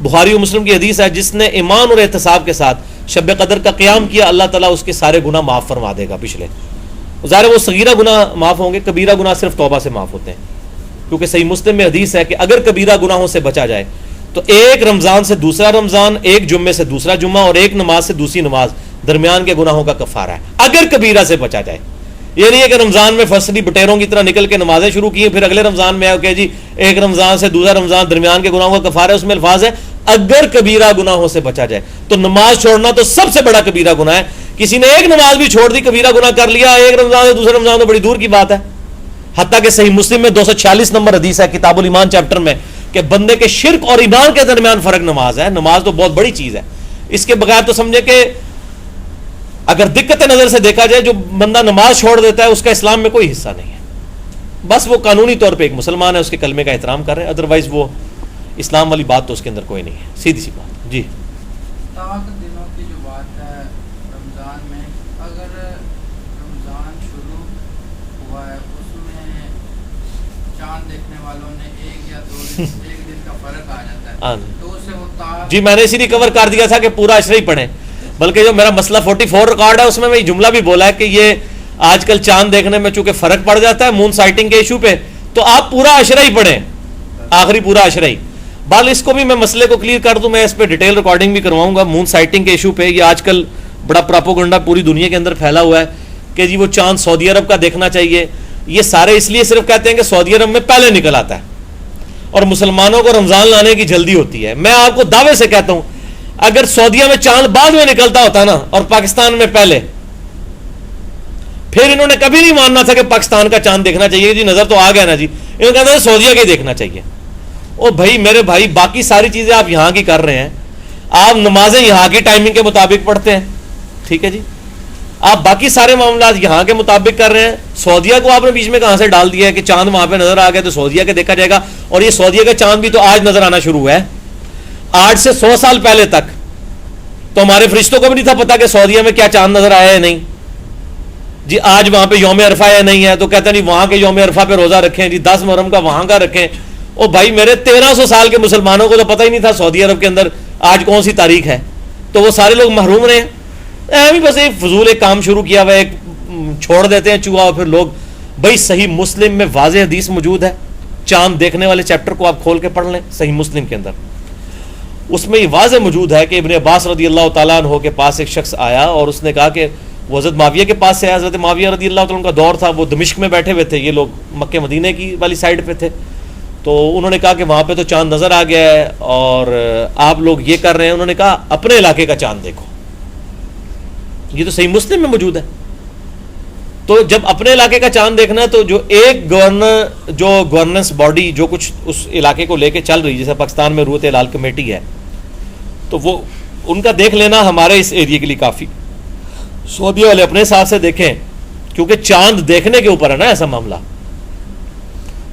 بخاری و مسلم کی حدیث ہے، جس نے ایمان اور احتساب کے ساتھ شب قدر کا قیام کیا، اللہ تعالیٰ اس کے سارے گناہ معاف فرما دے گا. پچھلے ظاہر وہ صغیرہ گناہ معاف ہوں گے، کبیرہ گناہ صرف توبہ سے معاف ہوتے ہیں، کیونکہ صحیح مسلم میں حدیث ہے کہ اگر کبیرہ گناہوں سے بچا جائے تو ایک رمضان سے دوسرا رمضان، ایک جمعے سے دوسرا جمعہ، اور ایک نماز سے دوسری نماز درمیان کے گناہوں کا کفارہ ہے، اگر کبیرہ سے بچا جائے. یہ نہیں ہے کہ رمضان میں فصلی بٹیروں کی طرح نکل کے نمازیں شروع کی، پھر اگلے رمضان میں کہ جی ایک رمضان سے دوسرا رمضان درمیان کے گناہوں کا کفارہ ہے. اس میں الفاظ ہے اگر کبیرہ گناہوں سے بچا جائے. تو نماز چھوڑنا تو سب سے بڑا کبیرہ گناہ ہے. کسی نے ایک نماز بھی چھوڑ دی، کبیرہ گناہ کر لیا. ایک رمضان سے دوسرے رمضان تو بڑی دور کی بات ہے. حتیٰ کہ صحیح مسلم میں 246 نمبر حدیث ہے کتاب الایمان چیپٹر میں کہ بندے کے شرک اور ایمان کے درمیان فرق نماز ہے. نماز تو بہت بڑی چیز ہے. اس کے بغیر تو سمجھے کہ اگر دقت نظر سے دیکھا جائے، جو بندہ نماز چھوڑ دیتا ہے اس کا اسلام میں کوئی حصہ نہیں ہے. بس وہ قانونی طور پہ ایک مسلمان ہے، اس کے کلمے کا احترام کر رہے ہیں، ادروائز وہ اسلام والی بات تو اس کے اندر کوئی نہیں ہے. سیدھی سی بات. جی طاق دنوں کی جو بات ہے رمضان میں، اگر رمضان شروع ہوا ہے اس میں چاند دیکھنے والوں نے ایک یا دو دن ایک دن کا فرق آ جاتا ہے، تو اس سے وہ طاق جی میں نے اسی لیے کور کر دیا تھا کہ پورا عشرہ ہی پڑھیں. بلکہ جو میرا مسئلہ 44 ریکارڈ ہے اس میں یہ جملہ بھی بولا ہے کہ یہ آج کل چاند دیکھنے میں چونکہ فرق پڑ جاتا ہے مون سائٹنگ کے ایشو پہ، تو آپ پورا عشرہ ہی پڑھیں، آخری پورا عشرہ ہی. بال اس کو بھی میں مسئلے کو کلیئر کر دوں، میں اس پہ ڈیٹیل ریکارڈنگ بھی کرواؤں گا مون سائٹنگ کے ایشو پہ. یہ آج کل بڑا پراپوگنڈا پوری دنیا کے اندر پھیلا ہوا ہے کہ جی وہ چاند سعودی عرب کا دیکھنا چاہیے. یہ سارے اس لیے صرف کہتے ہیں کہ سعودی عرب میں پہلے نکل آتا ہے اور مسلمانوں کو رمضان لانے کی جلدی ہوتی ہے. میں آپ کو دعوے سے کہتا ہوں اگر سعودیہ میں چاند بعد میں نکلتا ہوتا نا اور پاکستان میں پہلے، پھر انہوں نے کبھی نہیں ماننا تھا کہ پاکستان کا چاند دیکھنا چاہیے جی، نظر تو آ گیا نا جی، انہوں نے کہا تھا سعودیہ کا ہی دیکھنا چاہیے. او بھائی میرے بھائی، باقی ساری چیزیں آپ یہاں کی کر رہے ہیں، آپ نمازیں یہاں کی ٹائمنگ کے مطابق پڑھتے ہیں، ٹھیک ہے جی، آپ باقی سارے معاملات یہاں کے مطابق کر رہے ہیں. سعودیہ کو آپ نے بیچ میں کہاں سے ڈال دیا ہے کہ چاند وہاں پہ نظر آ گیا تو سعودیہ کا دیکھا جائے گا؟ اور یہ سعودیہ کا چاند بھی تو آج نظر آنا شروع ہوا ہے. آج سے 100 سال پہلے تک تو ہمارے فرشتوں کو بھی نہیں تھا پتا کہ سعودیہ میں کیا چاند نظر آیا ہے نہیں جی. آج وہاں پہ یوم عرفہ ہے نہیں ہے تو کہتے ہیں نہیں وہاں کے یوم عرفہ پہ روزہ رکھیں جی، 10 محرم کا وہاں کا رکھیں. او بھائی میرے 1300 سال کے مسلمانوں کو تو پتہ ہی نہیں تھا سعودی عرب کے اندر آج کون سی تاریخ ہے، تو وہ سارے لوگ محروم رہے ہیں. بس ایک فضول ایک کام شروع کیا ہوا ہے، ایک چھوڑ دیتے ہیں چوہا، اور پھر لوگ. بھائی صحیح مسلم میں واضح حدیث موجود ہے، چاند دیکھنے والے چیپٹر کو آپ کھول کے پڑھ لیں صحیح مسلم کے اندر، اس میں یہ واضح موجود ہے کہ ابن عباس رضی اللہ تعالیٰ عنہ کے پاس ایک شخص آیا اور اس نے کہا کہ وہ حضرت معاویہ کے پاس سے آیا. حضرت معاویہ رضی اللہ تعالیٰ عنہ کا دور تھا، وہ دمشق میں بیٹھے ہوئے تھے، یہ لوگ مکہ مدینہ کی والی سائڈ پہ تھے. تو انہوں نے کہا کہ وہاں پہ تو چاند نظر آ گیا ہے اور آپ لوگ یہ کر رہے ہیں. انہوں نے کہا اپنے علاقے کا چاند دیکھو، یہ تو صحیح مسلم میں موجود ہے. تو جب اپنے علاقے کا چاند دیکھنا ہے تو جو ایک گورننس باڈی جو کچھ اس علاقے کو لے کے چل رہی، جیسے پاکستان میں روت ہلال کمیٹی ہے، تو وہ ان کا دیکھ لینا ہمارے اس ایریے کے لیے کافی. سعودیہ والے اپنے حساب سے دیکھیں، کیونکہ چاند دیکھنے کے اوپر ہے نا ایسا معاملہ.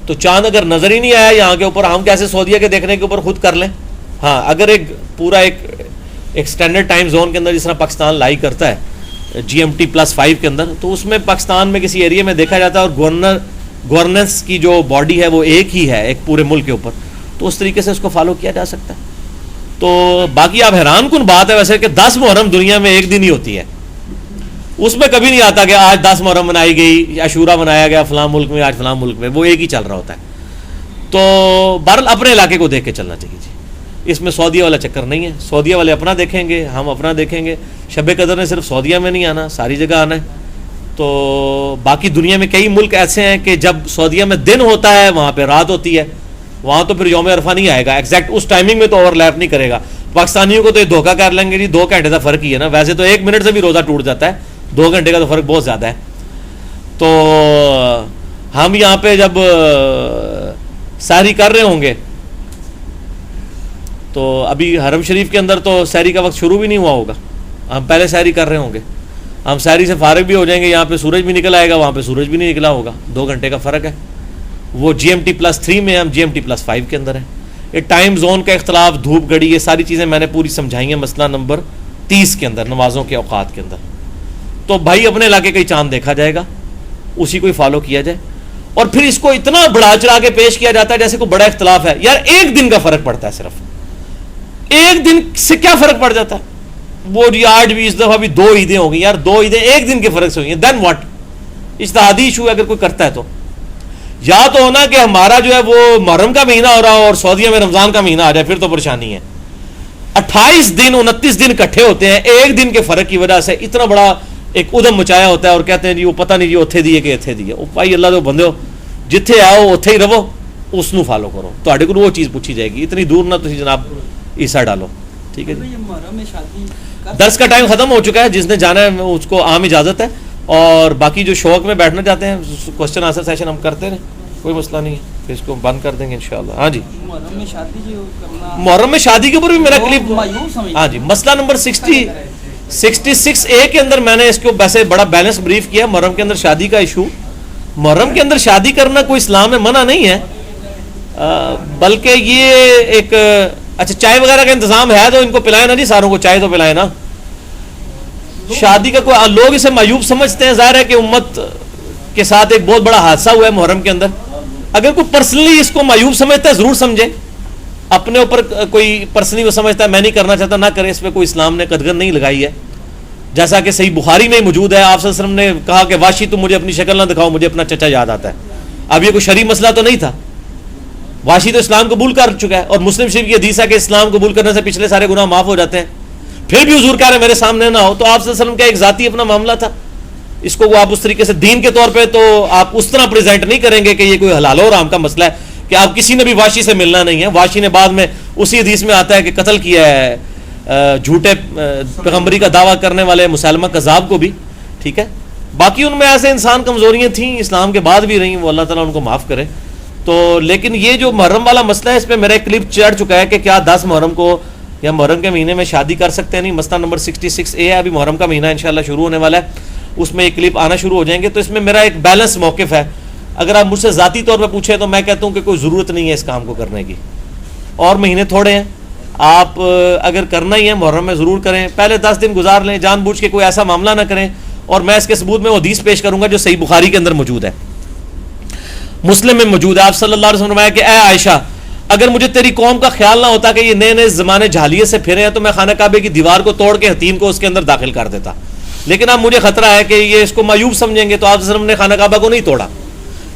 تو چاند اگر نظر ہی نہیں آیا یہاں کے اوپر، ہم کیسے سعودیہ کے دیکھنے کے اوپر خود کر لیں؟ ہاں اگر ایک پورا ایک سٹینڈرڈ ٹائم زون کے اندر جس طرح پاکستان لائی کرتا ہے GMT+5 کے اندر، تو اس میں پاکستان میں کسی ایریے میں دیکھا جاتا ہے اور گورننس کی جو باڈی ہے وہ ایک ہی ہے ایک پورے ملک کے اوپر، تو اس طریقے سے اس کو فالو کیا جا سکتا ہے. تو باقی آپ حیران کن بات ہے ویسے کہ 10 محرم دنیا میں ایک دن ہی ہوتی ہے، اس میں کبھی نہیں آتا کہ آج 10 محرم منائی گئی، عاشورہ منایا گیا فلاں ملک میں، آج فلاں ملک میں، وہ ایک ہی چل رہا ہوتا ہے. تو بہرحال اپنے علاقے کو دیکھ کے چلنا چاہیے جی، اس میں سعودیہ والا چکر نہیں ہے. سعودیہ والے اپنا دیکھیں گے، ہم اپنا دیکھیں گے. شب قدر نے صرف سعودیہ میں نہیں آنا، ساری جگہ آنا ہے. تو باقی دنیا میں کئی ملک ایسے ہیں کہ جب سعودیہ میں دن ہوتا ہے وہاں پہ رات ہوتی ہے، وہاں تو پھر یوم عرفہ نہیں آئے گا ایگزیکٹ اس ٹائمنگ میں، تو اوور لیپ نہیں کرے گا. پاکستانیوں کو تو یہ دھوکہ کر لیں گے جی 2 گھنٹے کا فرق ہی ہے نا، ویسے تو 1 منٹ سے بھی روزہ ٹوٹ جاتا ہے، 2 گھنٹے کا تو فرق بہت زیادہ ہے. تو ہم یہاں پہ جب سحری کر رہے ہوں گے تو ابھی حرم شریف کے اندر تو سحری کا وقت شروع بھی نہیں ہوا ہوگا، ہم پہلے سحری کر رہے ہوں گے. ہم سحری سے فارغ بھی ہو جائیں گے، یہاں پہ سورج بھی نکل آئے گا، وہاں پہ سورج بھی نہیں نکلا ہوگا. 2 گھنٹے کا فرق ہے. وہ GMT+3 میں، ہم GMT+5 کے اندر ہیں. یہ ٹائم زون کا اختلاف، دھوپ گھڑی، یہ ساری چیزیں میں نے پوری سمجھائی ہیں مسئلہ نمبر 30 کے اندر، نمازوں کے اوقات کے اندر. تو بھائی اپنے علاقے کا ہی چاند دیکھا جائے گا، اسی کو ہی فالو کیا جائے. اور پھر اس کو اتنا بڑھا چڑھا کے پیش کیا جاتا ہے جیسے کوئی بڑا اختلاف ہے. یار 1 دن کا فرق پڑتا ہے، صرف 1 دن سے کیا فرق پڑ جاتا ہے؟ وہ جی آج بھی اس دفعہ بھی 2 عیدیں ہو گئی، یار 2 عیدیں 1 دن کے فرق سے ہوئی ہیں، دین واٹ؟ اجتہادی ایشو اگر کوئی کرتا ہے تو یا تو ہونا کہ ہمارا جو ہے وہ محرم کا مہینہ ہو رہا ہو اور سعودیہ میں رمضان کا مہینہ آ جائے، پھر تو پریشانی ہے. 28 دن 29 دن اکٹھے ہوتے ہیں، 1 دن کے فرق کی وجہ سے اتنا بڑا ایک ادم مچایا ہوتا ہے، اور کہتے ہیں جی وہ پتہ نہیں جی اتھے دیے کہ اتھے دیے. بھائی اللہ دے بندے ہو، جتھے آؤ اتھے ہی رہو، اس نو فالو کرو. تہاڈے کول وہ چیز پوچھی جائے گی، اتنی دور نہ تسی جناب عیسیٰ ڈالو. ٹھیک ہے جی، یہ محرم میں شادی درس کا ٹائم ختم ہو چکا ہے. جس نے جانا ہے اس کو عام اجازت ہے، اور باقی جو شوق میں بیٹھنا چاہتے ہیں کوشچن آنسر سیشن ہم کرتے رہیں، کوئی مسئلہ نہیں ہے. پھر اس کو بند کر دیں گے انشاءاللہ. ہاں جی، محرم میں شادی جو کرنا، محرم میں شادی کے اوپر بھی میرا کلپ، مایوس سمجھتے ہاں جی، مسئلہ نمبر 66A کے اندر میں نے اس کو ویسے بڑا بیلنس بریف کیا. محرم کے اندر شادی کا ایشو، محرم کے اندر شادی کرنا کوئی اسلام میں منع نہیں ہے، بلکہ یہ ایک اچھا چائے وغیرہ کا انتظام ہے تو ان کو پلائیں نا جی، ساروں کو چائے تو پلائیں نا. شادی کا کوئی لوگ اسے معیوب سمجھتے ہیں. ظاہر ہے کہ امت کے ساتھ ایک بہت بڑا حادثہ ہوا ہے محرم کے اندر. اگر کوئی پرسنلی اس کو معیوب سمجھتا ہے ضرور سمجھے، اپنے اوپر کوئی پرسنلی وہ سمجھتا ہے میں نہیں کرنا چاہتا، نہ کرے. اس پہ کوئی اسلام نے قدغن نہیں لگائی ہے. جیسا کہ صحیح بخاری میں موجود ہے، آپ صلی اللہ علیہ وسلم نے کہا کہ واشی تم مجھے اپنی شکل نہ دکھاؤ، مجھے اپنا چچا یاد آتا ہے. اب یہ کوئی شرعی مسئلہ تو نہیں تھا، واشی تو اسلام قبول کر چکا ہے، اور مسلم شریف کی حدیث ہے کہ اسلام قبول کرنے سے پچھلے سارے گناہ معاف ہو جاتے ہیں. پھر بھی حضور کہہ رہے میرے سامنے نہ ہو. تو آپ صلی اللہ علیہ وسلم کا ایک ذاتی اپنا معاملہ تھا، اس کو وہ آپ اس طریقے سے دین کے طور پہ تو آپ اس طرح پریزنٹ نہیں کریں گے کہ یہ کوئی حلال و حرام کا مسئلہ ہے کہ آپ کسی نے بھی واشی سے ملنا نہیں ہے. واشی نے بعد میں اسی حدیث میں آتا ہے کہ قتل کیا ہے جھوٹے پیغمبری کا دعویٰ کرنے والے مسلمہ کذاب کو بھی. ٹھیک ہے، باقی ان میں ایسے انسان کمزوریاں تھیں اسلام کے بعد بھی رہیں، وہ اللہ تعالیٰ ان کو معاف کرے. تو لیکن یہ جو محرم والا مسئلہ ہے اس پہ میرا ایک کلپ چڑھ چکا ہے کہ کیا 10 محرم کو یا محرم کے مہینے میں شادی کر سکتے ہیں. نہیں، مسئلہ نمبر 66A ہے، ابھی محرم کا مہینہ انشاءاللہ شروع ہونے والا ہے، اس میں یہ کلپ آنا شروع ہو جائیں گے. تو اس میں میرا ایک بیلنس موقف ہے. اگر آپ مجھ سے ذاتی طور پہ پوچھیں تو میں کہتا ہوں کہ کوئی ضرورت نہیں ہے اس کام کو کرنے کی، اور مہینے تھوڑے ہیں. آپ اگر کرنا ہی ہے محرم میں ضرور کریں، پہلے 10 دن گزار لیں، جان بوجھ کے کوئی ایسا معاملہ نہ کریں. اور میں اس کے ثبوت میں وہ حدیث پیش کروں گا جو صحیح بخاری کے اندر موجود ہے، مسلم میں موجود ہے. آپ صلی اللہ علیہ وسلم نے فرمایا کہ اے عائشہ، اگر مجھے تیری قوم کا خیال نہ ہوتا کہ یہ نئے نئے زمانے جہالیت سے پھرے ہیں تو میں خانہ کعبے کی دیوار کو توڑ کے حتیم کو اس کے اندر داخل کر دیتا. لیکن اب مجھے خطرہ ہے کہ یہ اس کو معیوب سمجھیں گے، تو آپ صلی اللہ علیہ وسلم نے خانہ کعبہ کو نہیں توڑا.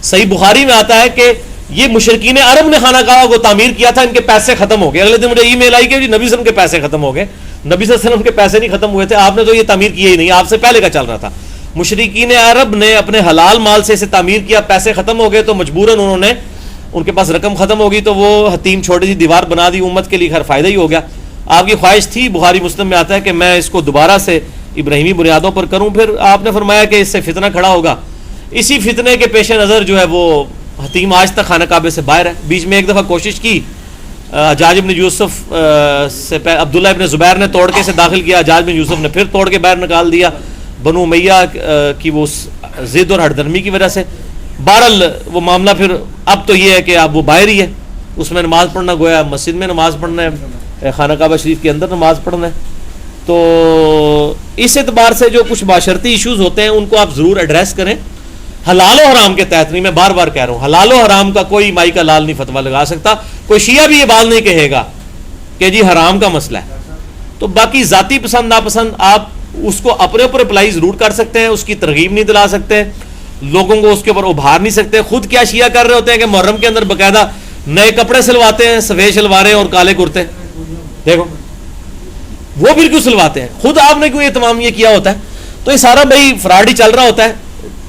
صحیح بخاری میں آتا ہے کہ یہ مشرکین عرب نے خانہ کعبہ کو تعمیر کیا تھا، ان کے پیسے ختم ہو گئے. اگلے دن مجھے ای میل آئی کہ جی نبی صلی اللہ علیہ وسلم کے پیسے ختم ہو گئے. نبی صلی اللہ علیہ وسلم کے پیسے نہیں ختم ہوئے تھے، آپ نے تو یہ تعمیر کیا ہی نہیں، آپ سے پہلے کا چل رہا تھا. مشرکین عرب نے اپنے حلال مال سے اسے تعمیر کیا، پیسے ختم ہو گئے تو مجبوراً انہوں نے، ان کے پاس رقم ختم ہوگی تو وہ حتیم چھوٹی سی دیوار بنا دی. امت کے لیے خیر فائدہ ہی ہو گیا. آپ کی خواہش تھی، بخاری مسلم میں آتا ہے کہ میں اس کو دوبارہ سے ابراہیمی بنیادوں پر کروں. پھر آپ نے فرمایا کہ اس سے فتنہ کھڑا ہوگا. اسی فتنے کے پیش نظر جو ہے وہ حتیم آج تک خانہ کعبے سے باہر ہے. بیچ میں ایک دفعہ کوشش کی حجاج بن یوسف سے، عبداللہ ابن زبیر نے توڑ کے اسے داخل کیا، حجاج بن یوسف نے پھر توڑ کے باہر نکال دیا بنو امیہ کی وہ ضد اور ہٹ درمی کی وجہ سے. بہرحال وہ معاملہ پھر اب تو یہ ہے کہ اب وہ باہر ہی ہے، اس میں نماز پڑھنا گویا مسجد میں نماز پڑھنا ہے، خانہ کعبہ شریف کے اندر نماز پڑھنا ہے. تو اس اعتبار سے جو کچھ معاشرتی ایشوز ہوتے ہیں ان کو آپ ضرور ایڈریس کریں، حلال و حرام کے تحت نہیں. میں بار بار کہہ رہا ہوں حلال و حرام کا کوئی مائی کا لال نہیں فتویٰ لگا سکتا. کوئی شیعہ بھی یہ بات نہیں کہے گا کہ جی حرام کا مسئلہ ہے. تو باقی ذاتی پسند ناپسند آپ اس کو اپنے اوپر اپلائی ضرور کر سکتے ہیں، اس کی ترغیب نہیں دلا سکتے، لوگوں کو اس کے اوپر ابھار نہیں سکتے. خود کیا شیعہ کر رہے ہوتے ہیں کہ محرم کے اندر باقاعدہ نئے کپڑے سلواتے ہیں، سفید شلواریں اور کالے کرتے، دیکھو وہ بالکل سلواتے ہیں. خود آپ نے کیوں یہ تمام یہ کیا ہوتا ہے؟ تو یہ سارا بھائی فراڈ ہی چل رہا ہوتا ہے،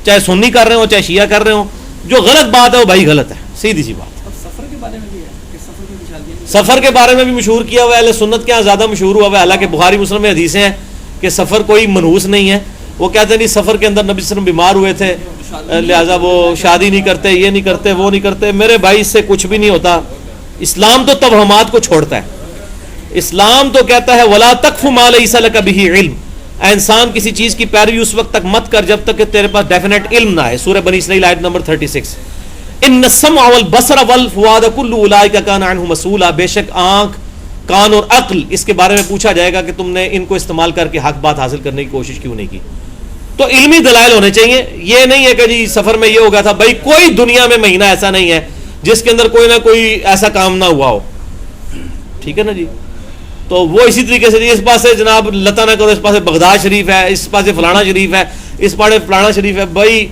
چاہے سنی کر رہے ہوں چاہے شیعہ کر رہے ہوں. جو غلط بات ہے وہ بھائی غلط ہے، سیدھی سی بات. اور سفر کے بارے میں بھی ہے کہ سفر کی شادیاں سفر کے بارے میں بھی مشہور کیا ہوا ہے، اہل سنت کے یہاں زیادہ مشہور ہوا ہے. حالانکہ بخاری مسلم میں حدیثیں ہیں کہ سفر کوئی منحوس نہیں ہے. وہ کہتے ہیں نہیں سفر کے اندر نبی صلی اللہ علیہ وسلم بیمار ہوئے تھے لہٰذا وہ شادی نہیں کرتے، یہ نہیں کرتے، وہ نہیں کرتے. میرے بھائی اس سے کچھ بھی نہیں ہوتا. اسلام تو توہمات کو چھوڑتا ہے. اسلام تو کہتا ہے وَلَا تَقْفُ مَا لَيْسَ لَكَ بِهِ عِلْم، اے انسان کسی چیز کی پیروی اس وقت تک مت کر جب تک کہ تیرے پاس ڈیفینیٹ علم نہ ہے. سورہ بنی اسرائیل آیت نمبر 36. ان السمع والبصر والفؤاد كل اولئک کان عنہ مسئولا، بے شک آنکھ، کان اور عقل اس کے بارے میں پوچھا جائے گا کہ تم نے ان کو استعمال کر کے حق بات حاصل کرنے کی کوشش کیوں نہیں کی. تو علمی دلائل ہونے چاہیے. یہ نہیں ہے کہ جی سفر میں یہ ہو گیا تھا. بھائی کوئی دنیا میں مہینہ ایسا نہیں ہے جس کے اندر کوئی نہ کوئی ایسا کام نہ ہوا ہو، ٹھیک ہے نا جی. تو وہ اسی طریقے سے اس پاس سے جناب لتا نہ کرو، اس پاس سے بغداد شریف ہے، اس پاس سے فلانا شریف ہے، اس پاس فلانا شریف ہے. بھائی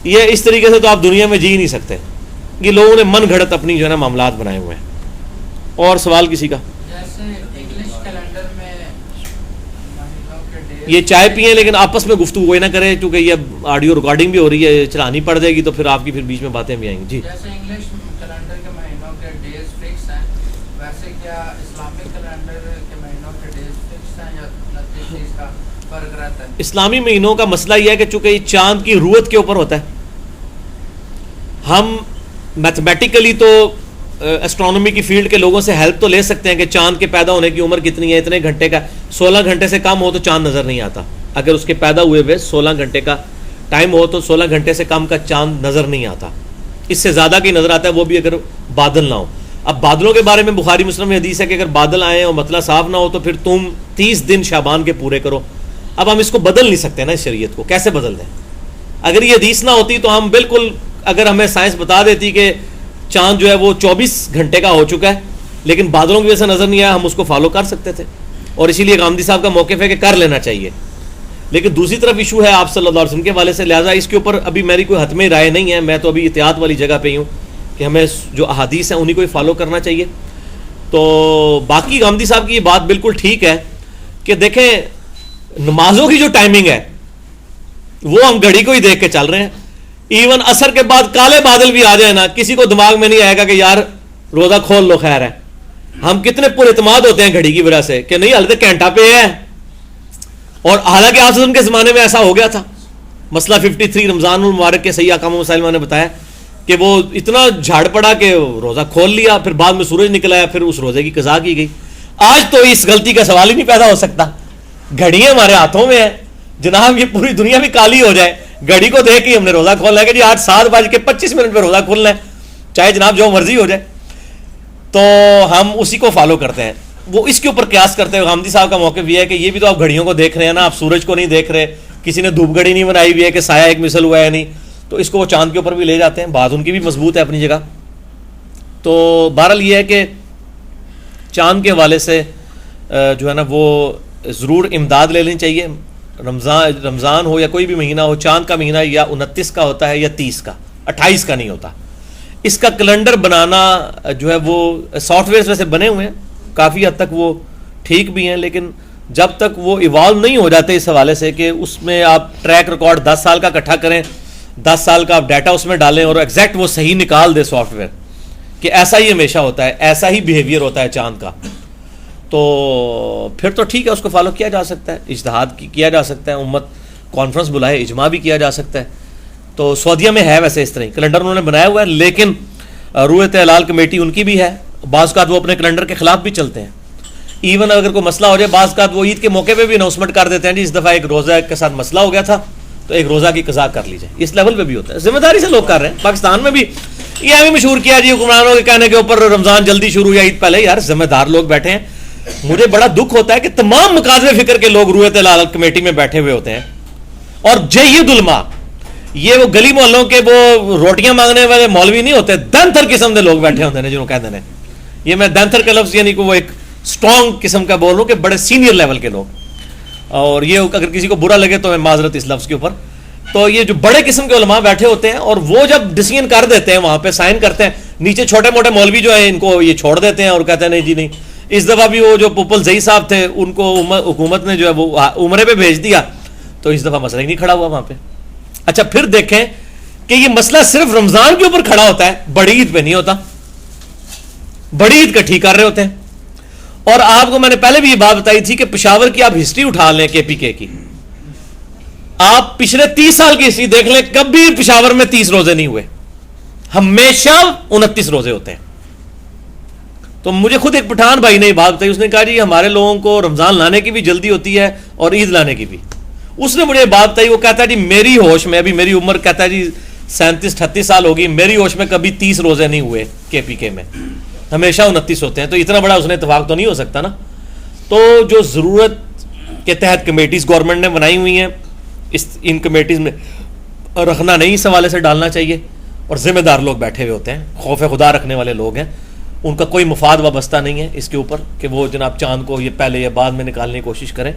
یہ اس طریقے سے تو آپ دنیا میں جی نہیں سکتے. یہ لوگوں نے من گھڑت اپنی جو ہے نا معاملات بنائے ہوئے ہیں. اور سوال کسی کا؟ جیسے انگلش کیلنڈر میں مہینوں کے ڈیز، یہ چائے پئیں لیکن آپس میں گفتگو کوئی نہ کرے کیونکہ یہ آڈیو ریکارڈنگ بھی ہو رہی ہے، چلانی پڑ جائے گی تو پھر آپ کی پھر بیچ میں باتیں بھی آئیں گی. جی جیسے انگلش کیلنڈر کے مہینوں کے ڈیز فکس ہیں، ویسے کیا اسلامک کیلنڈر کے مہینوں کے ڈیز فکس ہیں یا 29 چیز کا فرق رہتا ہے؟ اسلامی مہینوں کا مسئلہ یہ ہے کہ چونکہ یہ چاند کی روت کے اوپر ہوتا ہے، ہم میتھمیٹیکلی تو اسٹرانومی کی فیلڈ کے لوگوں سے ہیلپ تو لے سکتے ہیں کہ چاند کے پیدا ہونے کی عمر کتنی ہے، اتنے گھنٹے کا، 16 گھنٹے سے کم ہو تو چاند نظر نہیں آتا. اگر اس کے پیدا ہوئے ہوئے 16 گھنٹے کا ٹائم ہو تو 16 گھنٹے سے کم کا چاند نظر نہیں آتا. اس سے زیادہ کی نظر آتا ہے، وہ بھی اگر بادل نہ ہو. اب بادلوں کے بارے میں بخاری مسلم میں حدیث ہے کہ اگر بادل آئیں اور مطلع صاف نہ ہو تو پھر تم 30 دن شعبان کے پورے کرو. اب ہم اس کو بدل نہیں سکتے نا، اس شریعت کو کیسے بدل دیں؟ اگر یہ حدیث نہ ہوتی تو ہم بالکل، اگر ہمیں سائنس بتا دیتی کہ چاند جو ہے وہ 24 گھنٹے کا ہو چکا ہے لیکن بادلوں کی وجہ سے نظر نہیں آیا، ہم اس کو فالو کر سکتے تھے. اور اسی لیے غامدی صاحب کا موقف ہے کہ کر لینا چاہیے. لیکن دوسری طرف ایشو ہے آپ صلی اللہ علیہ وسلم کے حوالے سے، لہٰذا اس کے اوپر ابھی میری کوئی حتمی رائے نہیں ہے. میں تو ابھی احتیاط والی جگہ پہ ہی ہوں کہ ہمیں جو احادیث ہیں انہیں کو ہی فالو کرنا چاہیے. تو باقی غامدی صاحب کی یہ بات بالکل ٹھیک ہے کہ دیکھیں نمازوں کی جو ٹائمنگ ہے وہ ہم گھڑی کو ہی دیکھ کے چل رہے ہیں. ایون عصر کے بعد کالے بادل بھی آ جائے نا، کسی کو دماغ میں نہیں آئے گا کہ یار روزہ کھول لو خیر ہے. ہم کتنے پر اعتماد ہوتے ہیں گھڑی کی وجہ سے کہ نہیں حالت گھنٹہ پہ ہے، اور حالانکہ آپ کے زمانے میں ایسا ہو گیا تھا. مسئلہ 53 رمضان المبارک کے صحیح احکام و مسائل نے بتایا کہ وہ اتنا جھاڑ پڑا کہ روزہ کھول لیا, پھر بعد میں سورج نکل آیا, پھر اس روزے کی قضا کی گئی. آج تو اس غلطی کا سوال ہی نہیں پیدا ہو سکتا. گھڑیاں ہمارے ہاتھوں میں ہیں جناب, یہ پوری دنیا بھی کالی ہو جائے, گھڑی کو دیکھ کے ہم نے روزہ کھولنا ہے کہ جی آج 7:25 پہ روزہ کھولنا ہے, چاہے جناب جو مرضی ہو جائے, تو ہم اسی کو فالو کرتے ہیں. وہ اس کے اوپر قیاس کرتے ہیں. غامدی صاحب کا موقف یہ ہے کہ یہ بھی تو آپ گھڑیوں کو دیکھ رہے ہیں نا, آپ سورج کو نہیں دیکھ رہے, کسی نے دھوپ گھڑی نہیں بنائی ہوئی ہے کہ سایہ ایک مثل ہوا ہے نہیں, تو اس کو وہ چاند کے اوپر بھی لے جاتے ہیں. بات ان کی بھی مضبوط ہے اپنی جگہ. تو بہرحال یہ ہے کہ چاند کے حوالے سے جو ہے نا وہ ضرور امداد لے لینی چاہیے. رمضان ہو یا کوئی بھی مہینہ ہو, چاند کا مہینہ یا 29 کا ہوتا ہے یا 30 کا, 28 کا نہیں ہوتا. اس کا کیلنڈر بنانا جو ہے وہ سافٹ ویئر ویسے بنے ہوئے ہیں, کافی حد تک وہ ٹھیک بھی ہیں, لیکن جب تک وہ ایوالو نہیں ہو جاتے اس حوالے سے کہ اس میں آپ ٹریک ریکارڈ 10 سال کا اکٹھا کریں, 10 سال کا آپ ڈیٹا اس میں ڈالیں اور ایگزیکٹ وہ صحیح نکال دے سافٹ ویئر کہ ایسا ہی ہمیشہ ہوتا ہے, ایسا ہی بیہیویئر ہوتا ہے چاند کا, تو پھر تو ٹھیک ہے, اس کو فالو کیا جا سکتا ہے, اجتہاد کیا جا سکتا ہے, امت کانفرنس بلائے, اجماع بھی کیا جا سکتا ہے. تو سعودیہ میں ہے ویسے اس طرح کیلنڈر انہوں نے بنایا ہوا ہے, لیکن رویت ہلال کمیٹی ان کی بھی ہے. بعض اوقات وہ اپنے کیلنڈر کے خلاف بھی چلتے ہیں. ایون اگر کوئی مسئلہ ہو جائے, بعض اوقات وہ عید کے موقع پہ بھی اناؤنسمنٹ کر دیتے ہیں جی اس دفعہ ایک روزہ کے ساتھ مسئلہ ہو گیا تھا تو ایک روزہ کی قضا کر لی جائے. اس لیول پہ بھی ہوتا ہے, ذمہ داری سے لوگ کر رہے ہیں. پاکستان میں بھی یہ بھی مشہور کیا جی حکمرانوں کے کہنے کے اوپر رمضان جلدی شروع یا عید پہلے. یار ذمہ دار لوگ بیٹھے ہیں. مجھے بڑا دکھ ہوتا ہے کہ تمام مقاصد فکر کے لوگ رویت ہلال کمیٹی میں بیٹھے ہوئے ہوتے ہیں, اور جید علماء, یہ وہ گلی محلوں کے وہ روٹیاں مانگنے والے مولوی نہیں ہوتے, دنتر قسم کے لوگ بیٹھے ہوتے ہیں جنہوں کہتے ہیں. یہ میں دنتر کا لفظ یعنی کہ وہ ایک اسٹرانگ قسم کا بول رہا ہوں کہ بڑے سینئر لیول کے لوگ, اور یہ اگر کسی کو برا لگے تو میں معذرت اس لفظ کے اوپر. تو یہ جو بڑے قسم کے علماء بیٹھے ہوتے ہیں اور وہ جب ڈیسیژن کر دیتے ہیں وہاں پہ سائن کرتے ہیں, نیچے چھوٹے موٹے مولوی جو ہیں ان کو یہ چھوڑ دیتے ہیں اور کہتے ہیں نہیں جی نہیں. اس دفعہ بھی وہ جو پوپل زئی صاحب تھے ان کو حکومت نے جو ہے وہ عمرے پہ بھیج دیا, تو اس دفعہ مسئلہ ہی نہیں کھڑا ہوا وہاں پہ. اچھا پھر دیکھیں کہ یہ مسئلہ صرف رمضان کے اوپر کھڑا ہوتا ہے, بڑی عید پہ نہیں ہوتا. بڑی عید کا ٹھیک کر رہے ہوتے ہیں. اور آپ کو میں نے پہلے بھی یہ بات بتائی تھی کہ پشاور کی آپ ہسٹری اٹھا لیں کے پی کے کی, آپ پچھلے 30 سال کی ہسٹری دیکھ لیں, کبھی پشاور میں 30 روزے نہیں ہوئے, ہمیشہ 29 روزے ہوتے ہیں. تو مجھے خود ایک پٹھان بھائی نے یہ بات بتائی, اس نے کہا جی ہمارے لوگوں کو رمضان لانے کی بھی جلدی ہوتی ہے اور عید لانے کی بھی. اس نے مجھے بات بتائی, وہ کہتا ہے جی میری ہوش میں, ابھی میری عمر کہتا ہے جی 37-38 سال ہوگی, میری ہوش میں کبھی 30 روزے نہیں ہوئے کے پی کے میں, ہمیشہ 29 ہوتے ہیں. تو اتنا بڑا اس نے اتفاق تو نہیں ہو سکتا نا. تو جو ضرورت کے تحت کمیٹیز گورنمنٹ نے بنائی ہوئی ہیں, ان کمیٹیز میں رکھنا نہیں, اس حوالے سے ڈالنا چاہیے. اور ذمہ دار لوگ بیٹھے ہوئے ہوتے ہیں, خوف خدا رکھنے والے لوگ ہیں, ان کا کوئی مفاد وابستہ نہیں ہے اس کے اوپر کہ وہ جناب چاند کو یہ پہلے یا بعد میں نکالنے کی کوشش کریں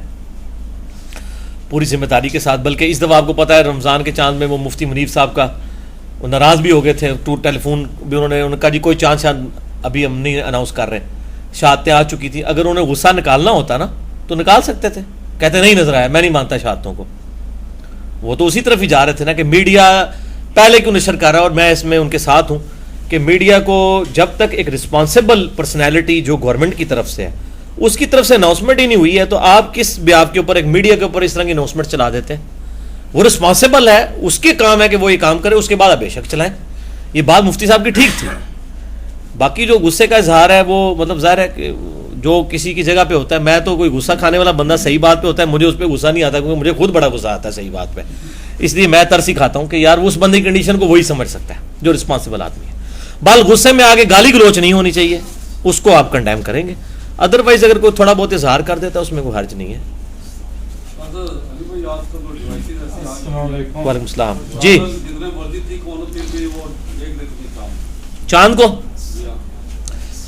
پوری ذمہ داری کے ساتھ. بلکہ اس دفعہ آپ کو پتہ ہے رمضان کے چاند میں وہ مفتی منیف صاحب کا وہ ناراض بھی ہو گئے تھے, ٹیلی فون بھی انہوں نے کہا جی کوئی چاند ابھی ہم نہیں اناؤنس کر رہے, شہادتیں آ چکی تھی. اگر انہیں غصہ نکالنا ہوتا نا تو نکال سکتے تھے, کہتے نہیں نظر آیا, میں نہیں مانتا شہادتوں کو. وہ تو اسی طرف ہی جا رہے تھے نا کہ میڈیا پہلے کیوں نشر کر رہا ہے, اور میں اس میں ان کے ساتھ ہوں کہ میڈیا کو جب تک ایک رسپانسیبل پرسنالٹی جو گورنمنٹ کی طرف سے ہے اس کی طرف سے اناؤنسمنٹ ہی نہیں ہوئی ہے, تو آپ کس بیاب کے اوپر ایک میڈیا کے اوپر اس طرح کی اناؤنسمنٹ چلا دیتے ہیں. وہ رسپانسیبل ہے, اس کے کام ہے کہ وہ یہ کام کرے, اس کے بعد آپ بے شک چلائیں. یہ بات مفتی صاحب کی ٹھیک تھی. باقی جو غصے کا اظہار ہے وہ مطلب ظاہر ہے کہ جو کسی کی جگہ پہ ہوتا ہے, میں تو کوئی غصہ کھانے والا بندہ صحیح بات پہ ہوتا ہے, مجھے اس پہ غصہ نہیں آتا کیونکہ مجھے خود بڑا غصہ آتا ہے صحیح بات پہ. اس لیے میں ترس ہی کھاتا ہوں کہ یار اس بندے کی کنڈیشن کو وہی سمجھ سکتا ہے جو رسپانسیبل آدمی ہے. بال غصے میں آگے گالی گلوچ نہیں ہونی چاہیے, اس کو آپ کنڈیم کریں گے. ادروائز اگر کوئی تھوڑا بہت اظہار کر دیتا ہے اس میں کوئی حرج نہیں ہے. وعلیکم السلام. جی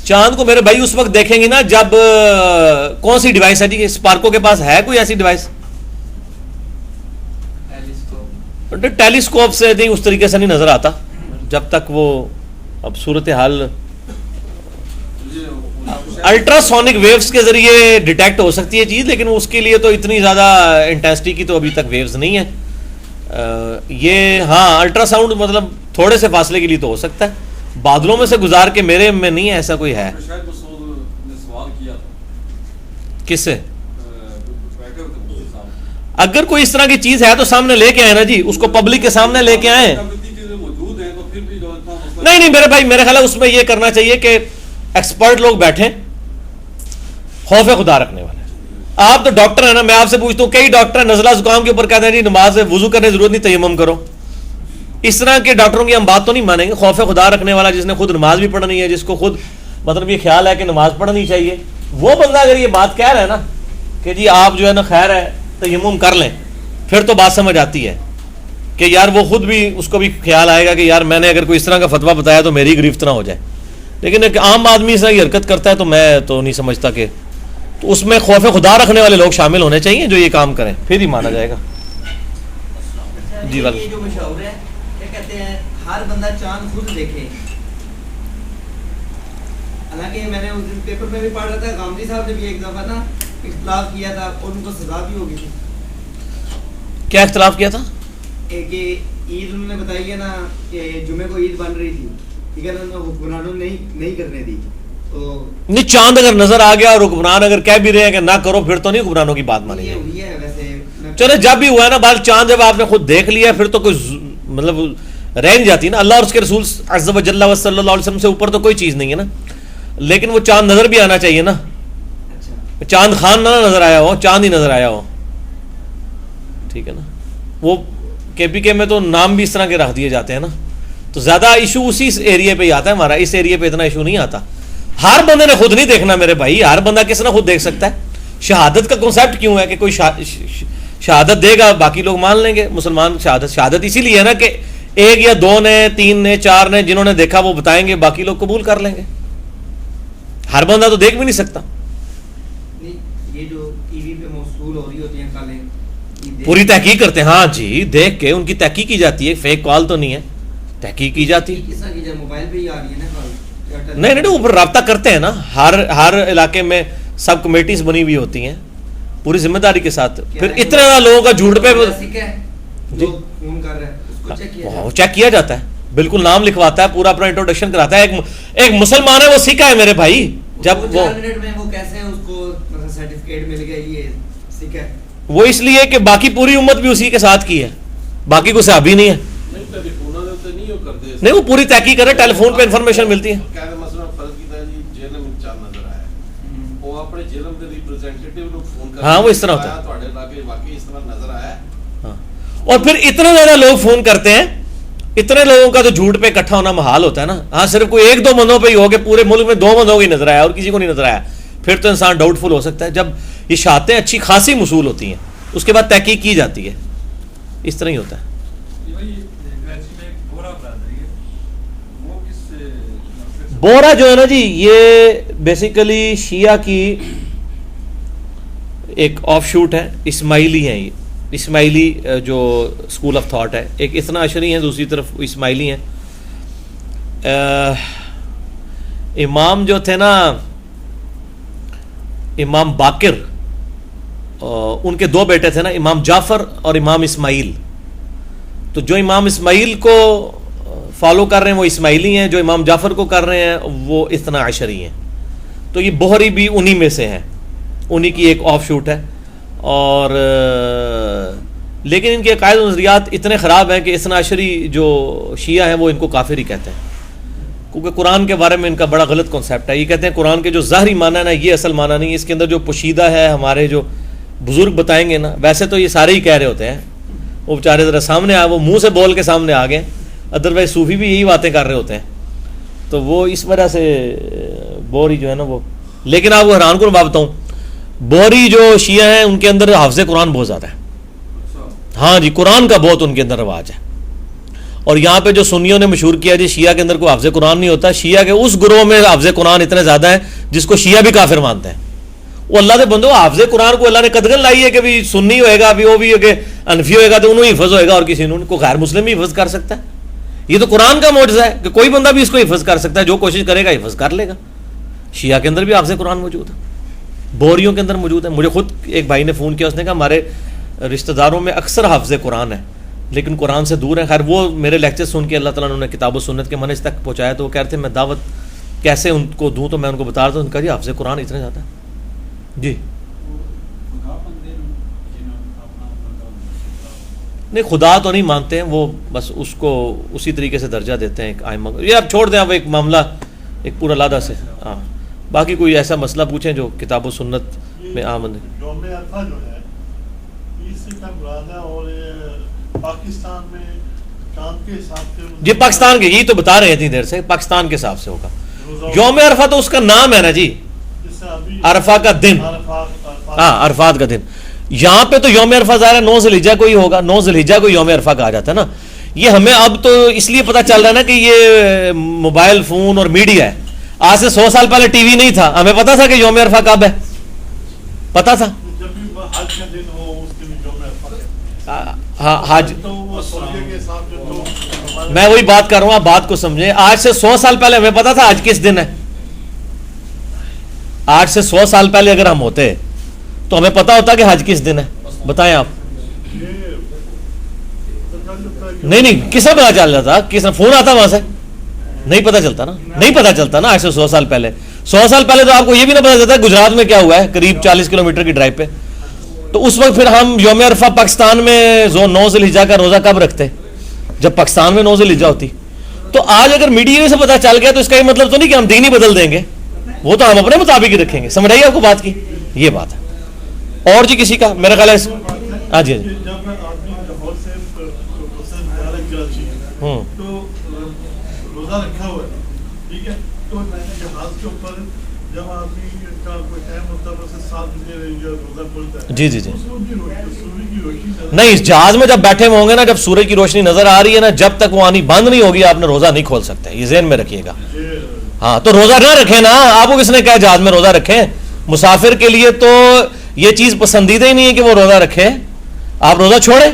چاند کو میرے بھائی اس وقت دیکھیں گے نا جب کون سی ڈیوائس ہے جی, اسپارکو کے پاس ہے کوئی ایسی ڈیوائس؟ ٹیلیسکوپ سے نہیں, اس طریقے سے نہیں نظر آتا جب تک وہ اب صورتحال الٹرا سونک ویوز کے ذریعے ڈیٹیکٹ ہو سکتی ہے چیز, لیکن اس کے لیے تو اتنی زیادہ انٹینسٹی کی تو ابھی تک ویوز نہیں ہے. یہ ہاں الٹرا ساؤنڈ مطلب تھوڑے سے فاصلے کے لیے تو ہو سکتا ہے, بادلوں میں سے گزار کے میرے میں نہیں ہے ایسا کوئی ہے. کس سے؟ اگر کوئی اس طرح کی چیز ہے تو سامنے لے کے آئے نا جی, اس کو پبلک کے سامنے لے کے آئے. چیزیں موجود ہیں تو پھر بھی جو اتنا مسئلہ نہیں میرے بھائی, میرے خیال ہے اس میں یہ کرنا چاہیے کہ ایکسپرٹ لوگ بیٹھیں خوف خدا رکھنے والے. آپ تو ڈاکٹر ہیں نا, میں آپ سے پوچھتا ہوں, کئی ڈاکٹر نزلہ زکام کے اوپر کہتے ہیں جی نماز ہے, وضو کرنے کی ضرورت نہیں, تیمم کرو. اس طرح کے ڈاکٹروں کی ہم بات تو نہیں مانیں گے. خوف خدا رکھنے والا, جس نے خود نماز بھی پڑھنی ہے, جس کو خود مطلب یہ خیال ہے کہ نماز پڑھنی چاہیے, وہ بندہ اگر یہ بات کہہ رہا ہے نا کہ جی آپ جو ہے نا خیر ہے تیمم کر لیں, پھر تو بات سمجھ آتی ہے کہ یار وہ خود بھی, اس کو بھی خیال آئے گا کہ یار میں نے اگر کوئی اس طرح کا فتویٰ بتایا تو میری گرفت نہ ہو جائے. لیکن ایک عام آدمی اس طرح کی حرکت کرتا ہے تو میں تو نہیں سمجھتا کہ, تو اس میں خوف خدا رکھنے والے لوگ شامل ہونے چاہیے جو یہ کام کریں, پھر ہی مانا جائے گا. جی یہ جو مشاور ہے کیا کہتے ہیں ہر بندہ چاند خود دیکھے, حالانکہ میں نے اس دن پیپر میں بھی پڑھ رہا تھا, غامدی صاحب نے بھی ایک دفعہ نا اختلاف کیا تھا اور ان کو سزا بھی ہوگی تھی. کیا اختلاف کیا تھا؟ کہ عید انہوں نے بتائی ہے نا کہ جمعے کو عید بن رہی تھی, ٹھیک ہے نا, حکمرانوں نے نہیں کرنے دی. تو نہیں, چاند اگر نظر آ گیا اور حکمران اگر کہہ بھی رہے ہیں کہ نہ کرو, پھر تو نہیں حکمرانوں کی بات مانی یہ جائے. ہوئی ہے ویسے. چلے جب بھی ہوا ہے نا بات, چاند جب آپ نے خود دیکھ لیا پھر تو کوئی مطلب رہ نہیں جاتی نا. اللہ اور اس کے رسول عز و جل و صلی اللہ علیہ وسلم سے اوپر تو کوئی چیز نہیں ہے نا. لیکن وہ چاند نظر بھی آنا چاہیے نا. چاند خان نہ نظر آیا ہو, چاند ہی نظر آیا ہو, ٹھیک ہے نا. وہ کے پی کے میں تو نام بھی اس طرح کے رکھ دیے جاتے ہیں نا, تو زیادہ ایشو اسی ایریے پہ ہی آتا ہے ہمارا. اس ایریے پہ اتنا ایشو نہیں آتا. ہر بندے نے خود نہیں دیکھنا میرے بھائی, ہر بندہ کس نے خود دیکھ سکتا ہے. شہادت کا کنسیپٹ کیوں ہے کہ کوئی شہادت دے گا باقی لوگ مان لیں گے. مسلمان شہادت اسی لیے ہے نا کہ ایک یا دو نے, تین نے, چار نے, جنہوں نے دیکھا وہ بتائیں گے, باقی لوگ قبول کر لیں گے. ہر بندہ تو دیکھ بھی نہیں سکتا. یہ جو ٹی وی پہ موصول ہو رہی ہوتی ہیں کالیں, پوری تحقیق کرتے ہیں, ہاں جی, دیکھ کے ان کی تحقیق کی جاتی ہے, فیک کال تو نہیں ہے, تحقیق کی جاتی ہے. کس طرح کی موبائل پہ ہی آ رہی ہے نا کال, نہیں اوپر رابطہ کرتے ہیں نا, ہر علاقے میں سب کمیٹیز بنی ہوئی ہوتی ہیں پوری ذمہ داری کے ساتھ. پھر اتنے زیادہ لوگوں کا جھوٹ پہ چیک کیا جاتا ہے, بالکل نام لکھواتا ہے, پورا اپنا انٹروڈکشن کراتا ہے. ایک مسلمان ہے وہ سکھ ہے میرے بھائی, جب وہ کیسے اس کو سرٹیفکیٹ مل گیا یہ سکھ ہے, وہ اس لیے کہ باقی پوری امت بھی اسی کے ساتھ کی ہے, باقی کوئی صحابی نہیں ہے. نہیں وہ پوری تحقیق کرے, ٹیلی فون پہ انفارمیشن ملتی ہے. ہاں وہ اس طرح ہوتا ہے. اور پھر اتنے زیادہ لوگ فون کرتے ہیں, اتنے لوگوں کا تو جھوٹ پہ اکٹھا ہونا محال ہوتا ہے نا. ہاں صرف کوئی ایک دو بندوں پہ ہی ہو کہ پورے ملک میں 2 بندوں کو ہی نظر آیا اور کسی کو نہیں نظر آیا, پھر تو انسان ڈاؤٹ فل ہو سکتا ہے. جب یہ شہادتیں اچھی خاصی موصول ہوتی ہیں اس کے بعد تحقیق کی جاتی ہے, اس طرح ہی ہوتا ہے. بورا جو ہے نا جی, یہ بیسیکلی شیعہ کی ایک آف شوٹ ہے, اسماعیلی ہیں. یہ اسماعیلی جو اسکول آف تھاٹ ہے, ایک اتنا اشری ہیں, دوسری طرف اسماعیلی ہیں. امام جو تھے نا, امام باقر, ان کے 2 بیٹے تھے نا, امام جعفر اور امام اسماعیل. تو جو امام اسماعیل کو فالو کر رہے ہیں وہ اسماعیلی ہیں, جو امام جعفر کو کر رہے ہیں وہ اتنا عشری ہیں. تو یہ بہری بھی انہی میں سے ہیں, انہی کی ایک آف شوٹ ہے. اور لیکن ان کے عقائد و نظریات اتنے خراب ہیں کہ اتنا عشری جو شیعہ ہیں وہ ان کو کافر ہی کہتے ہیں, کیونکہ قرآن کے بارے میں ان کا بڑا غلط کنسیپٹ ہے. یہ کہتے ہیں قرآن کے جو ظاہری معنی ہے نا یہ اصل معنی نہیں, اس کے اندر جو پوشیدہ ہے ہمارے جو بزرگ بتائیں گے نا, ویسے تو یہ سارے ہی کہہ رہے ہوتے ہیں, وہ بیچارے ذرا سامنے آئے, وہ منہ سے بول کے سامنے آ گئے, ادروائز صوفی بھی یہی باتیں کر رہے ہوتے ہیں. تو وہ اس وجہ سے بوری جو ہے نا وہ, لیکن آپ کو حیران کن بات بتاؤں, بوری جو شیعہ ہیں ان کے اندر حافظ قرآن بہت زیادہ ہے. ہاں جی, قرآن کا بہت ان کے اندر رواج ہے. اور یہاں پہ جو سنیوں نے مشہور کیا جی شیعہ کے اندر کوئی حافظ قرآن نہیں ہوتا, شیعہ کے اس گروہ میں حافظ قرآن اتنے زیادہ ہیں جس کو شیعہ بھی کافر مانتے ہیں. وہ اللہ کے بندو, حافظ قرآن کو اللہ نے قدغن لائی ہے کہ بھی سنی ہوئے گا, بھی وہ بھی کہ انفی ہوئے گا تو انہوں حفظ ہوئے گا, اور کسی کو غیر مسلم بھی حفظ کر سکتا ہے. یہ تو قرآن کا معجزہ ہے کہ کوئی بندہ بھی اس کو حفظ کر سکتا ہے, جو کوشش کرے گا حفظ کر لے گا. شیعہ کے اندر بھی حافظ قرآن موجود ہے, بوریوں کے اندر موجود ہے. مجھے خود ایک بھائی نے فون کیا, اس نے کہا ہمارے رشتہ داروں میں اکثر حافظ قرآن ہے لیکن قرآن سے دور ہیں. خیر وہ میرے لیکچر سن کے اللہ تعالیٰ نے کتاب و سنت کے منہج تک پہنچایا, تو وہ کہتے ہیں میں دعوت کیسے ان کو دوں, تو میں ان کو بتا رہا تھا, ان کا جی حافظ قرآن اتنے زیادہ ہے. جی نہیں خدا تو نہیں مانتے ہیں وہ، بس اس کو اسی طریقے سے درجہ دیتے ہیں ایک آئمہ کو. یہ آپ چھوڑ دیں، اب ایک معاملہ ایک پورا لادہ سے. ہاں باقی کوئی ایسا مسئلہ پوچھیں جو کتاب و سنت میں آمد ہے. یوم عرفہ جو ہے اس سے کیا مراد ہے؟ اور پاکستان میں چاند کے حساب سے جی پاکستان کے، یہی تو بتا رہے ہیں اتنی دیر سے، پاکستان کے حساب سے ہوگا. یوم عرفہ تو اس کا نام ہے نا جی، عرفہ کا دن. ہاں عرفات کا دن. یہاں پہ تو یوم عرفہ ظاہر ہے 9 ذی الحجہ کو ہی ہوگا. 9 ذی الحجہ کو یوم عرفہ کہا جاتا ہے نا. یہ ہمیں اب تو اس لیے پتہ چل رہا ہے نا کہ یہ موبائل فون اور میڈیا ہے. آج سے 100 سال پہلے ٹی وی نہیں تھا، ہمیں پتا تھا کہ یوم عرفہ کب ہے؟ پتا تھا. جب بھی حج کا دن ہو اس کے لیے یوم عرفہ. ہاں حج، تو وہ سورج کے حساب سے تو میں وہی بات کر رہا ہوں، آپ بات کو سمجھیں. آج سے 100 سال پہلے ہمیں پتا تھا آج کس دن ہے؟ آج سے 100 سال پہلے اگر ہم ہوتے تو ہمیں پتا ہوتا کہ حج کس دن ہے. بتائیں آپ. نہیں کس سے پتا چل جاتا؟ کس نے فون آتا وہاں سے؟ نہیں پتا چلتا نا، نہیں پتا چلتا نا. آج سے 100 سال پہلے، 100 سال پہلے تو آپ کو یہ بھی نہ پتا چلتا گجرات میں کیا ہوا ہے قریب 40 کلومیٹر کی ڈرائیو پہ. تو اس وقت پھر ہم یوم عرفہ پاکستان میں 9 ذی الحجہ کا روزہ کب رکھتے؟ جب پاکستان میں 9 ذی الحجہ ہوتی. تو آج اگر میڈیا سے پتا چل گیا تو اس کا یہ مطلب تو نہیں کہ ہم دین ہی بدل دیں گے، وہ تو ہم اپنے مطابق ہی رکھیں گے. سمجھ آئیے آپ کو بات کی؟ یہ بات ہے. اور جی کسی کا میرا خیال ہے ہاں جی جب آدمی لاہور سے کراچی تو روزہ رکھا ہوا ہے، ٹھیک ہے، تو جہاز کے اوپر جب آدمی کا کوئی ٹائم ہوتا ہے اسے 7 بجے روزہ کھولتا ہے. جی جی جی. سورج کی روشنی نہیں، اس جہاز میں جب بیٹھے ہوں گے نا، جب سورج کی روشنی نظر آ رہی ہے نا، جب تک وہ آنی بند نہیں ہوگی آپ نے روزہ نہیں کھول سکتے. یہ ذہن میں رکھیے گا. ہاں تو روزہ نہ رکھیں نا. آپ کو کس نے کہا جہاز میں روزہ رکھیں؟ مسافر کے لیے تو یہ چیز پسندیدہ ہی نہیں ہے کہ وہ روزہ رکھے. آپ روزہ چھوڑیں،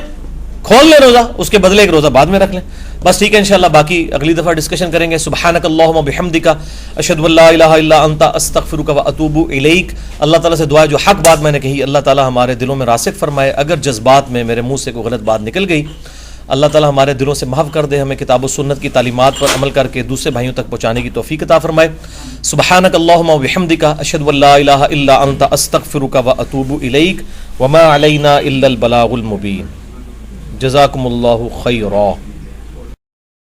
کھول لیں روزہ، اس کے بدلے ایک روزہ بعد میں رکھ لیں. بس ٹھیک ہے انشاءاللہ باقی اگلی دفعہ ڈسکشن کریں گے. سبحانک اللہم بحمدک اشہد ان لا الہ الا انت استغفرک واتوب الیک. اللہ تعالیٰ سے دعا ہے جو حق بات میں نے کہی اللہ تعالیٰ ہمارے دلوں میں راسخ فرمائے. اگر جذبات میں میرے منہ سے کوئی غلط بات نکل گئی اللہ تعالیٰ ہمارے دلوں سے محو کر دے. ہمیں کتاب و سنت کی تعلیمات پر عمل کر کے دوسرے بھائیوں تک پہنچانے کی توفیق عطا فرمائے. سبحانک اللہم وبحمدک اشہد ان لا الہ الا انت استغفرک واتوب الیک وما علینا الا البلاغ المبین. جزاکم اللہ خیرا.